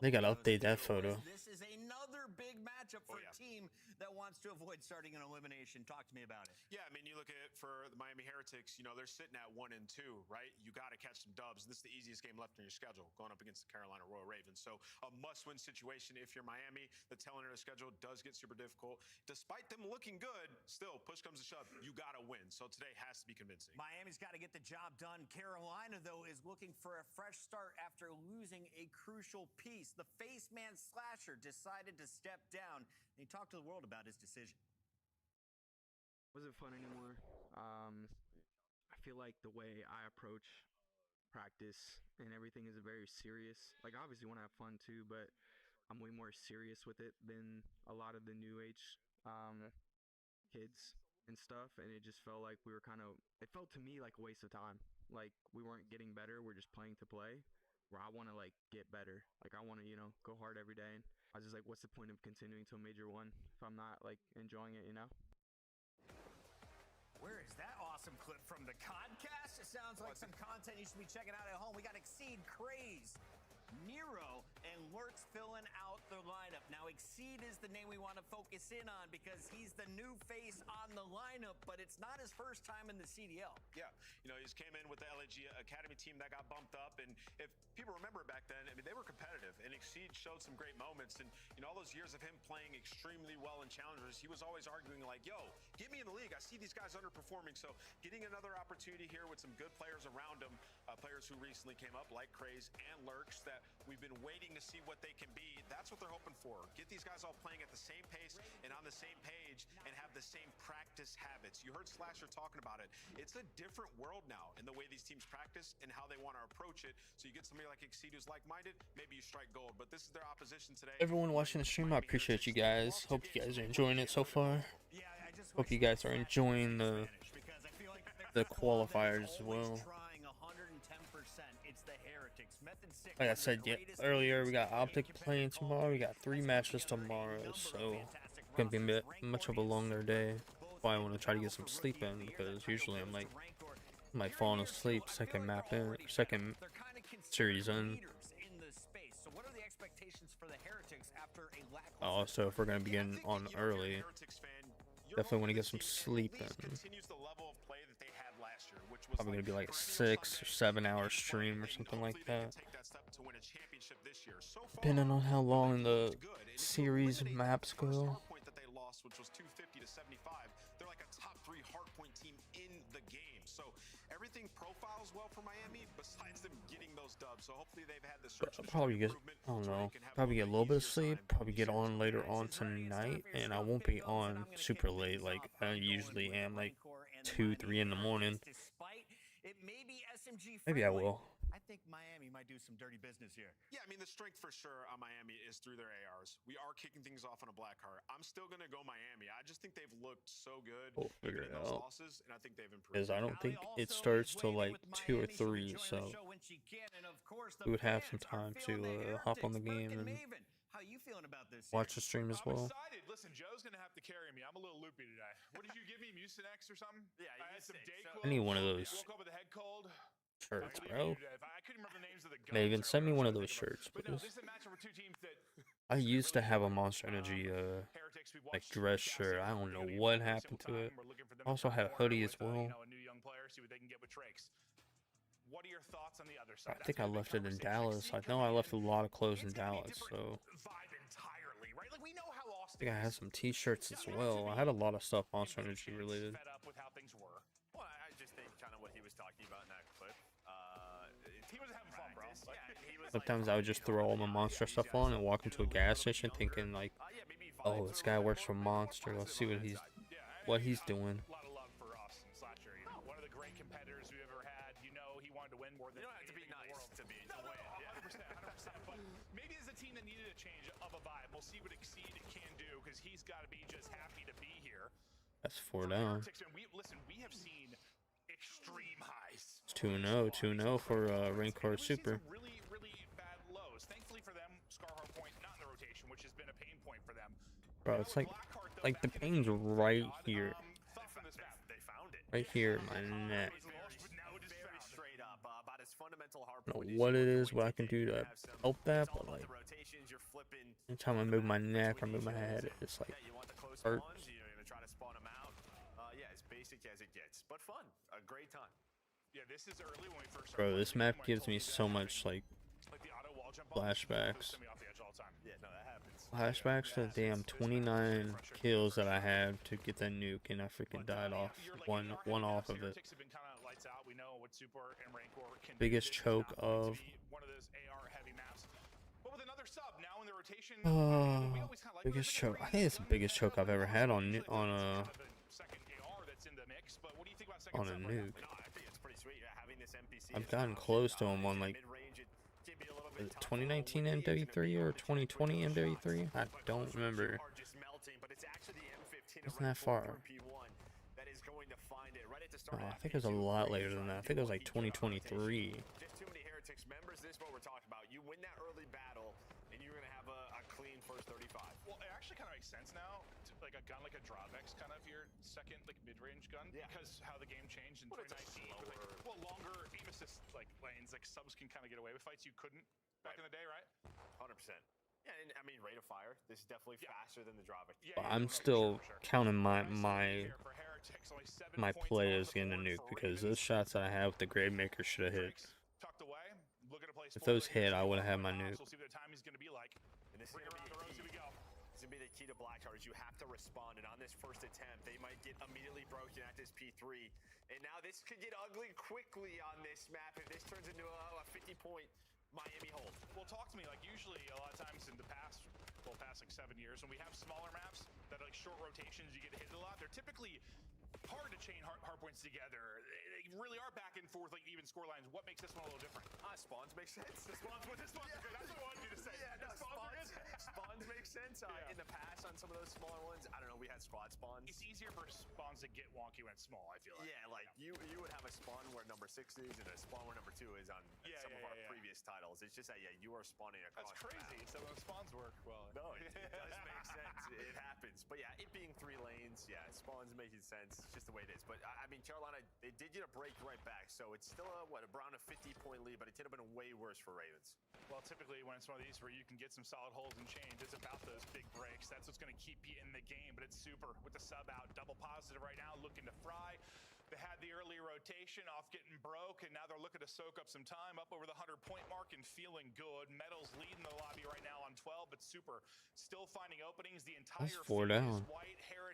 They gotta update that photo. This is another big matchup for a team that wants to avoid starting an elimination. Talk to me about it. Yeah, I mean, you look at it for the Miami Heretics, you know, they're sitting at 1 and 2, right? You got to catch some dubs. This is the easiest game left in your schedule, going up against the Carolina Royal Ravens. So a must-win situation if you're Miami. The tail end of the schedule does get super difficult. Despite them looking good, still, push comes to shove, you got to win. So today has to be convincing. Miami's got to get the job done. Carolina, though, is looking for a fresh start after losing a crucial piece. The face man Slasher decided to step down, and he talked to the world about his decision. Wasn't fun anymore. I feel like the way I approach practice and everything is very serious. Like, I obviously want to have fun too, but I'm way more serious with it than a lot of the new age kids and stuff. And it just felt like we were it felt to me like a waste of time. Like we weren't getting better. We're just playing to play. Where I want to like get better. Like I want to, go hard every day. And I was just like, what's the point of continuing till Major 1 if I'm not like enjoying it, Where is that awesome clip from the podcast? It sounds like some content you should be checking out at home. We got Exceed, Craze, Nero, and Lurks filling out the lineup. Now, Exceed is the name we want to focus in on because he's the new face on the lineup, but it's not his first time in the CDL. Yeah, he just came in with the LAG Academy team that got bumped up, and if people remember back then, I mean, they were competitive, and Exceed showed some great moments, and all those years of him playing extremely well in challengers, he was always arguing like, yo, get me in the league. I see these guys underperforming, so getting another opportunity here with some good players around him, players who recently came up like Craze and Lurks that we've been waiting to see what they can be. That's what they're hoping for. Get these guys all playing at the same pace and on the same page and have the same practice habits. You heard Slasher talking about it. It's a different world now in the way these teams practice and how they want to approach it. So you get somebody like Exceed who's like-minded, maybe you strike gold. But this is their opposition today. Everyone watching the stream, I appreciate you guys. Hope you guys are enjoying it so far. Hope you guys are enjoying the qualifiers as well. Like I said earlier, we got Optic playing tomorrow. We got 3 matches tomorrow, so it's gonna be a bit much of a longer day. Why I want to try to get some sleep in because usually I'm like falling asleep second series in. Also, if we're gonna be getting on early, definitely want to get some sleep in. Probably gonna be like a 6 or 7 hour stream or something like that. Depending on how long the series maps go. Which was 250 to 75. They're like a top 3 hardpoint team in the game. So everything profiles well for Miami besides them getting those dubs. So hopefully they've had the search. Probably get, I don't know, probably get a little bit of sleep, probably get on later on tonight, and I won't be on super late like I usually am, like 2, 3 in the morning. Maybe I will. I think Miami might do some dirty business here. Yeah, I mean, the strength for sure on Miami is through their ARs. We are kicking things off on a black heart. I'm still going to go Miami. I just think they've looked so good. We'll figure it out. Losses, and I think they've improved. Because I don't think it starts till like 2 or 3, so we would have some time to hop on the game and watch the stream as well. I'm excited. Listen, Joe's going to have to carry me. I'm a little loopy today. What did you give me, Mucinex or something? Yeah, I had some Dayquil. I need one of those woke up with a head cold. shirts, bro. I couldn't remember the names of the guns. Megan, send me one of those shirts, But no, please. this is a matchup for 2 teams that I used to have a Monster Energy like dress shirt. I don't know what happened to it. I also had a hoodie as well. a new young player, see what they can get with Trakes. What are your thoughts on the other side? I think I left it in Dallas. I know I left a lot of clothes in Dallas, so Vibe entirely, right? Like we know how I Austin think I had some T-shirts as well. I had a lot of stuff Monster Energy related. fed up with how things were. Well, I just think kind of what he was talking about in that clip. He was having fun, bro. Like, he was Sometimes I would just throw all my Monster stuff on and walk into a gas station thinking like, oh, this guy works for Monster. Let's see what he's doing. A lot of love for Austin Slasher. You know, one of the great competitors we've ever had. You know, he wanted to win more than. You don't have to be nice to be to win. 100%. But maybe as a team that needed a change of a vibe, we'll see what Exceed can do because he's got to be just happy to be here. That's 4 down. Listen, we have seen extreme highs. It's 2-0, 2-0 for Rancor Super. Really, really bad lows. Thankfully for them, Scar Hardpoint not in the rotation, which has been a pain point for them. Bro, it's like the pain's right here. They found it. Right here in my neck. Very straight up. About as fundamental hard I don't know what it is, what I can do to help that, but like anytime I move my neck or move my head, it's like hurts. You're gonna try to spawn them out. Yeah, as basic as it gets, but fun. A great time. Yeah, this is early when we first Bro, this map gives me so much like flashbacks. Yeah, no, that happens. Flashbacks to the damn 29 kills that I had to get that nuke, and I freaking died off one off of it. Biggest choke of biggest choke. I think it's the biggest choke I've ever had on a nuke. I've gotten close to him on like 2019 MW3 or 2020 MW3. I don't remember. It's not far. Oh, I think it was a lot later than that. I think it was like 2023. Just too many Heretics members. This is what we're talking about. You win that early battle, and you're gonna have a clean first 35. Well, it actually kind of makes sense now. Like a gun like a Drawvex, kind of your second like mid-range gun, because how the game changed in 2019. Well, longer aim assist like lanes, like subs can kind of get away with fights you couldn't back in the day, right? 100%. Yeah, and I mean, rate of fire. This is definitely faster than the Drawvex. But I'm still counting my play as getting a nuke because those shots that I have with the Grave Maker should have hit. If those hit, I would have had my nuke. We'll see what the timing's going to be like. And this is going to be the key to Blackheart is you have to respond, and on this first attempt, they might get immediately broken at this P3. And now this could get ugly quickly on this map if this turns into a 50-point Miami hold. Well, talk to me. Like usually, a lot of times in the past, past like 7 years, when we have smaller maps that are like short rotations, you get hit a lot. They're typically hard to chain hard points together. They really are back and forth, like even score lines. What makes this one a little different? Spawns make sense. This one's good. That's what I wanted you to say. Yeah, no, spawns make sense. In the past, on some of those smaller ones, I don't know, we had squad spawns. It's easier for spawns to get wonky when it's small, I feel like. Yeah, like you would have a spawn where number 6 is and a spawn where number 2 is on some of our previous titles. It's just that, you are spawning across. That's crazy. So those spawns work well. No, it does make sense. It happens. But yeah, it being 3 lanes, spawns making sense. It's just the way it is. But I mean, Carolina, they did get a break right back. So it's still around a 50-point lead, but it could have been way worse for Ravens. Well, typically when it's one of these where you can get some solid holds and change, it's about those big breaks. That's what's going to keep you in the game. But it's super with the sub out, double positive right now, looking to fry. They had the early rotation off getting broke, and now they're looking to soak up some time, up over the 100-point mark and feeling good. Metal's leading the lobby right now on 12, but Super still finding openings. The entire That's 4 down.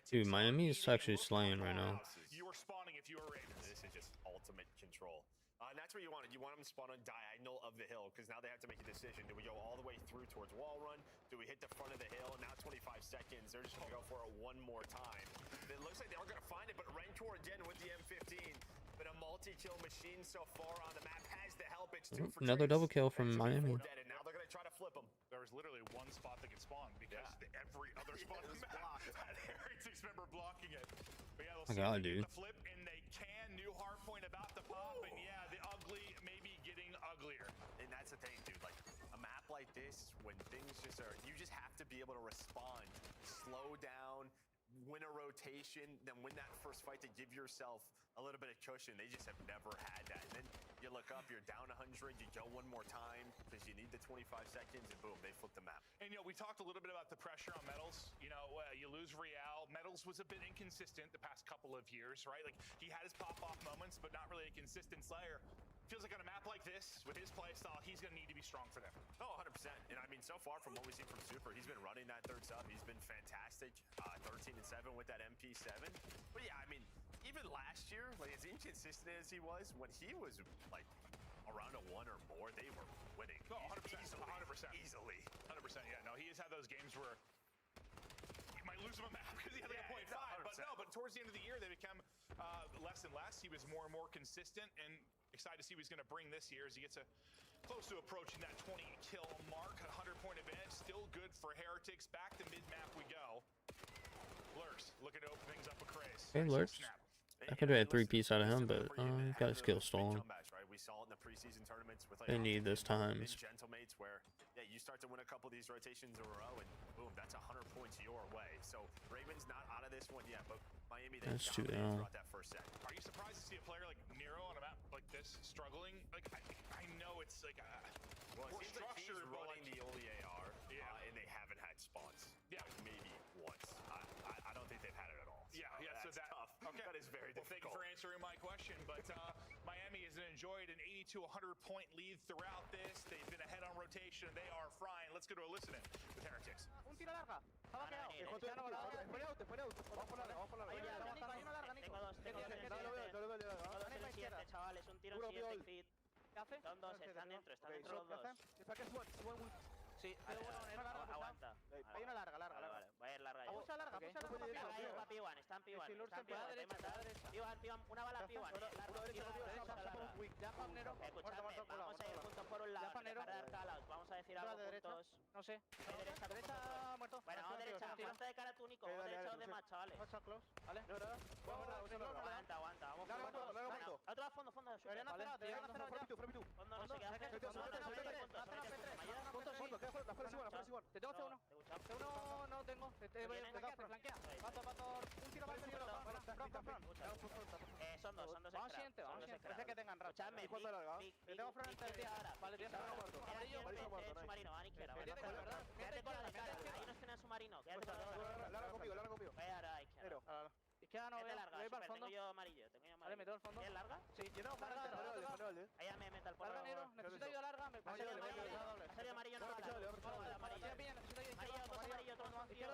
Dude, Miami is actually slaying right now. You were spawning if you were Ravens. This is just ultimate control. And that's what you wanted. You want them to spawn on diagonal of the hill, because now they have to make a decision. Do we go all the way through towards wall run? Do we hit the front of the hill? And now 25 seconds. They're just going to go for it one more time. It looks like they are going to find it, but Rancor again with the M15. But a multi-kill machine so far on the map has the help. It's 2 for another double kill from Miami. And now they're going to try to flip them. There was literally one spot that could spawn because every other spot was blocked. Had Heretics member blocking it. But yeah, they'll see dude. The flip, and they can. New hard point about the pop, and the ugly maybe getting uglier. And that's the thing, dude. Like a map like this, when things just are, you just have to be able to respond, slow down, win a rotation, then win that first fight to give yourself a little bit of cushion. They just have never had that. And then you look up, you're down 100, you go one more time because you need the 25 seconds, and boom, they flip the map. And we talked a little bit about the pressure on Metals. You lose Real. Metals was a bit inconsistent the past couple of years, right? Like he had his pop-off moments, but not really a consistent slayer. feels like on a map like this, with his play style, he's going to need to be strong for them. Oh, 100%. And I mean, so far from what we've seen from Super, he's been running that third sub. He's been fantastic. 13-7 with that MP7. But yeah, I mean, even last year, like as inconsistent as he was, when he was like around a 1 or more, they were winning. Oh, 100%. Easily. 100%. Easily. 100%. Yeah, no, he has had those games where you might lose him a map because he had like a 0.5. But no, but towards the end of the year, they become less and less. He was more and more consistent, and excited to see what he's going to bring this year as he gets close to approaching that 20-kill mark. 100-point advantage, still good for Heretics. Back to mid-map we go. Lurks looking to open things up with Craze. Hey, Lurks. I could have had 3-piece out of him, but he got his skill stolen. We saw it in the preseason tournaments with like They need this times. gentlemates where you start to win a couple of these rotations in a row and boom, that's 100 points your way. So Raven's not out of this one yet, but Miami they That's too dominated throughout that first set. Are you surprised to see a player like Nero on a map like this struggling? Like I know it's like well, more it seems like he's structured, but running like, the only AR, and they haven't had spawns. Yeah, like maybe once. I don't think they've had it at all. Yeah, yeah. So that's tough. Okay, that is very difficult. Thank you for answering my question. But Miami has enjoyed an 80 to 100-point lead throughout this. They've been ahead on rotation. They are frying. Let's go to a listening with Heretics. Un tiro larga. Estaba quedado. Te pone out. Vamos por larga, vamos por larga. Hay una larga, Nico. Tengo dos. Lo veo. Tengo 7, chavales. Un tiro en 7 feet. ¿Qué hace? Son dos, están dentro los dos. ¿Para qué suban? Sí, aguanta. Hay una larga. Vale, va a ir larga. Pucha larga. Va P1, están P1. P1, una bala P1. Escuchadme, vamos a ir juntos por un lado. Vamos a decir algo juntos. No sé. Derecha, muerto. Bueno, derecha, aguanta de cara tú, Nico. Derecha o de más, chavales. Vale. Aguanta. Vamos. Otro fondo. Fondo, no sé qué hace. Fondo. La fuera es igual. Te tengo C1. C1 no tengo. Te flanquea. Pato. Un tiro para el tiro. Son dos Vamos siguiente. Parece que tengan racha. Escuchadme. Te tengo frente al tío. Vale, tienes submarino, van izquierda. Quédate con la cara. Ahí nos tiene submarino. Quédate con la larga conmigo. Voy ahora izquierda. Izquierda no veo. Larga, voy para el fondo. Tengo yo amarillo. Vale, me tengo el fondo. ¿Es larga? Sí, yo tengo larga. Ahí ya me meto al Larga negro. Necesito ayuda larga. Me ha salido amarillo, no vale. Amarillo, todo vacío.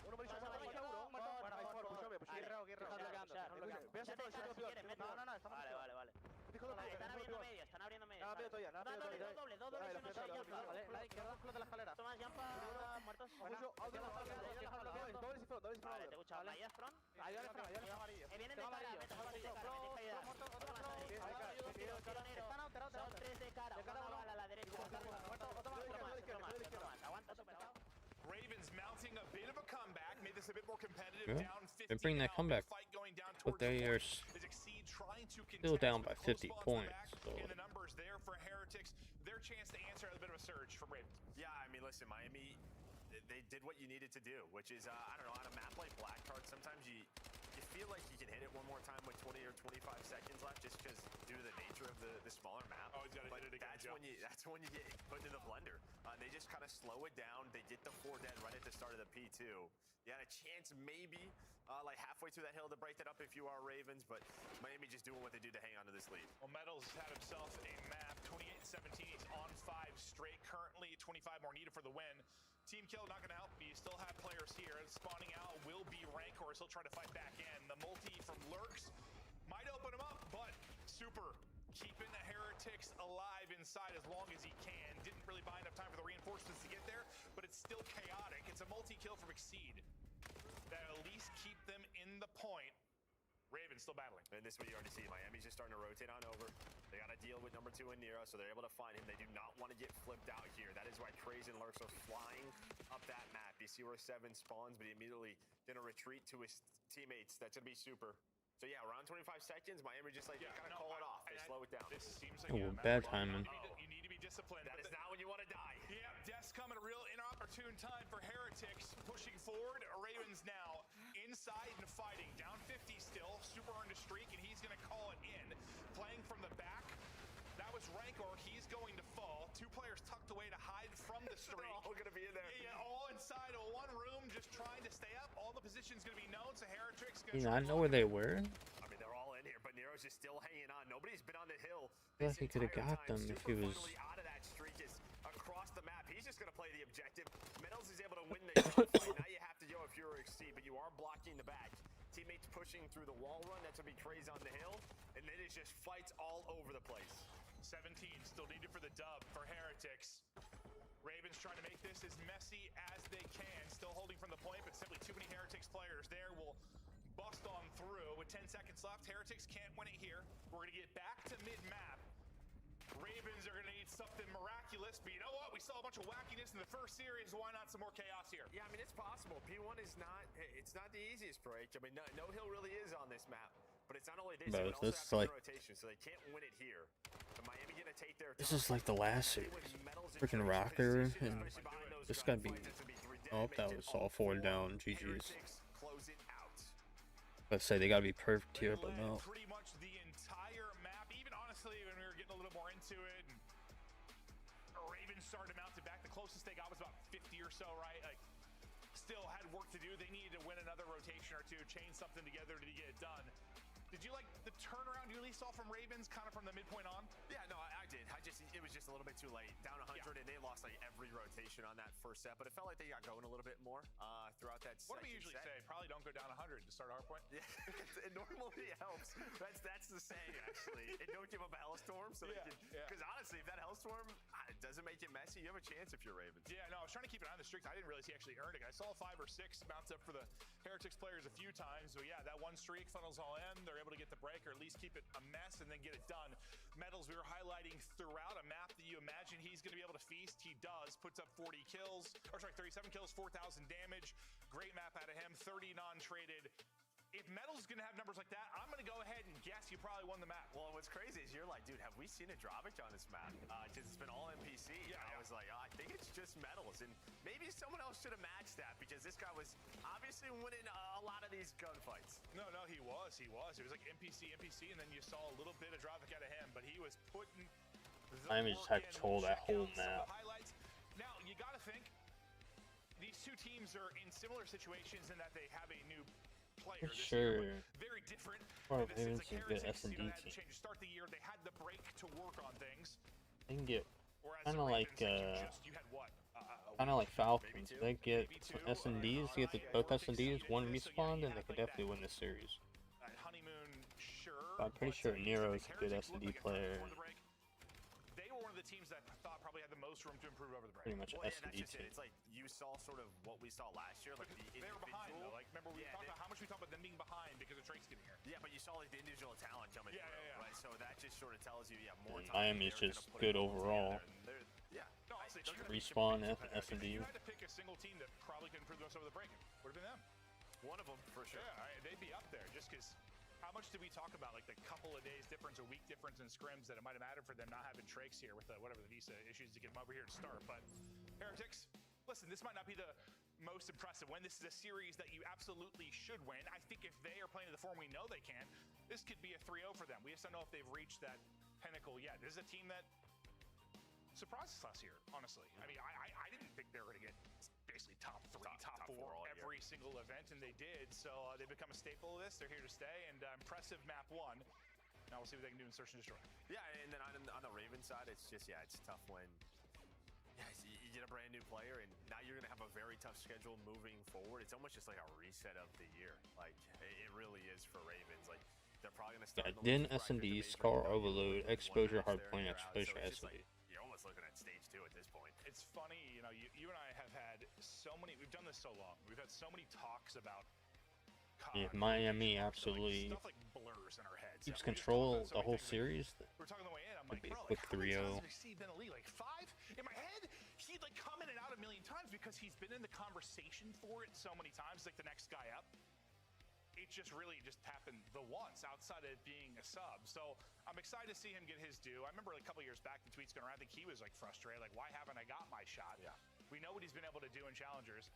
Uno Vale. Están abriendo medio. Doble. Vale, la izquierda, flota la escalera. Toma, jumpa, muertos. Vale, te escucha. Ahí es front. Ahí amarillo. Vienen de cara, Son 3 de cara. Una bala a la derecha. Aguanta, Ravens mounting a bit of a comeback, made this a bit more competitive. Yeah. Down 50. They bring that comeback, Fight going down but they are still down by 50 points. So. In the numbers there for Heretics, their chance to answer a bit of a surge from Ravens. Yeah, I mean, listen, Miami, they did what you needed to do, which is, I don't know, on a map like Blackheart, sometimes you feel like you can hit it one more time with 20 or 25 seconds left, just because due to the nature of the smaller map. Oh, he's got to hit it again. That's when you get put into the blender. They just kind of slow it down. They get the 4 dead right at the start of the P2. You had a chance maybe like halfway through that hill to break that up if you are Ravens, but Miami just doing what they do to hang on to this lead. Well, Metals had himself a map, 28-17. He's on 5 straight currently, 25 more needed for the win. Team kill not going to help you. You still have players here. Spawning out will be Rancor. He'll try to fight back in. The multi from Lurks might open him up, but Super keeping the Heretics alive inside as long as he can. Didn't really buy enough time for the reinforcements to get there, but it's still chaotic. It's a multi-kill from Exceed that at least keep them in the point. Ravens still battling. And this is what you already see. Miami's just starting to rotate on over. They got to deal with number 2 in Nero, so they're able to find him. They do not want to get flipped out here. That is why Crazy and Lurks are flying up that map. You see where 7 spawns, but he immediately going to retreat to his teammates. That's going to be Super. So yeah, around 25 seconds, Miami just like kind of call it off. They slow it down. This seems like bad timing. You need to be disciplined. That is not when you want to die. Yeah, death's coming a real inopportune time for Heretics. Pushing forward, Ravens now inside and fighting. Down 50 still, Super earned a streak, and he's going to call it in. Playing from the back, that was Rancor. He's going to fall. 2 players tucked away to hide from the streak. They're all going to be in there. Yeah, all inside of one room, just trying to stay up. All the positions going to be known, so Heretics going to... I know where they were. I mean, they're all in here, but Nero's just still hanging on. Nobody's been on the hill feel like he could have got them if he was. Out of that streak is across the map. He's just going to play the objective. Metals is able to win the gunfight. Now you have to go if you're exceed, but you are blocking the back. Teammates pushing through the wall run. That's going to be Trey's on the hill. And then it's just fights all over the place. 17 still needed for the dub for Heretics. Ravens trying to make this as messy as they can. Still holding from the point, but simply too many Heretics players there will bust on through. With 10 seconds left, Heretics can't win it here. We're going to get back to mid-map. Ravens are going to need something miraculous, but you know what? We saw a bunch of wackiness in the first series. Why not some more chaos here? Yeah, I mean, it's possible. P1 is not, it's not the easiest break. I mean, no hill really is on this map. But it's not only this, Bro, but this also is like, rotation, so they can't win it here. So Miami going to take their this is like the last series. Freaking Rocker, and this gotta be. Oh, that was all 4 down. GG's. Let's say they gotta be perfect here, but no. Pretty much the entire map. Even honestly, when we were getting a little more into it, and Ravens started to mount it back. The closest they got was about 50 or so, right? Like, still had work to do. They needed to win another rotation or two, chain something together to get it done. Did you like the turnaround you at least saw from Ravens, kind of from the midpoint on? Yeah, no, I did. It was just a little bit too late. Down 100, and they lost like every rotation on that first set, but it felt like they got going a little bit more throughout that What do we usually say? Probably don't go down 100 to start our point. Yeah, it normally helps. That's the saying, actually. And don't give up a hellstorm, so because honestly, if that hellstorm doesn't make it messy, you have a chance if you're Ravens. Yeah, no, I was trying to keep it on the streak. I didn't realize he actually earned it. I saw 5 or 6 bounce up for the Heretics players a few times, but yeah, that one streak funnels all in. They're able to get the break, or at least keep it a mess and then get it done. Metals, we were highlighting throughout a map that you imagine he's going to be able to feast. He does. Puts up 40 kills, or sorry, 37 kills, 4,000 damage. Great map out of him. 30 non-traded. If Metals is going to have numbers like that, I'm going to go ahead and guess you probably won the map. Well, what's crazy is you're like, dude, have we seen a Drovic on this map? Because it's been all NPC. Yeah, I was like, I think it's just Metals. And maybe someone else should have matched that, because this guy was obviously winning a lot of these gunfights. No, he was. It was like NPC, and then you saw a little bit of Drovic out of him, but he was putting I just had to control that whole map. Now, you got to think, these two teams are in similar situations in that they have a new player. Sure. Very different. Or Ravens can get S&D team. To start the year, they had the break to work on things. They can get kind of like Falcons. They get S&Ds, get both S&Ds, one respawn, and they could definitely win this series. But I'm pretty sure Nero's a good S&D player. They were one of the teams that I thought probably had the most room to improve over the break. Pretty much S&D team. It's like you saw sort of what we saw last year, like they were behind though. Like remember we talked about how much we talked about them being behind because of Drake's getting here. Yeah, but you saw like the individual talent coming through, right? So that just sort of tells you, more time. Miami's just good overall. Yeah. No, honestly, Respawn S&D. If you had to pick a single team that probably could improve us over the break, would have been them. One of them for sure. Yeah, they'd be up there just because. How much did we talk about, like the couple of days difference or week difference in scrims that it might have mattered for them not having Trakes here with whatever the visa issues to get them over here to start? But Heretics, listen, this might not be the most impressive win. This is a series that you absolutely should win. I think if they are playing to the form we know they can, this could be a 3-0 for them. We just don't know if they've reached that pinnacle yet. This is a team that surprised us last year, honestly. I mean, I didn't think they were going to get basically top 3, top 4 every single event, and they did. So they've become a staple of this. They're here to stay, and impressive map 1. Now we'll see what they can do in Search and Destroy. Yeah, and then on the Raven side, it's just, it's tough when you get a brand new player, and now you're going to have a very tough schedule moving forward. It's almost just like a reset of the year. Like, it really is for Ravens. Like, they're probably going to start. Then S&D, Scar Overload, Exposure, Hardpoint, Exposure, S&D. You're almost looking at stage 2 at this point. It's funny, you and I have had so many, we've done this so long, we've had so many talks about yeah, Miami absolutely stuff like blurs in our heads. Keeps control the whole series. We're talking the way in, I'm like, bro, a quick 3-0. He's been in the league like 5? In my head, he'd like come in and out a million times because he's been in the conversation for it so many times, like the next guy up. It just really happened the once outside of it being a sub. So I'm excited to see him get his due. I remember a couple years back, the tweets going around, I think he was like frustrated, like, why haven't I got my shot? Yeah. We know what he's been able to do in challengers.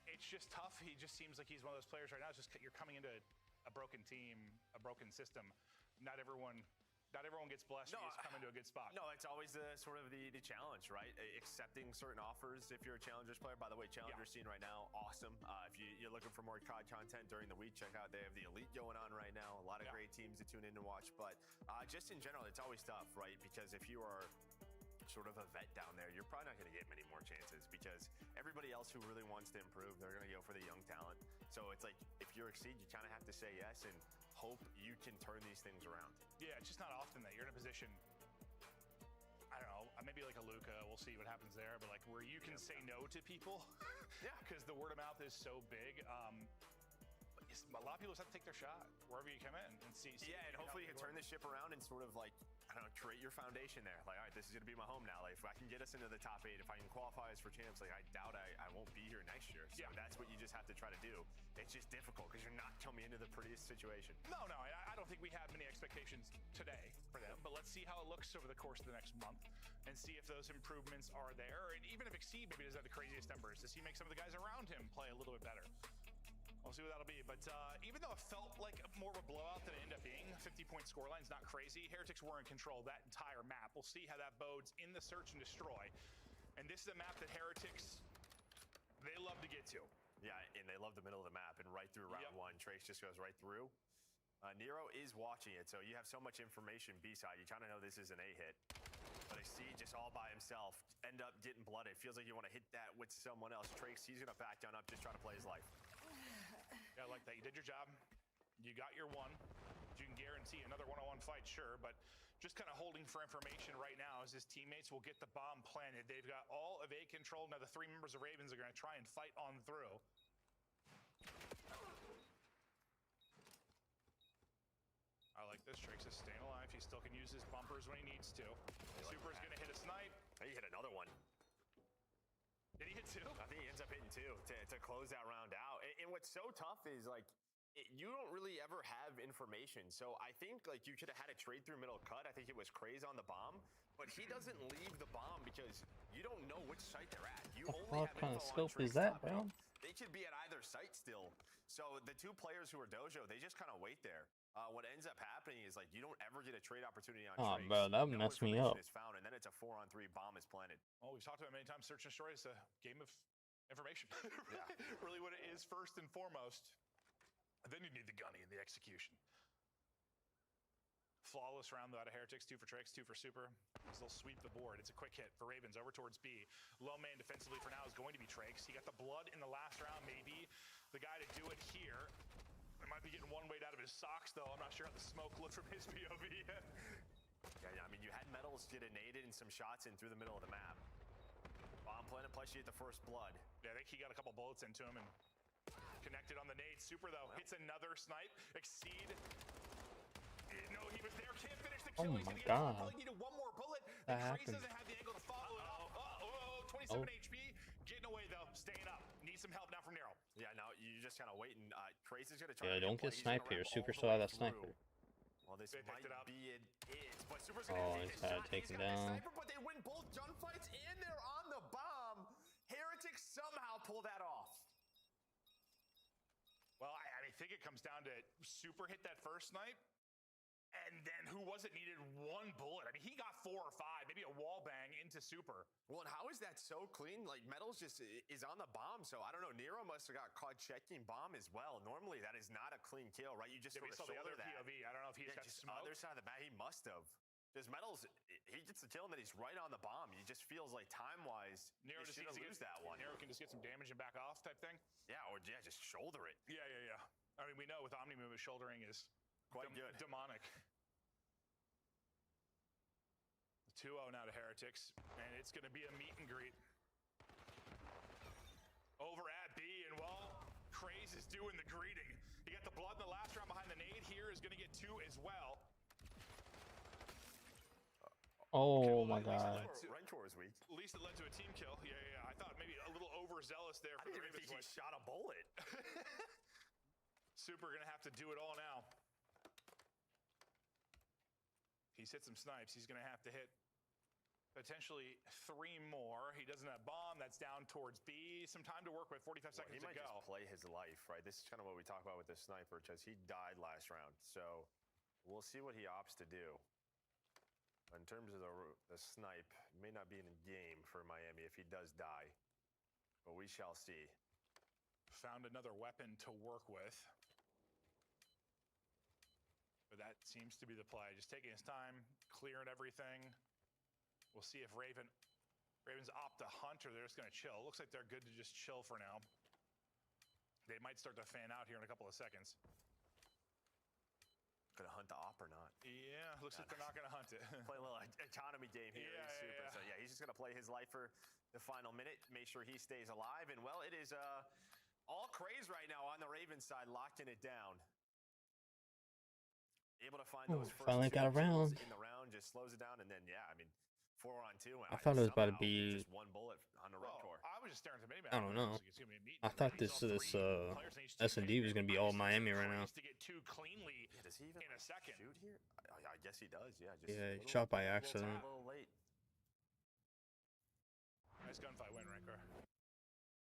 It's just tough. He just seems like he's one of those players right now. It's just you're coming into a broken team, a broken system. Not everyone Not everyone gets blessed. No, You just come into a good spot. No, it's always the challenge, right? Accepting certain offers if you're a Challengers player. By the way, Challengers scene right now, awesome. If you're looking for more COD content during the week, check out, they have the Elite going on right now. A lot of great teams to tune in and watch. But just in general, it's always tough, right? Because if you are sort of a vet down there, you're probably not going to get many more chances because everybody else who really wants to improve, they're going to go for the young talent. So it's like, if you're Exceed, you kind of have to say yes and hope you can turn these things around. Yeah, it's just not often that you're in a position, I don't know, maybe like a Luka, we'll see what happens there, but like where you can say no to people. Yeah. Because the word of mouth is so big. A lot of people just have to take their shot wherever you come in and see. Yeah, and hopefully you can turn this ship around and sort of like, I don't know, create your foundation there. Like, all right, this is going to be my home now. Like, if I can get us into the top 8, if I can qualify us for champs, like, I doubt I won't be here next year. So that's what you just have to try to do. It's just difficult because you're not coming into the prettiest situation. No, I don't think we have many expectations today for them, but let's see how it looks over the course of the next month and see if those improvements are there. And even if Exceed maybe doesn't have the craziest numbers, does he make some of the guys around him play a little bit better? We'll see what that'll be. But even though it felt like more of a blowout than it ended up being, 50-point scoreline's not crazy. Heretics were in control of that entire map. We'll see how that bodes in the search and destroy. And this is a map that Heretics, they love to get to. Yeah, and they love the middle of the map. And right through round one, Trace just goes right through. Nero is watching it, so you have so much information B-side. You kind of know this is an A hit. But Exceed just all by himself, end up getting blooded. Feels like you want to hit that with someone else. Trace, he's going to back down up, just trying to play his life. Yeah, I like that. You did your job. You got your one. You can guarantee another one-on-one fight, sure, but just kind of holding for information right now as his teammates will get the bomb planted. They've got all of A control. Now the 3 members of Ravens are going to try and fight on through. I like this. Trace is staying alive. He still can use his bumpers when he needs to. Super's going to hit a snipe. He hit another one. Did he hit 2? I think he ends up hitting 2 to close that round out. And what's so tough is, like, you don't really ever have information. So I think, like, you could have had a trade through middle cut. I think it was Craze on the bomb. But he doesn't leave the bomb because you don't know which site they're at. You only have kind of info on scope is Trace that, top bro? They could be at either site still. So the 2 players who are Dojo, they just kind of wait there. What ends up happening is, like, you don't ever get a trade opportunity on Oh, Trace. bro, that would mess me up. Is found, and then it's a 4-on-3 bomb is planted. Well, we've talked about it many times. Search and destroy is a game of information. Really what it is first and foremost. Then you need the gunny and the execution. Flawless round though out of Heretics. 2 for Trix, 2 for Super. They'll sweep the board. It's a quick hit for Ravens over towards B. Low man defensively for now is going to be Trix. He got the blood in the last round. Maybe the guy to do it here. He might be getting one weight out of his socks though. I'm not sure how the smoke looked from his POV yet. Yeah, I mean, you had Metals get a naded and some shots in through the middle of the map. Bomb planted, plus you get the first blood. Yeah, I think he got a couple bullets into him and connected on the nade. Super though, hits another snipe. Exceed. No, he was there. Can't finish the kill. Oh He's my gonna get God. one bullet. Needed one more bullet. That Craze happened. doesn't have the angle to follow it up. 27 HP. Getting away though. Staying up. Need some help now from Nero. Yeah, now you just kind of waiting. Craze is gonna try. Yeah, to don't get play. He's gonna sniped here. wrap Super all the still way have that through. sniper. Well, this They might picked it up. be it is, but Super's gonna Oh, take he's his had shot. to take He's him got the down. sniper, but they win both gunfights and they're on the bomb. Heretics somehow pull that off. Well, I think it comes down to Super hit that first snipe. And then who was it needed one bullet? I mean, he got 4 or 5, maybe a wall bang into Super. Well, and how is that so clean? Like, Metals just is on the bomb, so I don't know. Nero must have got caught checking bomb as well. Normally, that is not a clean kill, right? You just Yeah, sort we of saw the shoulder other that. POV. I don't know if he just got just smoked. other side of the bat. He must have. Because Metals, he gets the kill and then he's right on the bomb. He just feels like time-wise, Nero he just should needs to lose get that one. Nero can just get some damage and back off type thing. Yeah, or just shoulder it. Yeah. I mean, we know with Omni movement, shouldering is quite good. Demonic. 2-0 now to Heretics, and it's going to be a meet and greet. Over at B, and well, Craze is doing the greeting. He got the blood in the last round behind the nade. Here is going to get 2 as well. Oh my God. Rentor is weak. At least it led to a team kill. Yeah. I thought maybe a little overzealous there. I For didn't the even think Ravens. he shot a bullet. Super going to have to do it all now. He's hit some snipes. He's going to have to hit potentially 3 more. He doesn't have bomb. That's down towards B. Some time to work with. 45 seconds He to might go. just play his life, right? This is kind of what we talk about with the sniper, because he died last round. So we'll see what he opts to do. In terms of the snipe, may not be in the game for Miami if he does die, but we shall see. Found another weapon to work with. But that seems to be the play. Just taking his time, clearing everything. We'll see if Ravens opt to hunt or they're just going to chill. Looks like they're good to just chill for now. They might start to fan out here in a couple of seconds. Gonna hunt the op or not? Yeah, looks like they're not gonna hunt it. Play a little economy game here. Yeah. So yeah, he's just gonna play his life for the final minute, make sure he stays alive. And well, it is all craze right now on the Ravens side, locking it down. Able to find those first finally two got around. kills in the round, just slows it down, and then yeah, I mean, 4-on-2. I thought it was about to be. Just one bullet on the red core. I was just staring at the minimap. I don't know. I thought this S&D was gonna be all Miami right now. To get two cleanly does he even in a second. shoot here? I guess he does. Yeah. Just Yeah, he shot by accident. A little late. Nice gunfight win, Ranker.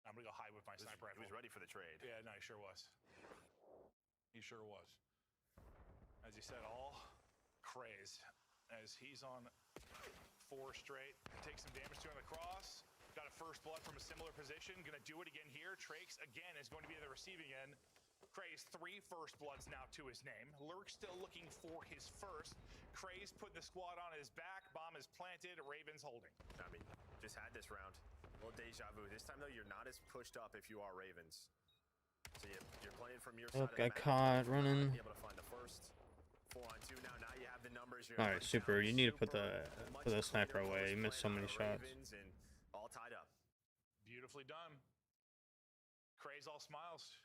I'm gonna go high with my sniper rifle. He was ready for the trade. Yeah, no, he sure was. He sure was. As he said, all craze as he's on 4 straight. Takes some damage to him on the cross. Got a first blood from a similar position. Gonna do it again here. Trakes again is going to be at the receiving end. Craze 3 first bloods now to his name. Lurk still looking for his first. Craze put the squad on his back. Bomb is planted. Ravens holding. I mean, just had this round. A little deja vu. This time though, you're not as pushed up if you are Ravens. So you're playing from your side. Got caught running. Able to find the first 4-on-2. Now you have the numbers. All right, super. You need to put the sniper away. You missed so many shots. And all tied up. Beautifully done. Craze all smiles.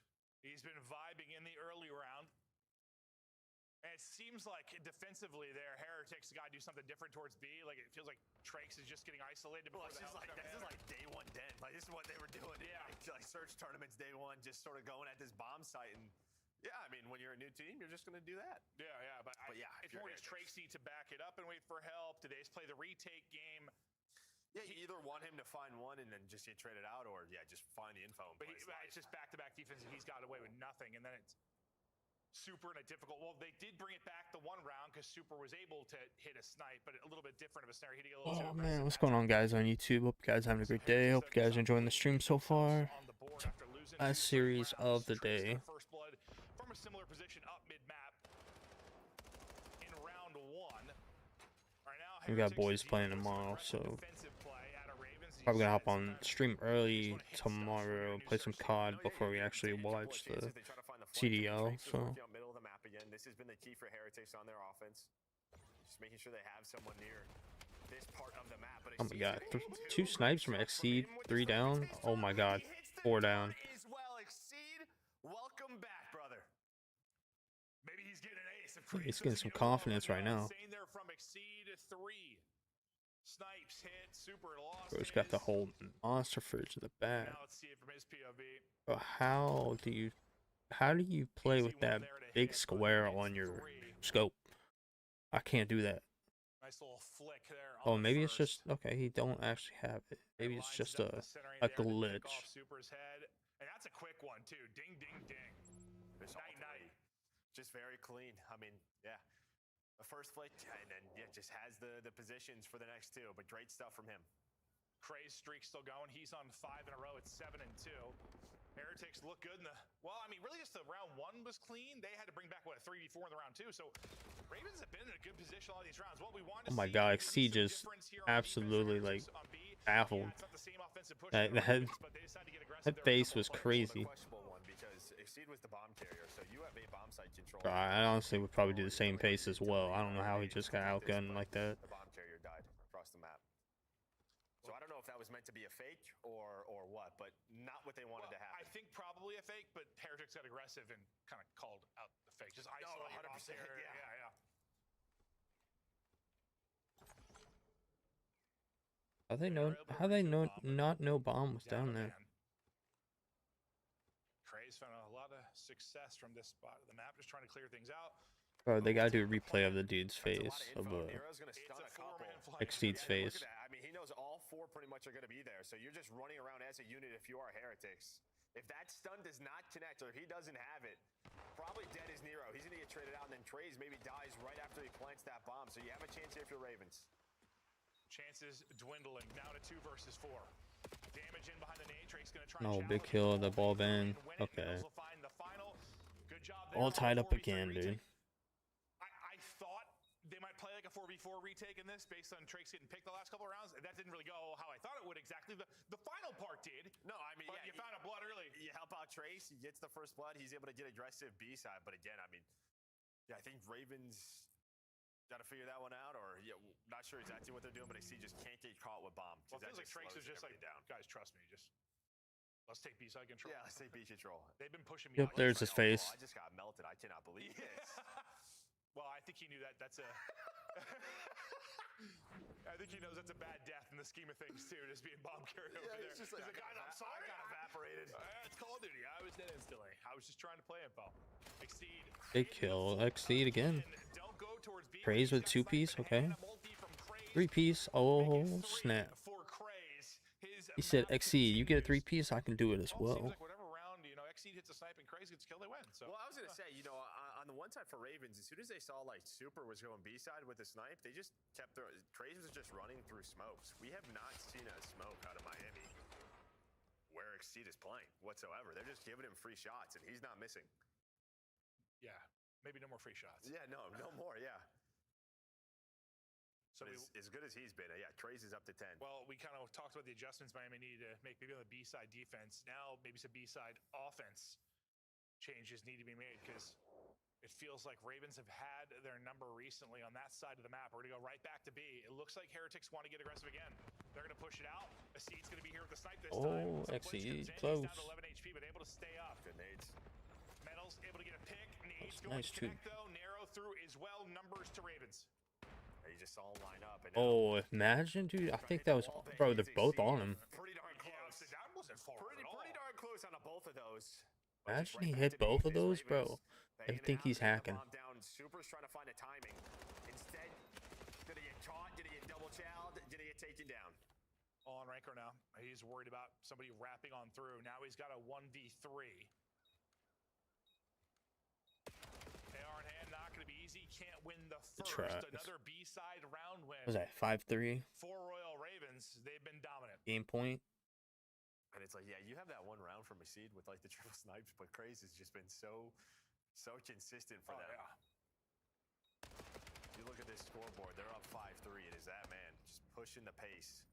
He's been vibing in the early round. And it seems like defensively there, Heretics got to do something different towards B. Like it feels like Trakes is just getting isolated. Well, this is like day one den. Like this is what they were doing. Yeah, like search tournaments day one, just sort of going at this bomb site. And yeah, I mean, when you're a new team, you're just going to do that. Yeah. But yeah, it's more as Trakes need to back it up and wait for help. Do they just play the retake game? Yeah, you either want him to find one and then just get traded out, or yeah, just find the info. And but it's just back-to-back defense, and he's got away with nothing. And then it's Super in a difficult. Well, they did bring it back the one round because Super was able to hit a snipe, but a little bit different of a scenario. Oh man, what's going on, guys, on YouTube? Hope you guys are having a great day. Hope you guys are enjoying the stream so far. Last series of the day. First blood from a similar position up mid-map in round 1. Right now, We got boys playing tomorrow, so probably gonna hop on stream early tomorrow, play some COD before we actually watch the CDL. So middle of the map again. This has been the key for Heretics on their offense. Just making sure they have someone near this part of the map. But oh my god, 2 snipes from Exceed, 3 down. Oh my god, 4 down. Welcome back, brother. Maybe he's getting an ace. He's getting some confidence right now. There from Exceed 3. Snipes hit, Super lost. Bro's got the whole monster fridge in the back. Now let's see it from his POV. But how do you play with that big square on your scope? I can't do that. Nice little flick there. Oh, maybe it's just okay. He don't actually have it. Maybe it's just a glitch. Super's head, and that's a quick one too. Ding, ding, ding. Night. Just very clean. I mean, yeah. A first flick, and then yeah, just has the positions for the next 2. But great stuff from him. Craze streak still going. He's on 5 in a row. It's 7 and 2. Heretics look good in the really just the round 1 was clean. They had to bring back what a 3v4 in the round 2. So Ravens have been in a good position all these rounds. What we want to oh my god, Exceed just absolutely like baffled. That face was crazy. Exceed was the bomb carrier, so you have a bomb site control. I honestly would probably do the same pace as well. I don't know how he just got outgunned like that. The bomb carrier died across the map. So I don't know if that was meant to be a fake or what, but not what they wanted to happen. I think probably a fake, but Heretics got aggressive and kind of called out the fake. Just isolate 100%. Yeah. How they not know bomb was down there? Craze found a lot of success from this spot of the map, just trying to clear things out. Bro, they gotta do a replay of the dude's face, of Exceed's face. I mean, he knows all 4 pretty much are going to be there, so you're just running around as a unit if you are Heretics. If that stun does not connect, or if he doesn't have it, probably dead is Nero. He's going to get traded out, and then Traze maybe dies right after he plants. plants that bomb. So you have a chance here if you're Ravens. Chances dwindling now to 2 versus 4. Damage in behind the nade. Drake's gonna try Oh, big kill, the ball bang. Okay. All tied up again, dude. I thought they might play like a 4v4 retake in this based on Trace getting picked the last couple of rounds. That didn't really go how I thought it would exactly. The final part did. No, I mean, but yeah, you found a blood early. You help out Trace. He gets the first blood. He's able to get aggressive B side. But again, I mean, yeah, I think Ravens got to figure that one out, or not sure exactly what they're doing, but I see just can't get caught with bomb. Well, it feels like Trace is just like, down. Guys, trust me, just let's take B-side control. Yeah, let's take B control. They've been pushing me. Yep, there's his face. I just got melted. I cannot believe this. Well, I think he knew that. That's a. I think he knows that's a bad death in the scheme of things too, just being bomb carried over there. He's just like, I'm sorry, I got evaporated. It's Call of Duty. I was dead instantly. I was just trying to play info. Exceed. Big kill. Exceed again. Praise with 2-piece. Okay. 3-piece. Oh, snap. He said, Exceed, you get a 3-piece, I can do it as well. Seems like whatever round, Exceed hits a snipe and Craze gets killed, they win. So. Well, I was going to say, on the one side for Ravens, as soon as they saw, like, Super was going B-side with the snipe, they just kept throwing. Craze was just running through smokes. We have not seen a smoke out of Miami where Exceed is playing whatsoever. They're just giving him free shots, and he's not missing. Yeah, maybe no more free shots. Yeah, no more, yeah. So as good as he's been, yeah, Craze is up to 10. Well, we kind of talked about the adjustments Miami needed to make, maybe on the B-side defense. Now, maybe some B-side offense changes need to be made because it feels like Ravens have had their number recently on that side of the map. We're going to go right back to B. It looks like Heretics want to get aggressive again. They're going to push it out. Exceed's going to be here with the snipe this time. Oh, Exceed, close. Down to 11 HP, but able to stay up. Good nades. Metals able to get a pick. Nades going to connect, though. Narrow through as well. Numbers to Ravens. You just saw him line up. And Oh, imagine, dude. I think that was, bro, they're both on him. Pretty darn close. Yeah, that wasn't far pretty darn close on both of those. Imagine he hit both of those, bro. I think he's hacking. Down. Super's trying to find a timing. Instead, did he get caught? Did he get double chowed? Did he get taken down? On Ranker now. He's worried about somebody wrapping on through. Now he's got a 1v3. AR in hand, not going to be easy. Can't win the first. Another B-side round win. Was that 5-3? For Royal Ravens, they've been dominant. Game point. And it's like, yeah, you have that one round from Exceed with like the triple snipes, but Craze has just been so consistent for them. Yeah. You look at this scoreboard, they're up 5-3. It is that man just pushing the pace.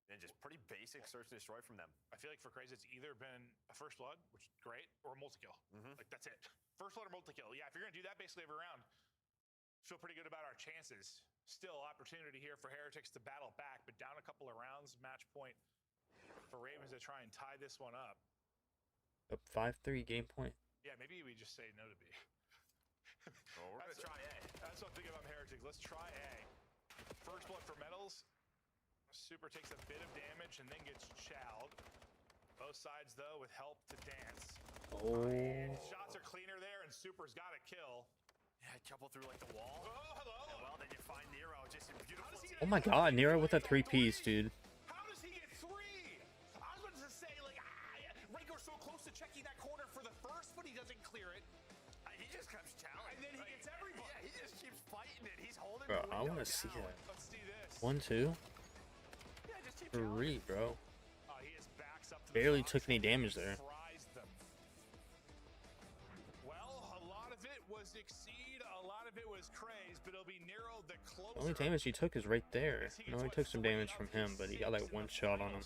And just pretty basic search and destroy from them. I feel like for Craze, it's either been a first blood, which is great, or a multi-kill. Like, that's it. First blood or multi-kill. Yeah, if you're going to do that basically every round, feel pretty good about our chances. Still opportunity here for Heretics to battle back, but down a couple of rounds, match point for Ravens to try and tie this one up. Up 5-3 game point. Yeah, maybe we just say no to B. Well, we're going to try A. That's what I'm thinking about Heretics. Let's try A. First blood for Metals. Super takes a bit of damage and then gets chowed. Both sides, though, with help to dance. Oh. Shots are cleaner there, and Super's got a kill. Yeah, couple through like the wall. Oh, hello. And well, then you find Nero just in beautiful. Oh my God, Nero with a 3-piece, dude. How does he get 3? I was about to say, like, Ranker's so close to checking that corner for the first, but he doesn't clear it. He just comes challenging. And then he gets everybody. Yeah, he just keeps fighting it. He's holding Bro, the I window want to see down. that. Let's see this. 1-2. Yeah, just keep 3, bro. He just backs up to Barely the took any damage there. Well, a lot of it was Exceed, a lot of it was Craze, but it'll be Nero the closer. The only damage he took is right there. No, he took some damage from him, but he got like one shot on him.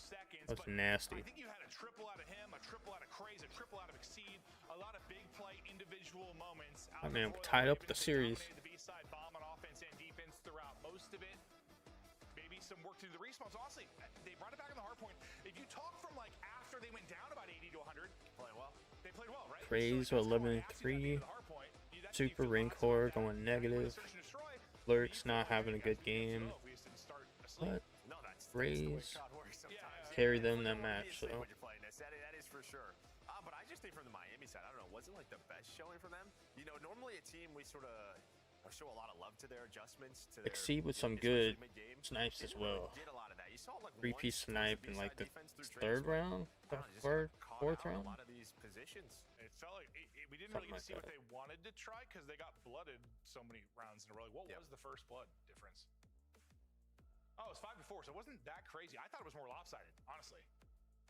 That was nasty. I think you had a triple out of him, a triple out of Craze, a triple out of Exceed, a lot of big play individual moments. That man tied up the series. The B-side bomb on offense and defense throughout most of it. Maybe some work through the respawns. Honestly, they brought it back on the hard point. If you talk from like after they went down about 80 to 100, playing well. They played well, right? Craze with 11-3. Super Rancor going negative. Lurks not having a good game. But Craze carry them that match, so. That is for sure. But I just think from the Miami side, I don't know, wasn't like the best showing from them. Normally a team we sort of show a lot of love to their adjustments. To their, Exceed with some especially good mid-game. snipes as well. Did a lot of that. You saw like 3-piece one snipe in like the defense through third trades, round, but I don't know, just got caught fourth out in round. A lot of these positions. It felt like we didn't Something really like see what that. they wanted to try because they got blooded so many rounds in a row. Like, what was the first blood difference? Oh, it was 5-4, so it wasn't that crazy. I thought it was more lopsided, honestly.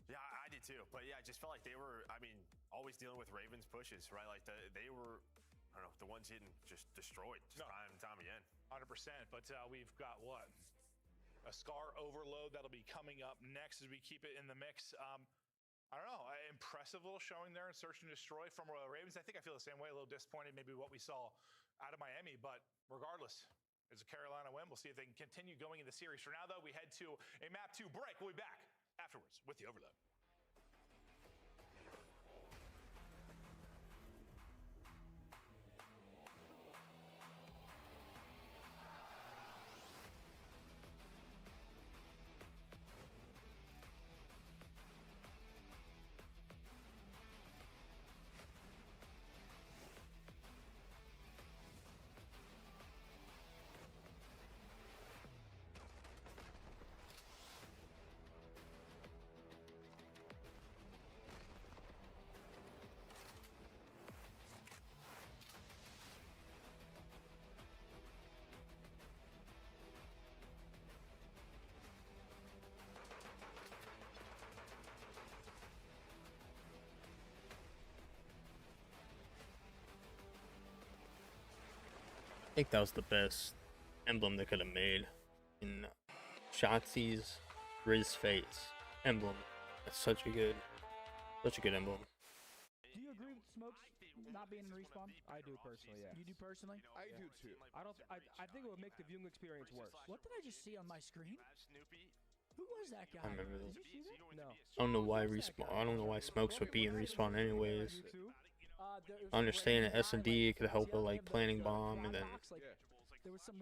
Yeah, I did too. But yeah, I just felt like they were, I mean, always dealing with Ravens pushes, right? Like they were, I don't know, the ones getting just destroyed time and time again. 100%. But we've got what? A Scar overload that'll be coming up next as we keep it in the mix. I don't know, impressive little showing there in Search and Destroy from Royal Ravens. I think I feel the same way, a little disappointed maybe what we saw out of Miami, but regardless, it's a Carolina win. We'll see if they can continue going in the series. For now, though, we head to a map 2 break. We'll be back afterwards with the overload. I think that was the best emblem they could have made. In Shotzi's Riz face emblem. That's such a good emblem. Do you agree with Smokes not being in respawn? I do personally, yeah. You do personally? I do too. I think it would make the viewing experience worse. What did I just see on my screen? Who was that guy? I remember Did this. you see that? No. I don't know why respawn. I don't know why Smokes would be in respawn anyways. I understand that S&D could help with like planting bomb and then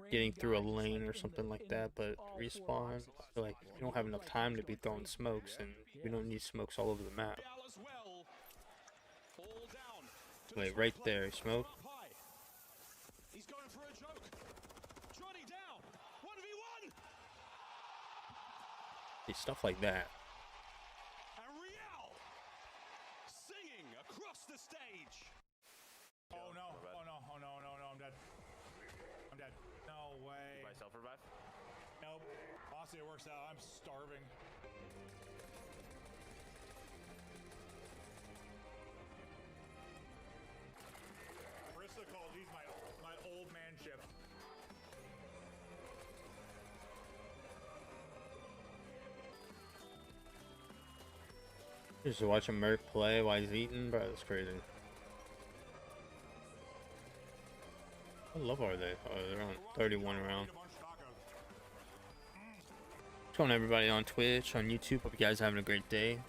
getting through a lane or something like that, but respawn, I feel like we don't have enough time to be throwing smokes, and we don't need smokes all over the map. Like right there, smoke. He's going for a joke. Johnny down. 1v1. See, stuff like that. And Riel singing across the stage. Oh no! Oh no! Oh no! No! No! I'm dead. I'm dead. No way. Myself revive? Nope. Honestly, it works out. I'm starving. Marissa calls these my old man ship. Just watching Merc play while he's eating, bro, that's crazy. What level are they? Oh, they're on 31 around. What's going on, everybody on Twitch, on YouTube? Hope you guys are having a great day.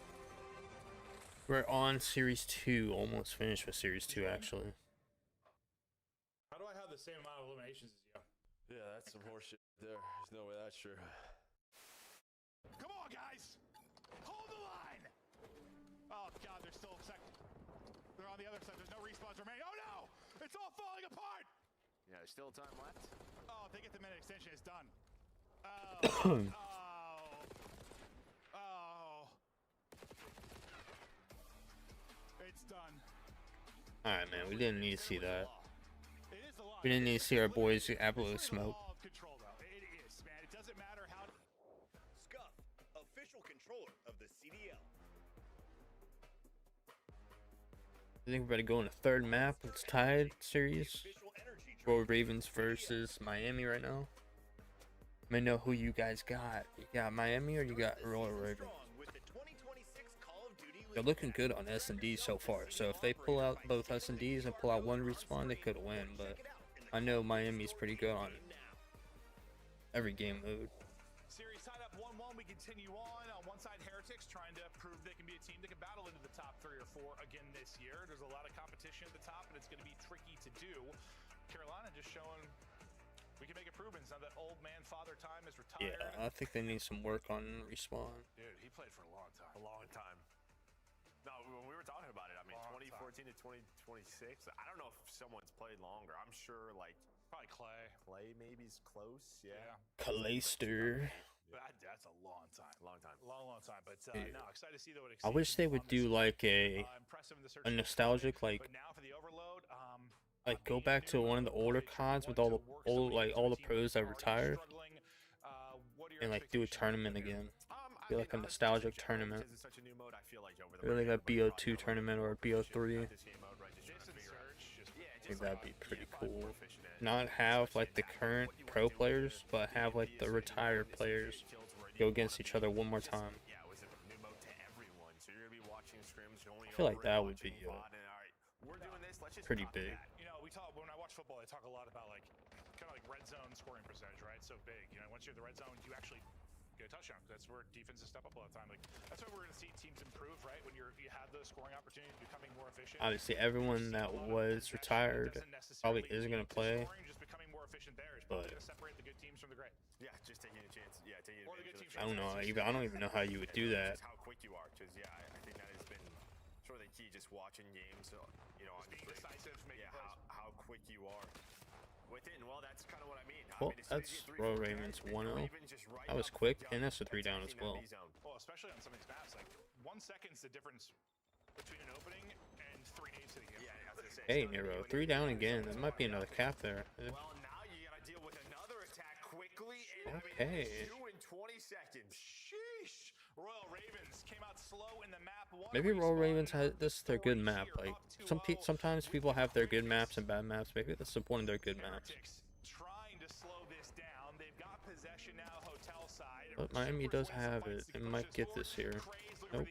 We're on Series 2, almost finished with Series 2, actually. How do I have the same amount of eliminations as you? Yeah, that's some horseshit there. There's no way that's true. Come on, guys! Hold the line! Oh, God, they're still second. They're on the other side. There's no respawns remaining. Oh, no! It's all falling apart! Yeah, there's still time left. Oh, if they get the minute extension, it's done. Oh. Oh. It's done. Alright, man, we didn't need to see that. We didn't need to see our boys get absolutely smoked. Control, though. It is, man. It doesn't matter how. Scuff, official controller of the CDL. I think we're about to go in a third map. It's tied series. Royal Ravens versus Miami right now. Let me know who you guys got. You got Miami or you got Royal Ravens? They're looking good on S&D so far. So if they pull out both S&Ds and pull out one respawn, they could win. But I know Miami's pretty good on every game mode. Series tied up 1-1. We continue on. On one side, Heretics trying to prove they can be a team that can battle into the top 3 or 4 again this year. There's a lot of competition at the top, and it's going to be tricky to do. Carolina just showing we can make improvements now that old man father time is retired. Yeah, I think they need some work on respawn. Dude, he played for a long time. A long time. No, when we were talking about it, I mean, 2014 to 2026, I don't know if someone's played longer. I'm sure, like, Probably Clay. Clay maybe's close, yeah. Clayster. That's a long time. Long time. Long time. But no, excited to see though. I wish they would do like a nostalgic like go back to one of the older CODs with all the all the pros that retired and like do a tournament again. Be like a nostalgic tournament. Really like a BO2 tournament or a BO3. I think that'd be pretty cool. Not have like the current pro players, but have like the retired players go against each other one more time. I feel like that would be pretty big. You know, when I watch football, they talk a lot about like kind of like red zone scoring percentage, right? So big. You know, once you're in the red zone, you actually get a touchdown. That's where defenses step up all the time. Like that's why we're going to see teams improve, right? When you have those scoring opportunities, becoming more efficient. Obviously, everyone that was retired probably isn't going to play. But separate the good teams from the great. Yeah, just taking a chance. Yeah, taking advantage. I don't know. I don't even know how you would do that. How quick you are, because I think that has been sort of the key. Just watching games, you know, being decisive, how quick you are with it. And well, that's kind of what I mean. Well, that's Royal Ravens 1-0. That was quick, and that's a 3 down as well. Well, especially on some of these maps, like 1 second's the difference between an opening and 3 days to the game. Yeah, I was gonna say. Hey, Nero, 3 down again. There might be another cap there. Well, now you gotta deal with another attack quickly. And okay. 2 in 20 seconds. Sheesh. Royal Ravens came out slow in the map. Maybe Royal Ravens has this is their good map. Like sometimes people have their good maps and bad maps. Maybe that's the point of their good maps. Trying to slow this down. They've got possession now, hotel side. But Miami does have it. It might get this here. Nope.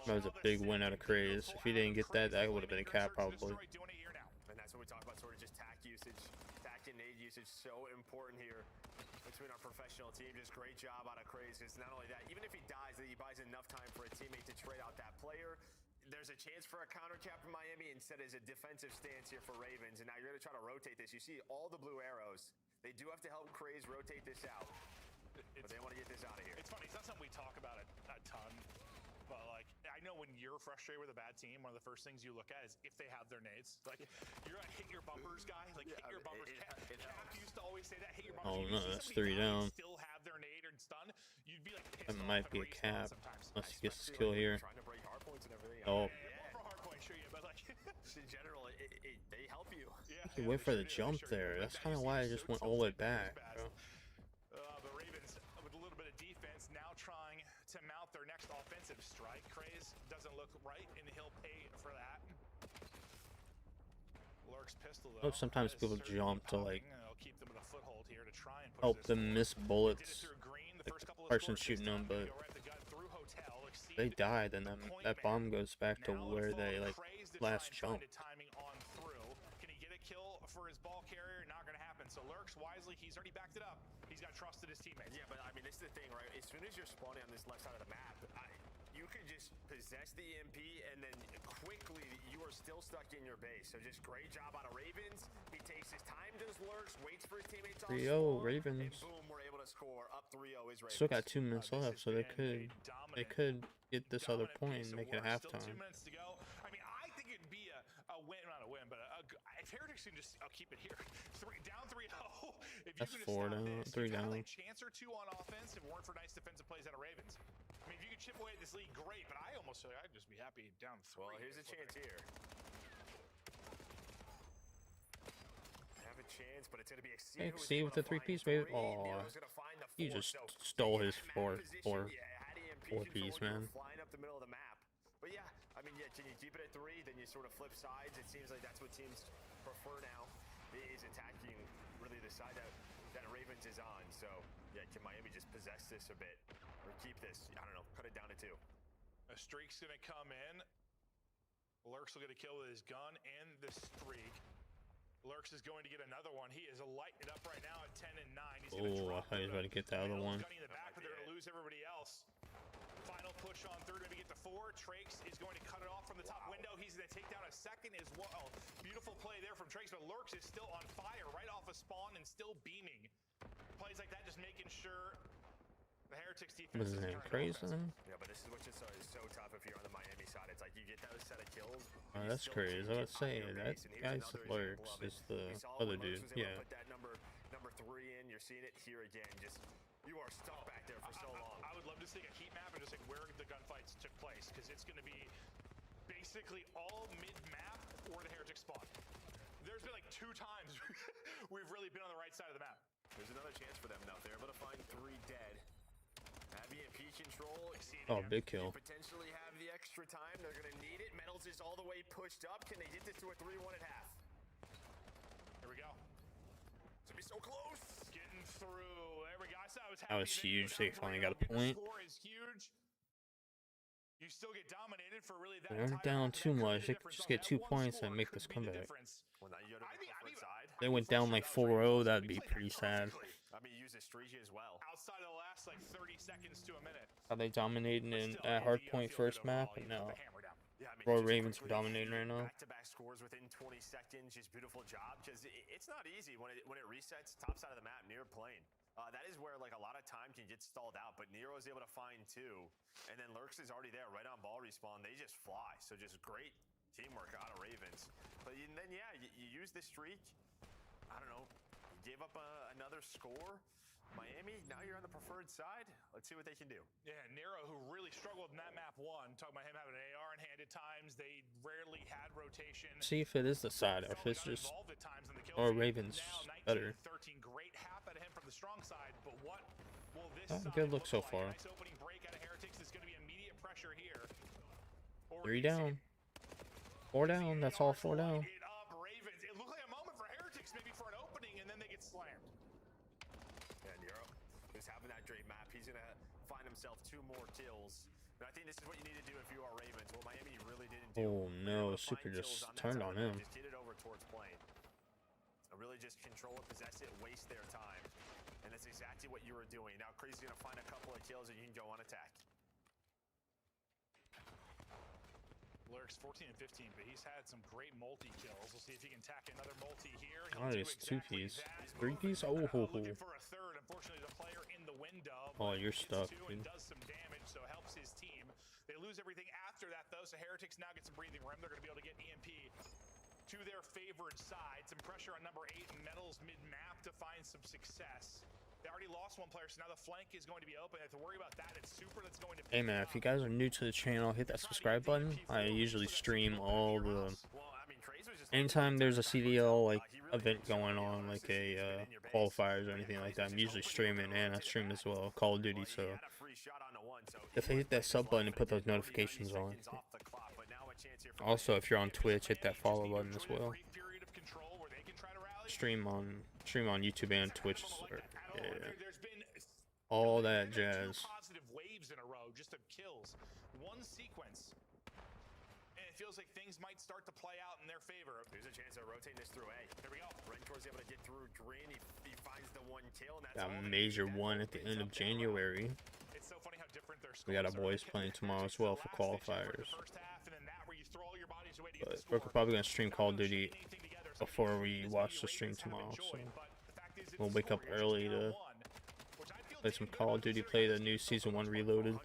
That was a big win out of Craze. If he didn't get that, that would have been a cap probably. And that's what we talk about, sort of just tack usage, tack and nade usage, so important here between our professional team. Just great job out of Craze. It's not only that, even if he dies, that he buys enough time for a teammate to trade out that player. There's a chance for a counter cap for Miami. Instead, is a defensive stance here for Ravens. And now you're going to try to rotate this. You see all the blue arrows. They do have to help Craze rotate this out. But they want to get this out of here. It's funny. It's not something we talk about a ton. But, like, I know when you're frustrated with a bad team, one of the first things you look at is if they have their nades. Like, you're a hit your bumpers guy. Like, hit your bumpers. Cap used to always say that. Hit your bumpers. Oh, no, that's 3 down. Still have their nade and stun. You'd be like pissed that might be a cap. Unless he gets this kill here. Trying to break hard points and everything. Oh. For hard points, sure, yeah, but, like, in general, they help you. Yeah. He went for the jump there. That's kind of why I just went all the way back. Bro. The Ravens, with a little bit of defense, now trying to mount their next offensive strike. Craze doesn't look right, and he'll pay for that. Lurk's pistol, though. Oh, sometimes people jump to like keep them with a foothold here to try and push help them miss bullets. The person shooting them, but they die, then that bomb goes back to where they like last jumped. Can he get a kill for his ball carrier? Not going to happen. So Lurks wisely, he's already backed it up. He's got trusted his teammates. Yeah, but I mean, this is the thing, right? As soon as you're spawning on this left side of the map, you could just possess the EMP, and then quickly you are still stuck in your base. So just great job out of Ravens. He takes his time, does Lurks, waits for his teammates off 3-0 spawn, Ravens. and boom, we're able to score. Up 3-0 is Ravens. Still got 2 minutes left, so they could get this other point and make it halftime. Still 2 minutes to go. I mean, I think it'd be a win, not a win, but if Heretics can just, I'll keep it here. Down 3-0. That's 4 down, 3 down. A chance or 2 on offense if it weren't for nice defensive plays out of Ravens. I mean, if you could chip away at this league, great, but I almost feel like I'd just be happy down 3. Well, here's a chance here. Have a chance, but it's going to be XC with the 3-piece, maybe. Oh, he just stole his 4-piece, man. Flying up the middle of the map. But yeah, I mean, can you keep it at 3? Then you sort of flip sides. It seems like that's what teams prefer now, is attacking really the side that Ravens is on. So yeah, can Miami just possess this a bit or keep this? I don't know, cut it down to 2. A streak's going to come in. Lurks will get a kill with his gun and the streak. Lurks is going to get another one. He is lighting it up right now at 10 and 9. He's I thought he was about to get the other one. Gunning in the back, but they're going to lose everybody else. Final push on third, maybe get to 4. Trakes is going to cut it off from the top window. He's going to take down a second as well. Beautiful play there from Trakes, but Lurks is still on fire right off of spawn and still beaming. Plays like that, just making sure The Heretics defense What is his name? Crazy? Yeah, but this is what's just so tough if you're on the Miami side. It's like you get those set of kills. Oh, that's crazy. I was saying that guy's Lurks is the other dude. Yeah. Put that number 3 in. You're seeing it here again. Just you are stuck back there for so long. I would love to see a heat map and just like where the gunfights took place, because it's going to be basically all mid-map or the Heretics spawn. There's been like 2 times we've really been on the right side of the map. There's another chance for them now. They're able to find 3 dead. Have EMP control. Oh, big kill. Potentially have the extra time. They're going to need it. Metals is all the way pushed up. Can they get this to a 3-1 at half? Here we go. It's going to be so close. Getting through. There we go. I said I was happy. That was huge. They finally got a point. Score is huge. You still get dominated for really that. They weren't down too much. They could just get 2 points and make this comeback. Well, now you go to the preferred side. They went down like 4-0. That'd be pretty sad. I mean, use Estrigi as well. Outside of the last like 30 seconds to a minute. How they dominating in at Hardpoint first map, and now Royal Ravens are dominating right now. Back-to-back scores within 20 seconds. Just beautiful job, because it's not easy when it resets top side of the map near plane. That is where like a lot of time can get stalled out, but Nero is able to find 2, and then Lurks is already there right on ball respawn. They just fly, so just great teamwork out of Ravens. But then yeah, you use this streak. I don't know, you gave up another score. Miami, now you're on the preferred side. Let's see what they can do. Yeah, Nero, who really struggled in that map 1. Talking about him having an AR in hand at times. They rarely had rotation. See if it is the side, or if it's just or Ravens better. 13, great half out of him from the strong side, but what will this Good look so far. Nice opening break out of Heretics. Is going to be immediate pressure here. 3 down. 4 down. That's all 4 down. Ravens. It looked like a moment for Heretics, maybe for an opening, and then they get slammed. Yeah, Nero, who's having that great map, he's going to find himself 2 more kills. And I think this is what you need to do if you are Ravens. Well, Miami really didn't do. Oh no, Super just turned on him. Just get it over towards plane. So really just control it, possess it, waste their time. And that's exactly what you were doing. Now Crazy's going to find a couple of kills and you can go on attack. Lurks 14 and 15, but he's had some great multi-kills. We'll see if he can tack another multi here. Oh, it's 2-piece. 3-piece? Oh, looking for a third. Unfortunately, the player in the window. Oh, you're stuck, dude. Does some damage, so helps his team. They lose everything after that, though, so Heretics now get some breathing room. They're going to be able to get EMP to their favored side. Some pressure on number 8 and Metals mid-map to find some success. They already lost 1 player, so now the flank is going to be open. They have to worry about that. It's Super that's going to. Hey man, if you guys are new to the channel, hit that subscribe button. I usually stream all the. Anytime there's a CDL like event going on, like a qualifiers or anything like that, I'm usually streaming, and I stream as well Call of Duty. So if they hit that sub button and put those notifications on. Also, if you're on Twitch, hit that follow button as well. Stream on YouTube and Twitch. Yeah. All that jazz. Positive waves in a row, just of kills. 1 sequence. And it feels like things might start to play out in their favor. There's a chance to rotate this through A. Here we go. Rentor's able to get through Green. He finds the 1 kill. And that's got a major 1 at the end of January. It's so funny how different their we got our boys playing tomorrow as well for qualifiers. But we're probably going to stream Call of Duty before we watch the stream tomorrow. So we'll wake up early to play some Call of Duty, play the new Season 1 Reloaded.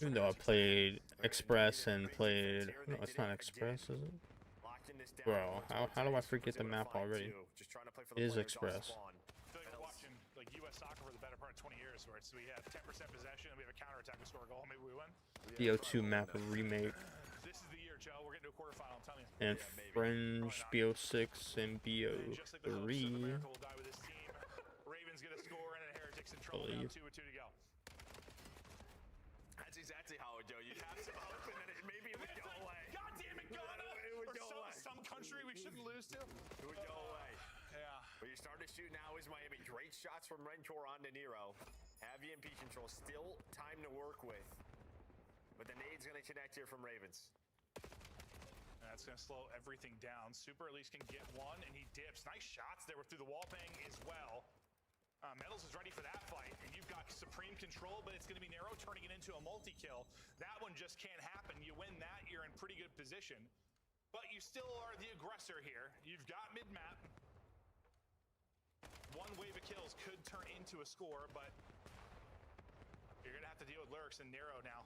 Even though I played Express and played... No, it's not Express, is it? Bro, how do I forget the map already? It is Express. Watching like U.S. soccer for the better part of 20 years, where so we have 10% possession and we have a counterattack, we score a goal, maybe we win. BO2 map remake. This is the year, Joe. We're getting to a quarterfinal, I'm telling you. And Fringe, BO6, and BO3. Ravens get a score and Heretics in trouble now, 2 with 2 to go. That's exactly how it would go. You'd have some hope and then maybe it would go away. God damn it, Ghana! It would go away. Some country we shouldn't lose to. It would go away. Yeah. But you're starting to shoot now is Miami. Great shots from Rentor on De Niro. Have EMP control. Still time to work with. But the nade's going to connect here from Ravens. That's going to slow everything down. Super at least can get 1, and he dips. Nice shots there through the wall bang as well. Metals is ready for that fight, and you've got supreme control, but it's going to be Nero turning it into a multi-kill. That one just can't happen. You win that, you're in pretty good position. But you still are the aggressor here. You've got mid-map. one wave of kills could turn into a score, but you're going to have to deal with Lurks and Nero now,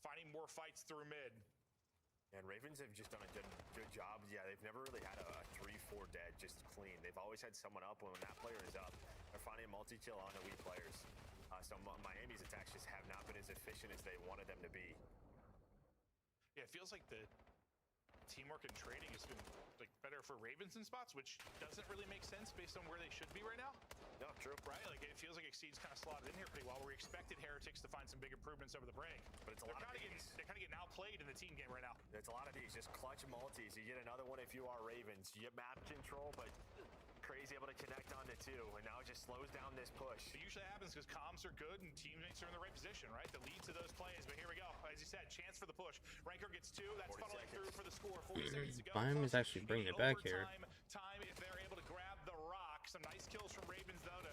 finding more fights through mid. And Ravens have just done a good job. Yeah, they've never really had a 3-4 dead just clean. They've always had someone up. When that player is up, they're finding a multi-kill on elite players. So Miami's attacks just have not been as efficient as they wanted them to be. Yeah, it feels like the teamwork and trading has been like better for Ravens in spots, which doesn't really make sense based on where they should be right now. No, true. Right? Like, it feels like Exceed's kind of slotted in here pretty well. We expected Heretics to find some big improvements over the break. But it's a lot of these. They're kind of getting outplayed in the team game right now. It's a lot of these, just clutch multis. You get another one if you are Ravens. You get map control, but Crazy able to connect on the 2, and now it just slows down this push. It usually happens because comms are good and teammates are in the right position, right? The lead to those plays, but here we go. As you said, chance for the push. Ranker gets 2. That's funneling through for the score. 40 seconds to go. Miami's actually bringing it back here. Time if they're able to grab the rock. Some nice kills from Ravens, though, to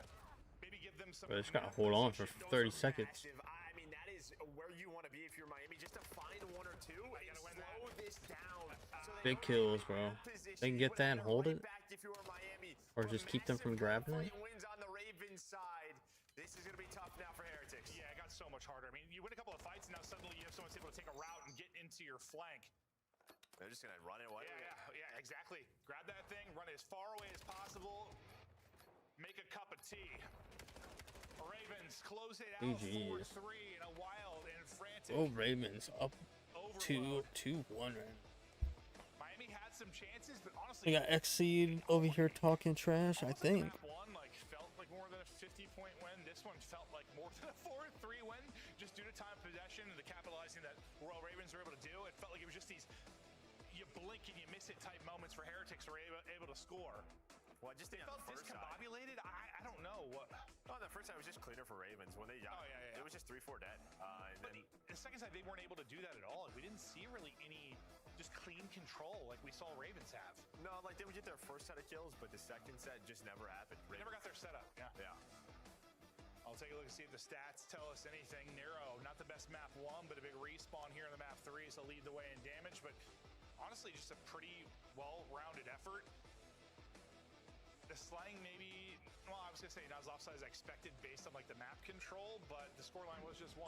maybe give them some... But it's got to hold on for 30 seconds. I mean, that is where you want to be if you're Miami, just to find 1 or 2 and slow this down. So Big kills, bro. They can get that and hold it. Or just keep them from grabbing it. Wins on the Ravens side. This is going to be tough now for Heretics. Yeah, it got so much harder. I mean, you win a couple of fights, and now suddenly you have someone able to take a route and get into your flank. They're just going to run it away. Yeah, exactly. Grab that thing, run it as far away as possible, make a cup of tea. Ravens close it out 4-3 in a wild and frantic. Oh, Ravens up 2-1 right now. Miami had some chances, but honestly, We got Exceed over here talking trash, I think. Map 1 felt like more than a 50-point win. This one felt like more than a 4-3 win, just due to time possession and the capitalizing that Royal Ravens were able to do. It felt like it was just these you blink and you miss it type moments for Heretics were able to score. Well, just they felt discombobulated. I don't know what. Oh, the first side was just cleaner for Ravens when they. It was just 3-4 dead. But the second side, they weren't able to do that at all. We didn't see really any just clean control like we saw Ravens have. No, like they would get their first set of kills, but the second set just never happened. They never got their setup. Yeah. I'll take a look and see if the stats tell us anything. Nero, not the best map 1, but a big respawn here in the map 3, so lead the way in damage. But honestly, just a pretty well-rounded effort. The slang maybe, well, I was going to say not as offside as I expected based on like the map control, but the scoreline was just 1.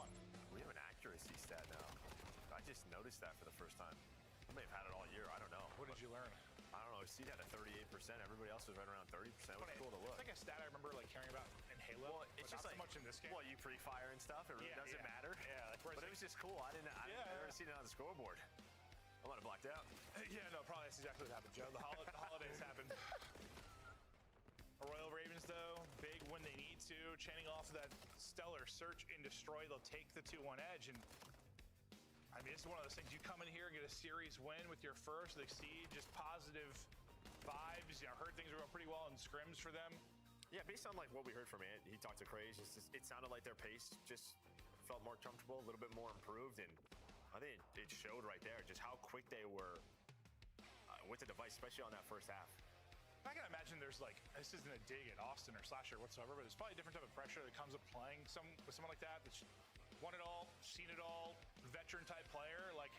We have an accuracy stat now. I just noticed that for the first time. I may have had it all year. I don't know. What did you learn? I don't know. Seed had a 38%. Everybody else was right around 30%. It was cool to look. It's like a stat I remember like caring about in Halo. Well, it's just not like, so much in this game. Well, you pre-fire and stuff. It really doesn't matter. Yeah, but it was just cool. I've never seen it on the scoreboard. I might have blacked out. Yeah, no, probably that's exactly what happened, Joe. The holidays happened. Royal Ravens, though, big when they need to. Chaining off that stellar search and destroy, they'll take the 2-1 edge. And I mean, it's one of those things. You come in here and get a series win with your first, Exceed, just positive vibes. You know, heard things were going pretty well in scrims for them. Yeah, based on like what we heard from Ant, he talked to Craze. It sounded like their pace just felt more comfortable, a little bit more improved, and I think it showed right there just how quick they were with the device, especially on that first half. I can imagine there's like, this isn't a dig at Austin or Slasher whatsoever, but there's probably a different type of pressure that comes with playing with someone like that that's won it all, seen it all, veteran type player. Like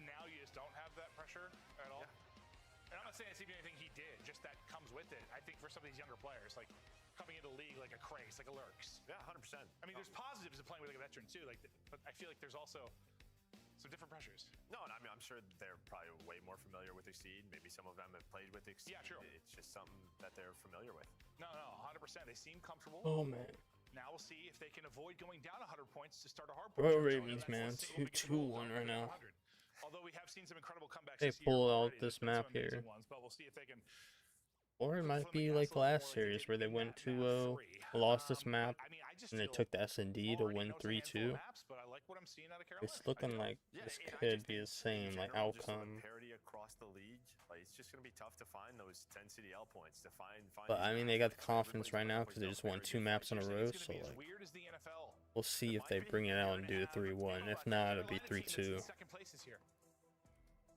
now you just don't have that pressure at all. Yeah. And I'm not saying it's even anything he did, just that comes with it. I think for some of these younger players, like coming into the league like a Craze, like a Lurks. Yeah, 100%. I mean, there's positives of playing with like a veteran too, like, but I feel like there's also some different pressures. No, and I mean, I'm sure they're probably way more familiar with Exceed. Maybe some of them have played with Exceed. Yeah, true. It's just something that they're familiar with. No, 100%. They seem comfortable. Oh, man. Now we'll see if they can avoid going down 100 points to start a hard Royal Ravens, man. 2-1 right now. Although we have seen some incredible comebacks They pull out this map here. But we'll see if they can. Or it might be like the last series where they went 2-0, lost this map, and they took the S&D to win 3-2. It's looking like this could be the same like outcome. Parity across the league, like it's just gonna be tough to find those 10 CDL points to find. But I mean, they got the confidence right now because they just won 2 maps in a row. So like, we'll see if they bring it out and do the 3-1. If not, it'll be 3-2.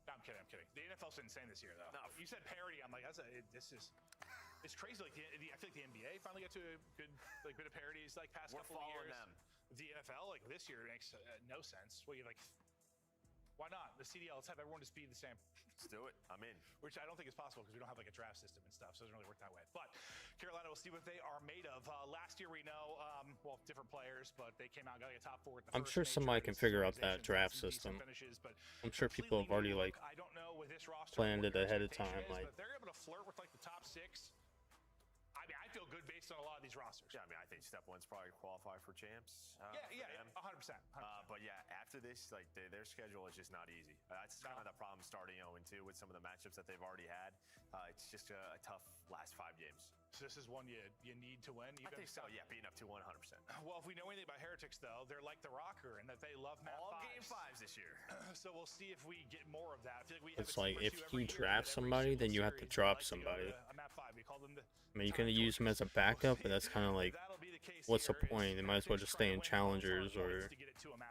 I'm kidding. The NFL's been insane this year, though. No, you said parity. I'm like, it's crazy. Like, I feel like the NBA finally got to a good bit of parodies like past couple of years. Them. The NFL, like this year, makes no sense. Well, you have like Why not? The CDL, let's have everyone just be the same. Let's do it. I'm in. Which I don't think is possible because we don't have like a draft system and stuff, so it doesn't really work that way. But Carolina, we'll see what they are made of. Last year we know, well, different players, but they came out got like a top 4 at the I'm sure somebody can figure out that draft system. I'm sure people have already like I don't know with this roster planned it ahead of time. Like but they're able to flirt with like the top 6. I mean, I feel good based on a lot of these rosters. Yeah, I mean, I think step 1's probably qualify for champs. Yeah, 100%. But yeah, after this, like their schedule is just not easy. That's kind of the problem starting 0-2 with some of the matchups that they've already had. It's just a tough last 5 games. So this is one you need to win. I think so. Yeah, being up to 100%. Well, if we know anything about Heretics, though, they're like the Rocker in that they love map 5s. All game 5s this year. So we'll see if we get more of that. I feel like we it's like if you draft somebody, then you have to drop somebody. I mean, you can use them as a backup, but that's kind of like, what's the point? They might as well just stay in challengers or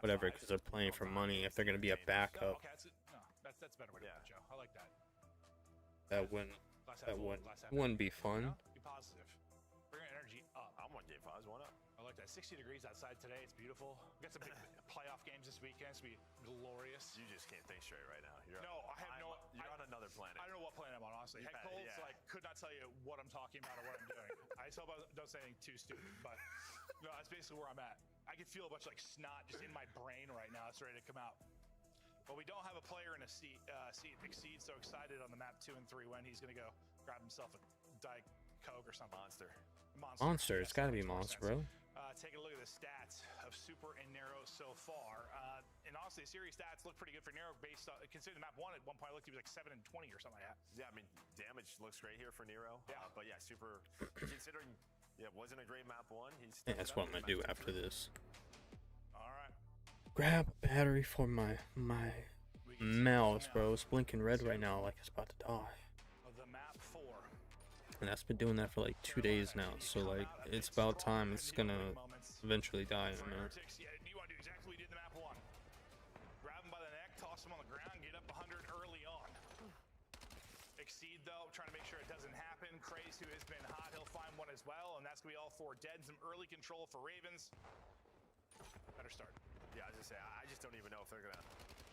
whatever because they're playing for money. If they're going to be a backup, that's a better way to put it, Joe. I like that. That wouldn't be fun. Be positive. Bring your energy up. I'm on game 5s. 1 up. I like that. 60 degrees outside today. It's beautiful. We got some big playoff games this weekend. It's gonna be glorious. You just can't think straight right now. You're on another planet. I don't know what planet I'm on, honestly. Heck cold, so I could not tell you what I'm talking about or what I'm doing. I just hope I don't say anything too stupid, but no, that's basically where I'm at. I can feel a bunch of like snot just in my brain right now. It's ready to come out. But we don't have a player in a seat. Exceed so excited on the map 2 and 3 when he's gonna go grab himself a Diet Coke or something. Monster. It's got to be Monster, bro. Take a look at the stats of Super and Nero so far. And honestly, the series stats look pretty good for Nero based on considering the map 1 at one point looked to be like 7 and 20 or something like that. Yeah, I mean damage looks great here for Nero. Yeah. But yeah, Super considering it wasn't a great map 1. Yeah, that's what I'm gonna do after this. All right. Grab a battery for my mouse, bro. It's blinking red right now, like it's about to die. The map 4. And that's been doing that for like 2 days now. So like, it's about time. It's gonna eventually die in a minute. Yeah, you want to do exactly what you did in the map 1. Grab him by the neck, toss him on the ground, get up 100 early on. Exceed though, trying to make sure it doesn't happen. Craze, who has been hot, he'll find one as well, and that's gonna be all 4 dead. Some early control for Ravens. Better start. Yeah, I was gonna say, I just don't even know if they're gonna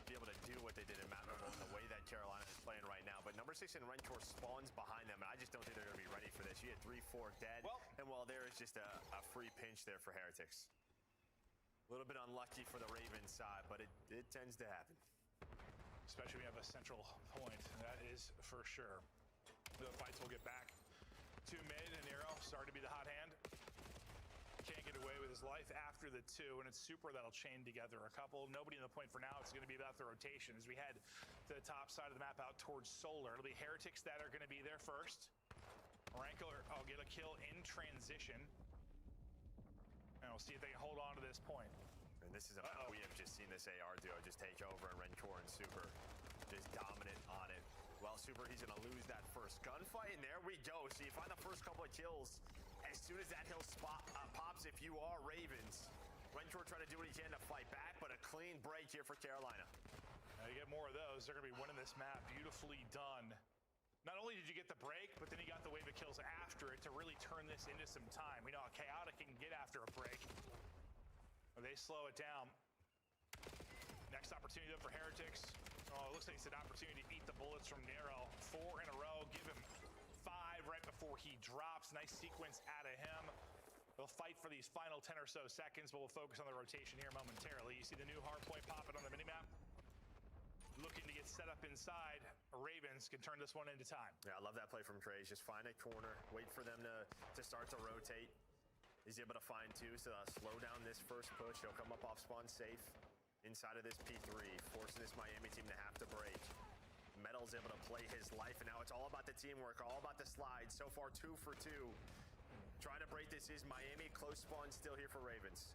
be able to do what they did in map number 1 the way that Carolina is playing right now. But number 6 in Rentor spawns behind them, and I just don't think they're gonna be ready for this. You had 3-4 dead, and well, there is just a free pinch there for Heretics. A little bit unlucky for the Ravens side, but it tends to happen. Especially when you have a central point, that is for sure. The fights will get back to mid, and Nero starting to be the hot hand. Can't get away with his life after the 2, and it's Super that'll chain together a couple. Nobody in the point for now. It's going to be about the rotation as we head to the top side of the map out towards Solar. It'll be Heretics that are going to be there first. Rankler, I'll get a kill in transition. And we'll see if they can hold on to this point. And this is we have just seen this AR duo just take over, and Rentor and Super just dominant on it. Well, Super, he's going to lose that first gunfight, and there we go. So you find the first couple of kills. As soon as that hill spot pops, if you are Ravens, Rentor trying to do what he can to fight back, but a clean break here for Carolina. Now you get more of those. They're going to be winning this map. Beautifully done. Not only did you get the break, but then you got the wave of kills after it to really turn this into some time. We know how chaotic it can get after a break. They slow it down. Next opportunity though for Heretics. Oh, it looks like it's an opportunity to eat the bullets from Nero. 4 in a row. Give him 5 right before he drops. Nice sequence out of him. They'll fight for these final 10 or so seconds, but we'll focus on the rotation here momentarily. You see the new hard point popping on the minimap. Looking to get set up inside. Ravens can turn this one into time. Yeah, I love that play from Trace. Just find a corner, wait for them to start to rotate. He's able to find 2, so slow down this first push. He'll come up off spawn safe inside of this P3, forcing this Miami team to have to break. Metal's able to play his life, and now it's all about the teamwork, all about the slides. So far, 2 for 2. Trying to break this is Miami. Close spawn still here for Ravens.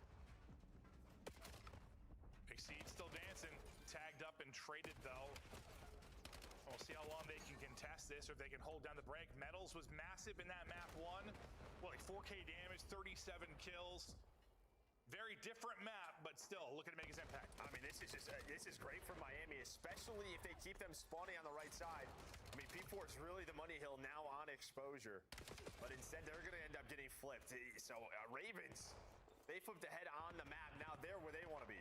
Exceed still dancing. Tagged up and traded, though. We'll see how long they can contest this, or if they can hold down the break. Metals was massive in that map 1. Well, like 4K damage, 37 kills. Very different map, but still looking to make his impact. I mean, this is great for Miami, especially if they keep them spawning on the right side. I mean, P4 is really the money hill now on exposure, but instead they're going to end up getting flipped. So Ravens, they flipped ahead on the map. Now they're where they want to be.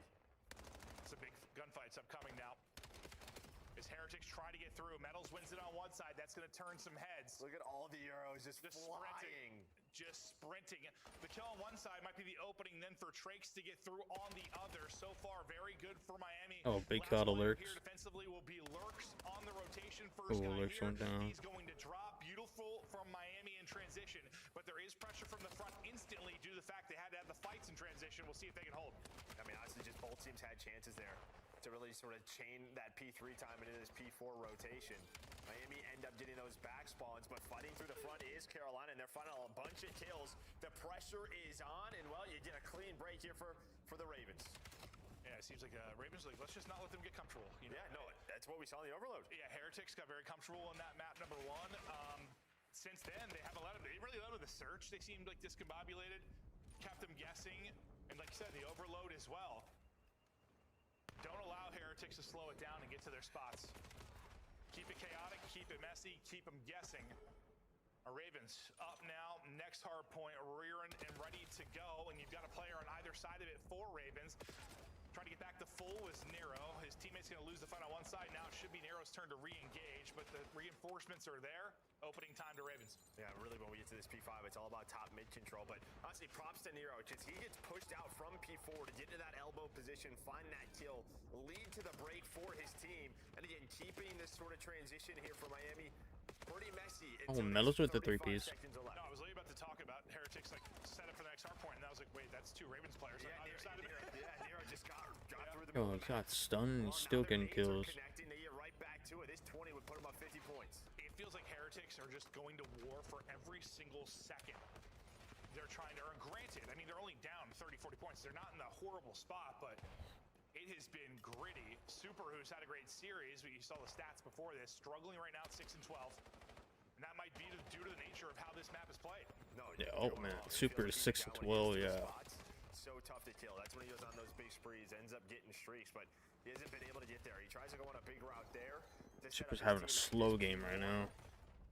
Some big gunfights upcoming now. as Heretics try to get through. Metals wins it on one side. That's going to turn some heads. Look at all the Euros just flying. Just sprinting. The kill on one side might be the opening then for Trakes to get through on the other. So far, very good for Miami. Oh, big cut alerts. Here defensively will be Lurks on the rotation. Oh, First guy Lurks here. went down. He's going to drop. Beautiful from Miami in transition. But there is pressure from the front instantly due to the fact they had to have the fights in transition. We'll see if they can hold. I mean, honestly, just both teams had chances there to really sort of chain that P3 time into this P4 rotation. Miami end up getting those back spawns, but fighting through the front is Carolina, and they're finding a bunch of kills. The pressure is on, and well, you get a clean break here for the Ravens. Yeah, it seems like Ravens like, let's just not let them get comfortable. You know? Yeah, no, that's what we saw in the overload. Yeah, Heretics got very comfortable in that map number 1. Since then, they really led with the search. They seemed like discombobulated, kept them guessing, and like you said, the overload as well. Don't allow Heretics to slow it down and get to their spots. Keep it chaotic, keep it messy, keep them guessing. Our Ravens up now, next hard point, rearing and ready to go, and you've got a player on either side of it for Ravens. Trying to get back to full was Nero. His teammate's going to lose the fight on one side. Now it should be Nero's turn to re-engage, but the reinforcements are there. Opening time to Ravens. Yeah, really, when we get to this P5, it's all about top mid control. But honestly, props to Nero, because he gets pushed out from P4 to get into that elbow position, find that kill, lead to the break for his team. And again, keeping this sort of transition here for Miami pretty messy. Oh, Metals with the 3-piece. No, I was literally about to talk about Heretics like set up for the next hard point, and I was like, wait, that's 2 Ravens players on either side of it. Yeah, Nero just got through the Oh, he got stunned. He's still getting kills. Connecting, they get right back to it. This 20 would put him up 50 points. It feels like Heretics are just going to war for every single second they're trying to earn. Granted, I mean, they're only down 30, 40 points. They're not in a horrible spot, but it has been gritty. Super, who's had a great series, but you saw the stats before this, struggling right now at 6 and 12. And that might be due to the nature of how this map is played. No, yeah, oh man, Super is 6 and 12, yeah. So tough to kill. That's when he goes on those big sprees, ends up getting streaks, but he hasn't been able to get there. He tries to go on a big route there. Super's having a slow game right now.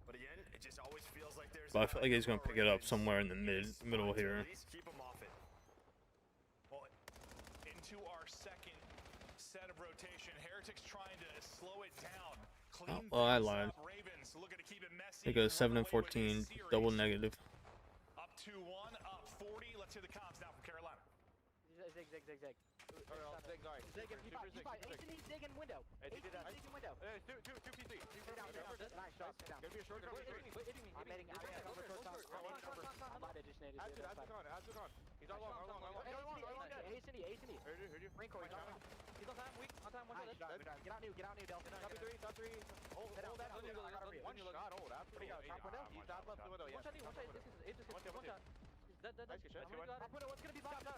But again, it just always feels like there's. But I feel like he's gonna pick it up somewhere in the middle here. At least keep him off it. Well, into our second set of rotation, Heretics trying to slow it down. Oh, well, I lied. Ravens looking to keep it messy. It goes 7 and 14, double negative. Up 2-1, up 40. Let's hear the comms now from Carolina. Zig. Zig, sorry. Zig and P5. Zig and window. Zig and window. Two PC. Nice shot. Gonna be a short. I'm hitting. I'm not just needed. Azure gone. He's all long. Ace and E. Heard you. Rain core. He's on time. Weak. On time. One shot. Get out new, Delta. Top three. Hold that. One shot. Hold. Absolutely. Top window. He's top left window. Yeah. One shot. It's just one shot. That's good. What's gonna be box? Top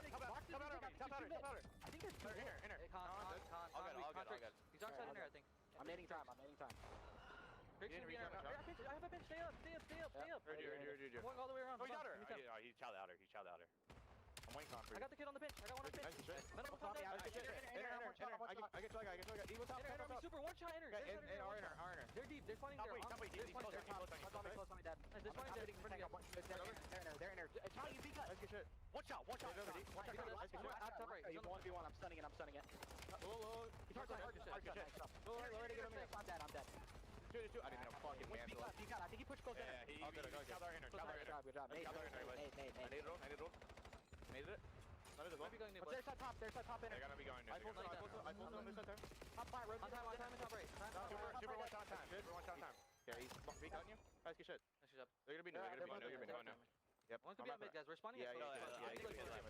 powder. I think there's 2 inner. All good. He's outside in there, I think. I'm nading time. I have a pinch. Stay up. Heard you. I'm going all the way around. Oh, he's out her. He's child outer. I'm waiting on I got the kid on the bench. I got one on the bench. Metal top. I get Super. One shot inner. Inner. They're deep. They're fighting there. They're close on me, Dad. They're inner. Charlie, you beat that. One shot. Top right. He's 1v1. I'm stunning it. He's hard shot. I'm dead. I didn't know fucking man. I think he pushed close in. Yeah, good job. Made it. There's that top inner. They're gonna be going I pulled on this side. Top 5, on time, top right. Super one shot time. Yeah, he's recon you. Nice shit. They're gonna be new. Yep. One's gonna be on mid, guys. We're spawning it. I think we hit left.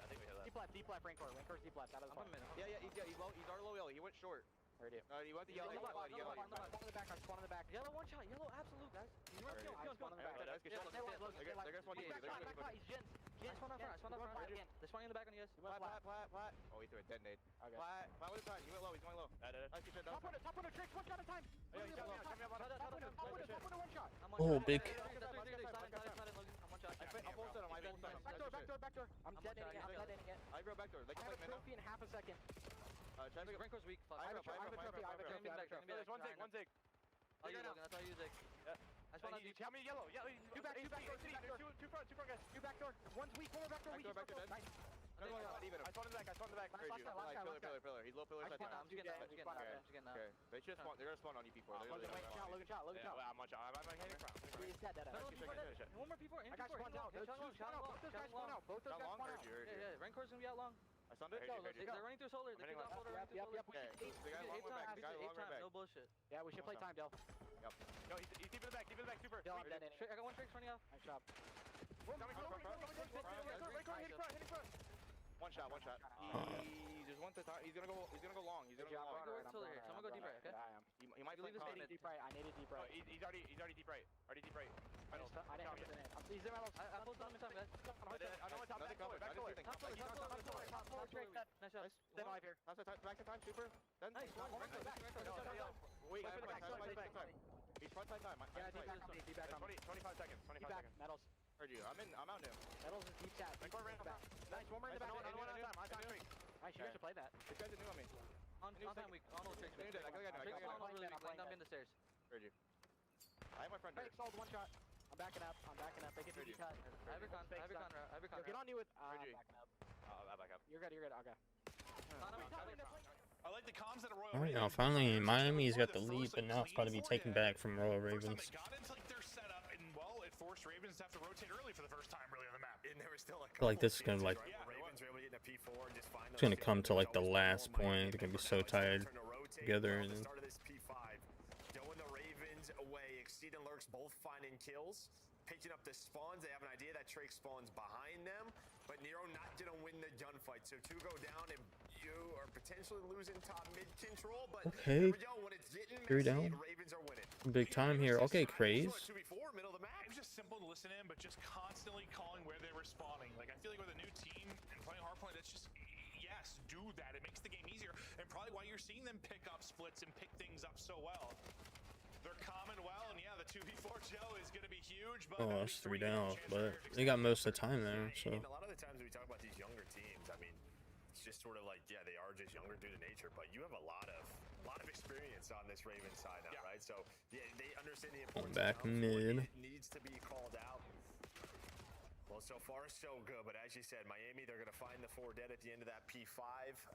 Deep left, rain core. Raincore's deep left. Out of the spawn. Yeah, he's low. He's our low yellow. He went short. Heard you. He went the yellow. Spawn on the back. Yellow one shot. Yellow absolute, guys. He's right kill. Spawn on the back. They're gonna spawn you. He's Jin. Spawn on front. They're spawning in the back on you guys. Flat. Oh, he threw a detonate. Flat with his side. He went low. He's going low. Top window. Tricks. One shot at a time. Top window. One shot. Oh, big. Backdoor. I'm dead in it. I go backdoor. I have a trophy in half a second. Ranco's weak. I have a trophy. There's one zig. I'll use Logan. That's how I use Zig. Yeah. I spawned on Tell me yellow. Yeah, two back door. Two front guys. Two back door. One's weak, one more back door. Back door, nice. I spawned in the back. Pillar. He's low pillar. I'm just getting out. Okay. They should spawn. They're gonna spawn on you P4. Logan shot. I'm on shot. I'm heading front. He's dead. One more P4. I got spawned out. Those guys spawn out. Both those guys spawn out. Yeah. Renkor's gonna be out long. I stunned it. They're running through solar. They're running through solar. Okay. The guy long way back. No bullshit. Yeah, we should play time, Del. Yep. No, he's deep in the back, super. Del, I'm dead. I got one trick running out. Nice job. Hitting front. One shot. There's one to top. He's gonna go long. He's gonna go long. I'm gonna go deep right, okay? Yeah, I am. He might be deep right. I needed deep right. He's already deep right. I didn't have it in it. He's in my I pulled down in time, guys. I know what's top. Back color. Top floor. Nice shot. Stay alive here. Back to time, super. Nice. Wait, back. He's front side time. Yeah, deep back. 25 seconds. Metals. Heard you. I'm out now. Metals is deep sat. Nice, one more in the back. Another one on time. Nice, you guys should play that. These guys are new on me. On time week. On old tricks. Tricks on old really weak. Laying down in the stairs. Heard you. I have my friend here. Sold one shot. I'm backing up. They get me cut. I have your con route. Get on you with backing up. I'll back up. You're good. Okay. I like the comms that Royal Alright, now finally Miami's got the lead, but now it's about to be taken back from Royal Ravens. They got into like their setup, and well, it forced Ravens to have to rotate early for the first time, really, on the map. And there was still I feel like this is gonna like Ravens were able to get in a P4 and just find it's gonna come to like the last point. They're gonna be so tired together, and then start of this P5, throwing the Ravens away. Exceed and Lurks both finding kills, picking up the spawns. They have an idea that Drake spawns behind them, but Nero not gonna win the gunfight. So two go down, and you are potentially losing top mid control. But okay, when it's getting three messy, down, Ravens are winning. big time here. Okay, Craze. 2v4, middle of the map. It was just simple to listen in, but just constantly calling where they were spawning. Like, I feel like with a new team and playing hardpoint, that's just, yes, do that. It makes the game easier, and probably why you're seeing them pick up splits and pick things up so well. They're common well, and yeah, the 2v4 Joe is going to be huge. But oh, that's 3 down, but they got most of the time there. So and a lot of the times we talk about these younger teams, I mean, it's just sort of like, yeah, they are just younger due to nature, but you have a lot of experience on this Ravens side now, right? So yeah, they understand the importance back of mid. it needs to be called out. Well, so far so good, but as you said, Miami, they're going to find the 4 dead at the end of that P5.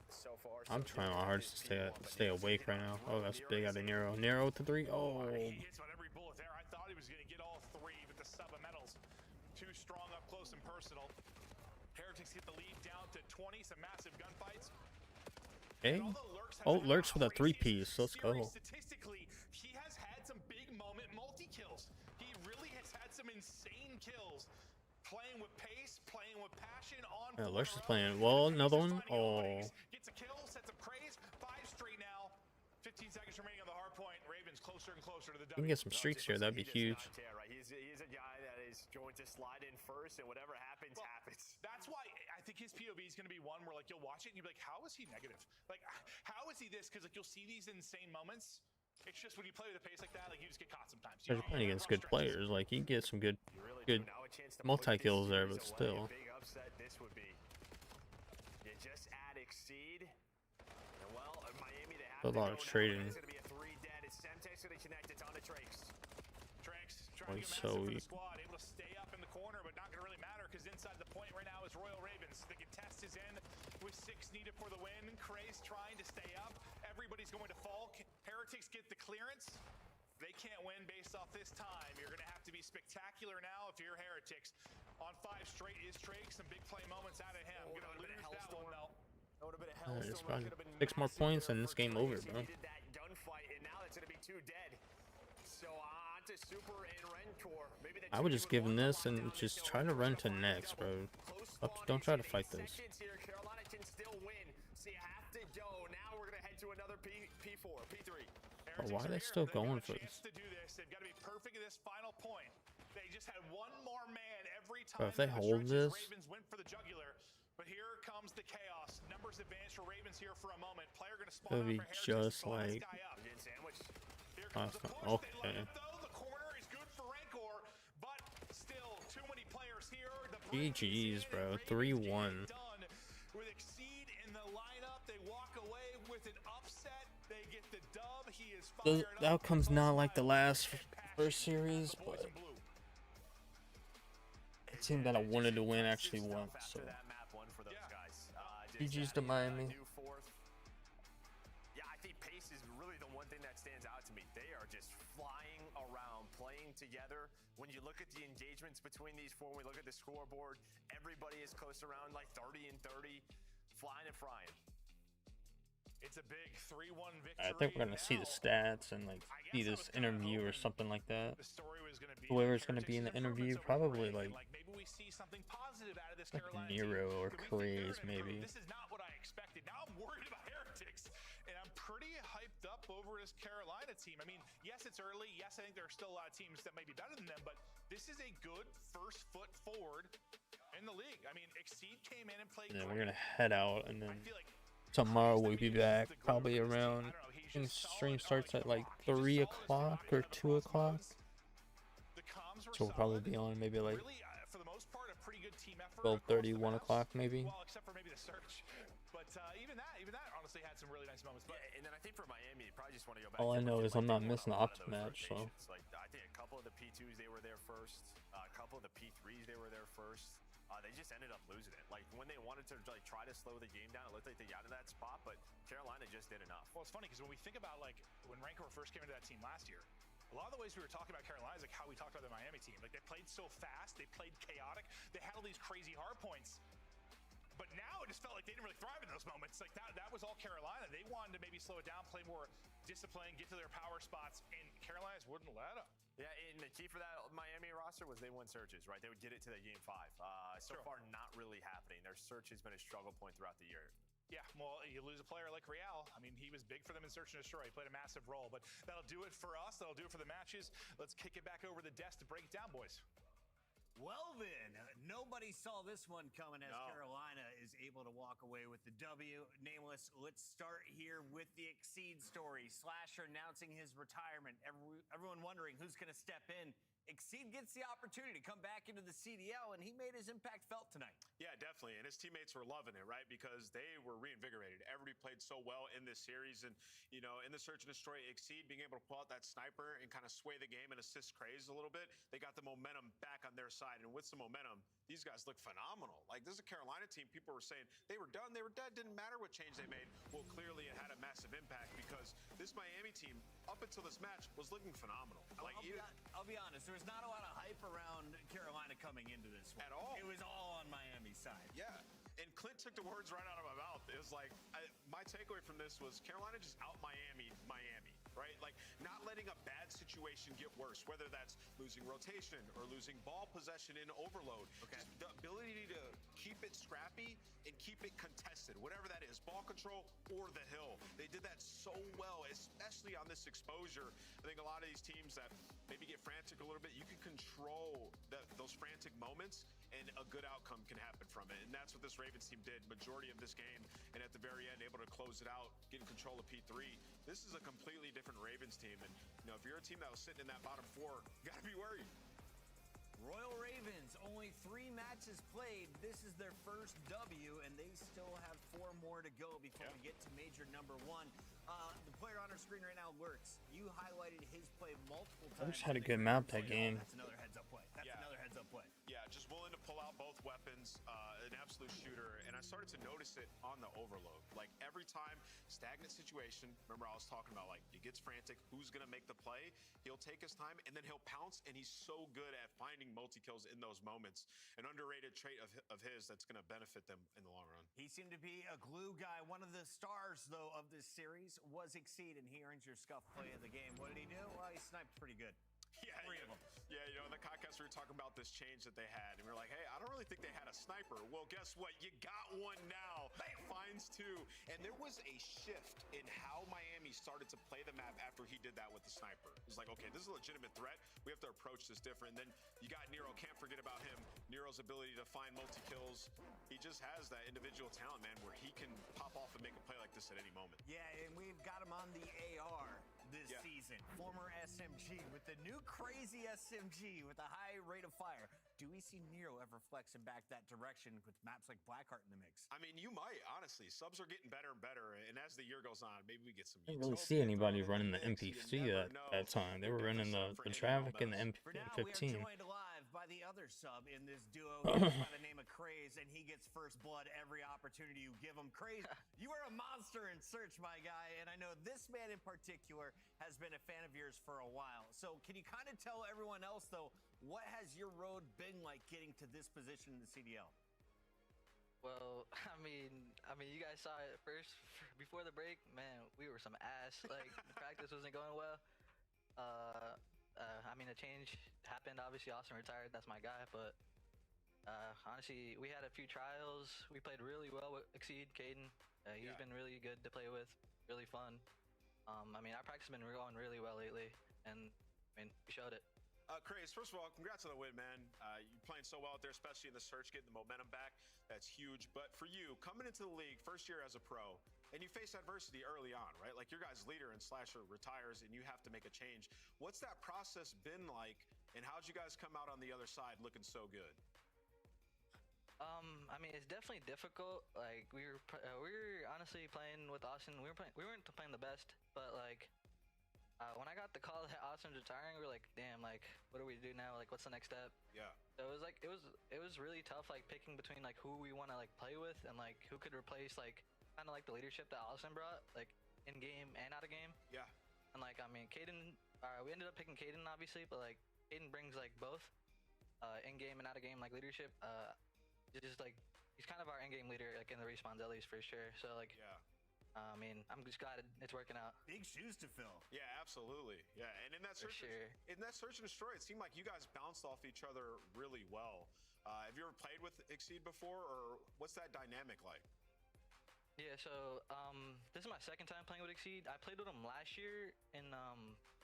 So far, I'm trying my hardest to stay awake right now. Oh, that's big out of Nero. Nero with the 3. Oh. He hits on every bullet there. I thought he was going to get all 3, but the sub of metals too strong up close and personal. Heretics get the lead down to 20. Some massive gunfights. Okay. Oh, Lurks with a 3-piece. Let's go. Statistically, he has had some big moment multi-kills. He really has had some insane kills. Playing with pace, playing with passion on. Yeah, Lurks is playing well. Another one. Oh. Gets a kill, sets up Craze. 5 straight now. 15 seconds remaining on the hard point. Ravens closer and closer to the You can get some streaks here. That'd be huge. Yeah, right. He's a guy that is going to slide in first, and whatever happens, happens. That's why I think his POV is going to be one where, like, you'll watch it and you'll be like, how is he negative? Like, how is he this? Because, like, you'll see these insane moments. It's just when you play with a pace like that, like, you just get caught sometimes. You're playing against good players. Like, you get some good multi-kills there, but still. Big upset this would be. You just add Exceed. And well, Miami, they have a lot of trading. It's going to be a 3 dead. It's Semtex going to connect it on to Trakes. Trakes trying to get so massive for weak. the squad. Able to stay up in the corner, but not going to really matter because inside the point right now is Royal Ravens. The contest is in with 6 needed for the win. Craze trying to stay up. Everybody's going to fall. Heretics get the clearance. They can't win based off this time. You're going to have to be spectacular now if you're Heretics. On 5 straight is Drake. Some big play moments out of him. Going to lose that one, though. That would have been a hellstorm. It's fine. 6 more points and this game over, bro. That gunfight, and now it's going to be 2 dead. So on to Super and Rencor. Maybe I would just give him this and just try to run to next, bro. Don't try to fight this. Here. Carolina can still win. So you have to go. Now we're going to head to another P4, P3. Oh, why are they still going for this? To do this, they've got to be perfect at this final point. They just had one more man every time. Bro, if they hold this, Ravens went for the jugular. But here comes the chaos. Numbers advance for Ravens here for a moment. Player going to spawn it'll be just like. Okay. The corner is good for Rancor, but still too many players here. GG's, bro. 3-1. With Exceed in the lineup, they walk away with an upset. They get the dub. He is The outcome's not like the last first series, but a team that I wanted to win actually won. So GG's to Miami. Yeah, I think pace is really the one thing that stands out to me. They are just flying around, playing together. When you look at the engagements between these four, when we look at the scoreboard, everybody is close around like 30 and 30, flying and frying. It's a big 3-1 victory. I think we're gonna see the stats and like see this interview or something like that. Whoever's gonna be in the interview, probably like maybe we see something positive out of this like Carolina Nero team. or Craze maybe. This is not what I expected. Now I'm worried about Heretics, and I'm pretty hyped up over this Carolina team. I mean, yes, it's early. Yes, I think there are still a lot of teams that may be better than them, but this is a good first foot forward in the league. I mean, Exceed came in and played. And then we're gonna head out, and then tomorrow we'll be back probably around. I think stream starts at like 3 o'clock or 2 o'clock. So we'll probably be on maybe like 12:30, 1 o'clock maybe. Well, except for maybe the search. But even that honestly had some really nice moments. But yeah, and then I think for Miami, you probably just want to go back. All I know is I'm not missing the Optic match, so. Like I think a couple of the P2s they were there first. A couple of the P3s they were there first. They just ended up losing it. Like when they wanted to like try to slow the game down, it looked like they got in that spot, but Carolina just did enough. Well, it's funny because when we think about like when Rancor first came into that team last year, a lot of the ways we were talking about Carolina is like how we talked about the Miami team. Like they played so fast, they played chaotic, they had all these crazy hard points. But now it just felt like they didn't really thrive in those moments. Like that was all Carolina. They wanted to maybe slow it down, play more discipline, get to their power spots, and Carolina's wouldn't let them. Yeah, and the key for that Miami roster was they won searches, right? They would get it to that game 5. So far, not really happening. Their search has been a struggle point throughout the year. Yeah, well, you lose a player like Real. I mean, he was big for them in Search and Destroy. He played a massive role, but that'll do it for us. That'll do it for the matches. Let's kick it back over the desk to break it down, boys. Well then, nobody saw this one coming as Carolina is able to walk away with the W. Nameless, let's start here with the Exceed story. Slasher announcing his retirement. Everyone wondering who's going to step in. Exceed gets the opportunity to come back into the CDL, and he made his impact felt tonight. Yeah, definitely. And his teammates were loving it, right? Because they were reinvigorated. Everybody played so well in this series. And, you know, in the Search and Destroy, Exceed being able to pull out that sniper and kind of sway the game and assist Craze a little bit, they got the momentum back on their side. And with some momentum, these guys look phenomenal. Like, this is a Carolina team. People were saying they were done, they were dead, didn't matter what change they made. Well, clearly it had a massive impact because this Miami team, up until this match, was looking phenomenal. Like, I'll be honest, there was not a lot of hype around Carolina coming into this one. At all. It was all on Miami's side. Yeah. And Clint took the words right out of my mouth. It was like, my takeaway from this was Carolina just out Miami, right? Like, not letting a bad situation get worse, whether that's losing rotation or losing ball possession in overload. Okay. Just the ability to keep it scrappy and keep it contested, whatever that is, ball control or the hill. They did that so well, especially on this exposure. I think a lot of these teams that maybe get frantic a little bit, you can control those frantic moments and a good outcome can happen from it. And that's what this Ravens team did majority of this game. And at the very end, able to close it out, get in control of P3. This is a completely different Ravens team. And, you know, if you're a team that was sitting in that bottom 4, you got to be worried. Royal Ravens, only 3 matches played. This is their first W, and they still have 4 more to go before we get to major number 1. The player on our screen right now, Lurks. You highlighted his play multiple times. Lurks had a good map that game. That's another heads-up play. Another heads-up play. Yeah, just willing to pull out both weapons, an absolute shooter. And I started to notice it on the overload. Like, every time, stagnant situation, remember I was talking about, like, he gets frantic, who's going to make the play? He'll take his time, and then he'll pounce, and he's so good at finding multi-kills in those moments. An underrated trait of his that's going to benefit them in the long run. He seemed to be a glue guy. One of the stars, though, of this series was Exceed, and he earns your scuff play of the game. What did he do? Well, he sniped pretty good. Yeah, 3 of them. Yeah, you know, in the podcast we were talking about this change that they had, and we were like, hey, I don't really think they had a sniper. Well, guess what? You got one now. Finds 2. And there was a shift in how Miami started to play the map after he did that with the sniper. It was like, okay, this is a legitimate threat. We have to approach this different. And then you got Nero. Can't forget about him. Nero's ability to find multi-kills. He just has that individual talent, man, where he can pop off and make a play like this at any moment. Yeah, and we've got him on the AR. this season. Former SMG with the new crazy SMG with a high rate of fire. Do we see Nero ever flexing back that direction with maps like Blackheart in the mix? I mean, you might, honestly. Subs are getting better and better, and as the year goes on, maybe we get some. I didn't really see anybody running the NPC at that time. They were running the traffic and the For now, M15. we are joined live by the other sub in this duo. He goes by the name of Craze, and he gets first blood every opportunity you give him. Craze, you are a monster in search, my guy, and I know this man in particular has been a fan of yours for a while. So can you kind of tell everyone else, though, what has your road been like getting to this position in the CDL? Well, I mean, you guys saw it first before the break. Man, we were some ass. Like, the practice wasn't going well. I mean, a change happened. Obviously, Austin retired. That's my guy. But honestly, we had a few trials. We played really well with Exceed, Caden. He's been really good to play with. Really fun. I mean, our practice has been going really well lately, and I mean, we showed it. Craze, first of all, congrats on the win, man. You're playing so well out there, especially in the search, getting the momentum back. That's huge. But for you, coming into the league, first year as a pro, and you face adversity early on, right? Like your guy's leader and Slasher retires, and you have to make a change. What's that process been like, and how'd you guys come out on the other side looking so good? I mean, it's definitely difficult. Like we were honestly playing with Austin. We weren't playing the best, but like when I got the call that Austin's retiring, we were like, damn, like what do we do now? Like what's the next step? Yeah. So it was like it was really tough, like picking between like who we want to like play with and like who could replace like kind of like the leadership that Austin brought, like in game and out of game. Yeah. And like I mean, Caden, we ended up picking Caden obviously, but like Caden brings like both in game and out of game like leadership. Just like he's kind of our in-game leader, like in the respawns at least for sure. So like, I mean, I'm just glad it's working out. Big shoes to fill. Yeah, absolutely. Yeah, and in that search and destroy, it seemed like you guys bounced off each other really well. Have you ever played with Exceed before, or what's that dynamic like? Yeah, so this is my second time playing with Exceed. I played with him last year in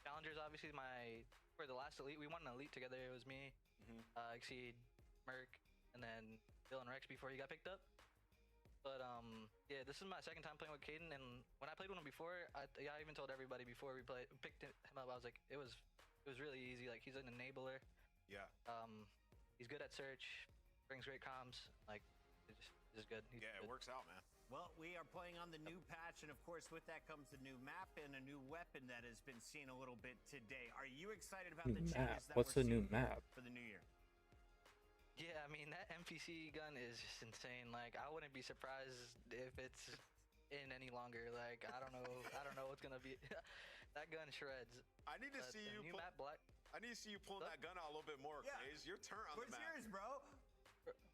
Challengers. Obviously, for the last elite, we won an elite together. It was me, Exceed, Merc, and then Bill and Rex before he got picked up. But yeah, this is my second time playing with Caden, and when I played with him before, I even told everybody before we picked him up, I was like, it was really easy. Like he's an enabler. Yeah. He's good at search, brings great comms. Like it's just good. He's it works out, man. Well, we are playing on the new patch, and of course, with that comes the new map and a new weapon that has been seen a little bit today. Are you excited about the changes that What's the we're new seeing map? for the new year? Yeah, I mean that MPC gun is just insane. Like I wouldn't be surprised if it's in any longer. Like I don't know what's gonna be. That gun shreds. I need to see you new map black. I need to see you pulling that gun out a little bit more, Craze. Your turn on the map. Where's yours, bro?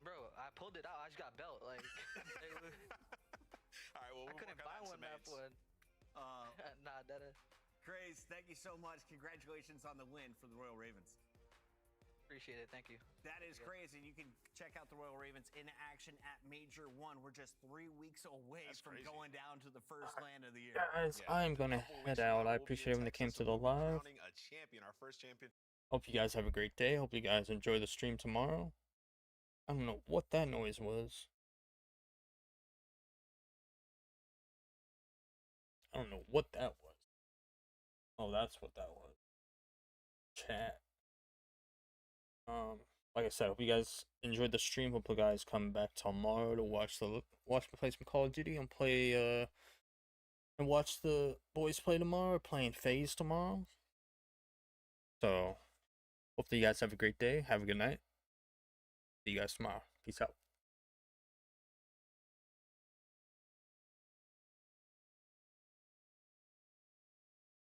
Bro, I pulled it out. I just got belt. Like all right, well, I couldn't buy one map one. Nah, that Craze, thank you so much. Congratulations on the win for the Royal Ravens. Appreciate it. Thank you. That is crazy. You can check out the Royal Ravens in action at Major 1. We're just 3 weeks away from going down to the first land of the year. Guys, I'm gonna head out. I appreciate when they came to the live. A champion, our first champion. Hope you guys have a great day. Hope you guys enjoy the stream tomorrow. I don't know what that noise was. I don't know what that was. Oh, that's what that was. Chat. Like I said, hope you guys enjoyed the stream. Hope you guys come back tomorrow to watch me play some Call of Duty and play and watch the boys play tomorrow. Playing FaZe tomorrow. So hopefully you guys have a great day. Have a good night. See you guys tomorrow. Peace out.